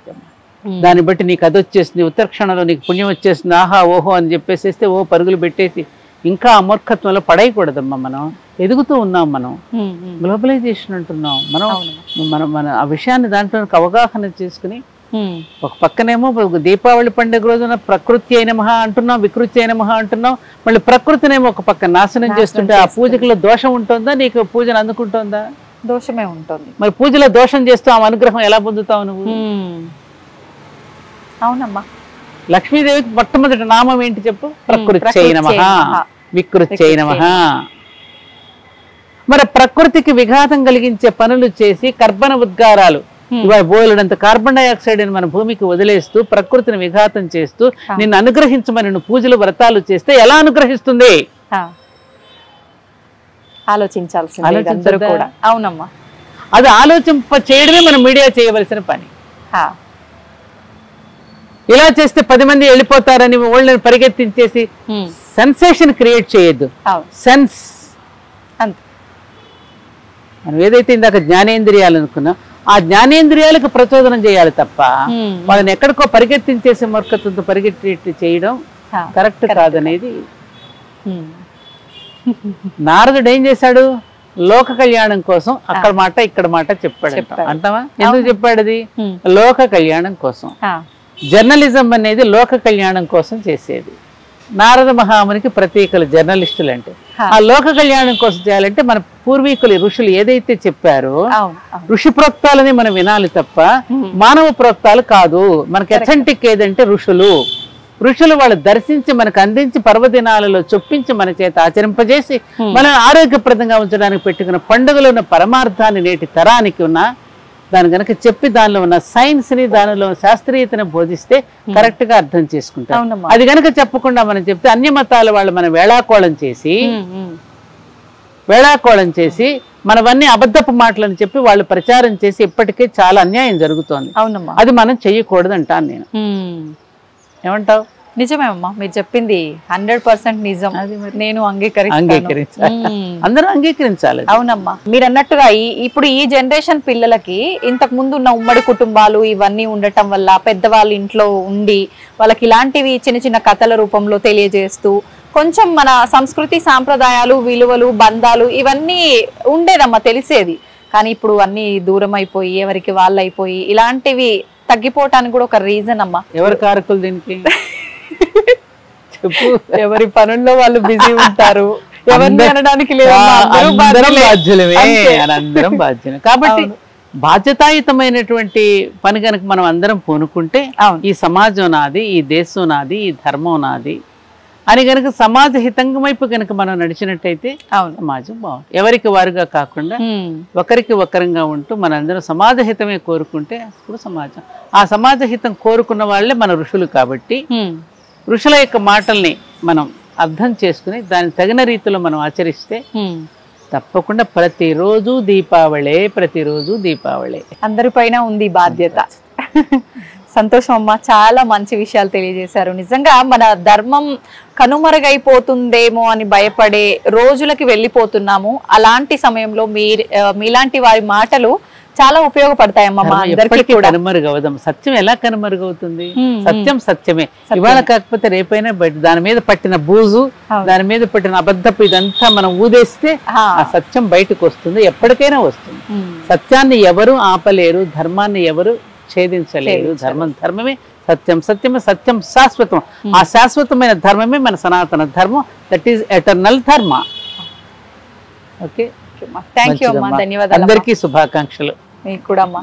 Speaker 3: దాన్ని బట్టి నీకు అది వచ్చేసింది, ఉత్తర క్షణంలో నీకు పుణ్యం వచ్చేసింది, ఆహా ఓహో అని చెప్పేసేస్తే ఓ పరుగులు పెట్టేసి ఇంకా అమూర్ఖత్వంలో పడేయకూడదమ్మా. మనం ఎదుగుతూ ఉన్నాం, మనం గ్లోబలైజేషన్ అంటున్నాం. మనం ఆ విషయాన్ని దాంట్లో అవగాహన చేసుకుని ఒక పక్కనేమో దీపావళి పండుగ రోజున ప్రకృతి అయిన మహా అంటున్నాం, వికృతి అయిన మహా అంటున్నాం, మళ్ళీ ప్రకృతినేమో ఒక పక్క నాశనం చేస్తుంటే ఆ పూజకులో దోషం ఉంటుందా? నీకు పూజను అందుకుంటుందా?
Speaker 2: దోషమే ఉంటుంది.
Speaker 3: మరి పూజలో దోషం చేస్తూ ఆ అనుగ్రహం ఎలా పొందుతావు నువ్వు?
Speaker 2: అవునమ్మా.
Speaker 3: లక్ష్మీదేవికి మొట్టమొదటి నామం ఏంటి చెప్పు? ప్రకృతి నమః, వికృతి నమః. మరి ప్రకృతికి విఘాతం కలిగించే పనులు చేసి కర్బన ఉద్గారాలు, ఇవాళ బోలెడంత కార్బన్ డైఆక్సైడ్ మన భూమికి వదిలేస్తూ ప్రకృతిని విఘాతం చేస్తూ నిన్ను అనుగ్రహించమని నువ్వు పూజలు వ్రతాలు చేస్తే ఎలా అనుగ్రహిస్తుంది?
Speaker 2: ఆలోచించాల్సింది కూడా. అవునమ్మా.
Speaker 3: అది ఆలోచింప చేయడమే మనం మీడియా చేయవలసిన పని. ఇలా చేస్తే 10 మంది వెళ్ళిపోతారని వాళ్ళని పరిగెత్తించేసి సెన్సేషన్ క్రియేట్ చేయొద్దు. సెన్స్ మనం ఏదైతే ఇందాక జ్ఞానేంద్రియాలు అనుకున్నా ఆ జ్ఞానేంద్రియాలకు ప్రచోదనం చేయాలి తప్ప వాళ్ళని ఎక్కడికో పరిగెత్తించేసే మూర్ఖత్వంతో పరిగెత్తి చేయడం కరెక్ట్ కాదనేది. నారదుడు ఏం చేశాడు? లోక కళ్యాణం కోసం అక్కడ మాట ఇక్కడ మాట చెప్పాడు అంటావా? ఎందుకు చెప్పాడు? అది లోక కళ్యాణం కోసం. జర్నలిజం అనేది లోక కళ్యాణం కోసం చేసేది. నారద మహామునికి ప్రతీకలు జర్నలిస్టులు అంటే. ఆ లోక కళ్యాణం కోసం చేయాలంటే మన పూర్వీకులు ఋషులు ఏదైతే చెప్పారో ఋషి ప్రోక్తాలని మనం వినాలి తప్ప మానవ ప్రోక్తాలు కాదు. మనకి అథెంటిక్ ఏదంటే ఋషులు. ఋషులు వాళ్ళు దర్శించి మనకు అందించి పర్వదినాలలో చొప్పించి మన చేత ఆచరింపజేసి మనం ఆరోగ్యప్రదంగా ఉంచడానికి పెట్టుకున్న పండుగలో ఉన్న పరమార్థాన్ని నేటి తరానికి ఉన్న దాని కనుక చెప్పి దానిలో ఉన్న సైన్స్ ని దానిలో శాస్త్రీయతను బోధిస్తే కరెక్ట్ గా అర్థం చేసుకుంటాం. అది కనుక చెప్పకుండా మనం చెప్తే అన్య మతాల వాళ్ళు మనం వేళాకోళం చేసి మనవన్నీ అబద్ధపు మాటలని చెప్పి వాళ్ళు ప్రచారం చేసి ఇప్పటికే చాలా అన్యాయం జరుగుతోంది. అది మనం చెయ్యకూడదు అంటాను నేను. ఏమంటావు?
Speaker 2: నిజమేమ్మా, మీరు చెప్పింది 100% నిజం. నేను అంగీకరించాలి,
Speaker 3: అందరూ అంగీకరించాలి.
Speaker 2: అవునమ్మా, మీరు అన్నట్టుగా ఇప్పుడు ఈ జనరేషన్ పిల్లలకి ఇంతకు ముందు ఉన్న ఉమ్మడి కుటుంబాలు ఇవన్నీ ఉండటం వల్ల పెద్దవాళ్ళు ఇంట్లో ఉండి వాళ్ళకి ఇలాంటివి చిన్న చిన్న కథల రూపంలో తెలియజేస్తూ కొంచెం మన సంస్కృతి సాంప్రదాయాలు విలువలు బంధాలు ఇవన్నీ ఉండేదమ్మా, తెలిసేది. కానీ ఇప్పుడు అన్ని దూరం అయిపోయి ఎవరికి వాళ్ళు అయిపోయి ఇలాంటివి తగ్గిపోవటానికి కూడా ఒక రీజన్ అమ్మా.
Speaker 3: ఎవరి కారకులు దీనికి? చెప్పు.
Speaker 2: ఎవరి పనుల్లో వాళ్ళు బిజీ ఉంటారు, ఎవరిని అనడానికి లేదు.
Speaker 3: అందరం బాధ్యులమే. కాబట్టి బాధ్యతాయుతమైనటువంటి పని కనుక మనం అందరం పూనుకుంటే ఈ సమాజం నాది, ఈ దేశం నాది, ఈ ధర్మం నాది అని కనుక సమాజ హితంగా వైపు కనుక మనం నడిచినట్టయితే సమాజం బాగుంటుంది. ఎవరికి వారుగా కాకుండా ఒకరికి ఒకరంగా ఉంటూ మనందరం సమాజ హితమే కోరుకుంటే అప్పుడు సమాజం. ఆ సమాజ హితం కోరుకున్న వాళ్ళే మన ఋషులు. కాబట్టి ఋషుల యొక్క మాటల్ని మనం అర్థం చేసుకుని దాని తగిన రీతిలో మనం ఆచరిస్తే తప్పకుండా ప్రతిరోజు దీపావళే, ప్రతిరోజు దీపావళే.
Speaker 2: అందరిపైన ఉంది బాధ్యత. సంతోషం అమ్మా, చాలా మంచి విషయాలు తెలియజేశారు. నిజంగా మన ధర్మం కనుమరుగైపోతుందేమో అని భయపడే రోజులకి వెళ్ళిపోతున్నాము. అలాంటి సమయంలో మీలాంటి వారి మాటలు చాలా ఉపయోగపడతాయమ్మా మా అందరికీ కూడా.
Speaker 3: కనుమరుగవదాం. సత్యం ఎలా కనుమరుగవుతుంది? సత్యం సత్యమే. ఇవాళ కాకపోతే రేపైనా బయట దాని మీద పట్టిన బూజు, దాని మీద పట్టిన అబద్ధపు ఇదంతా మనం ఊదేస్తే ఆ సత్యం బయటకు వస్తుంది, ఎప్పటికైనా వస్తుంది. సత్యాన్ని ఎవరు ఆపలేరు, ధర్మాన్ని ఎవరు ఛేదించలేరు. ధర్మమే సత్యం, సత్యమే సత్యం శాశ్వతం. ఆ శాశ్వతమైన ధర్మమే మన సనాతన ధర్మం. దట్ ఈస్ ఎటర్నల్ ధర్మ. ఓకే,
Speaker 2: థ్యాంక్ యూ అమ్మా, ధన్యవాదాలు.
Speaker 3: అందరికీ శుభాకాంక్షలు.
Speaker 2: మీకు కూడా అమ్మా.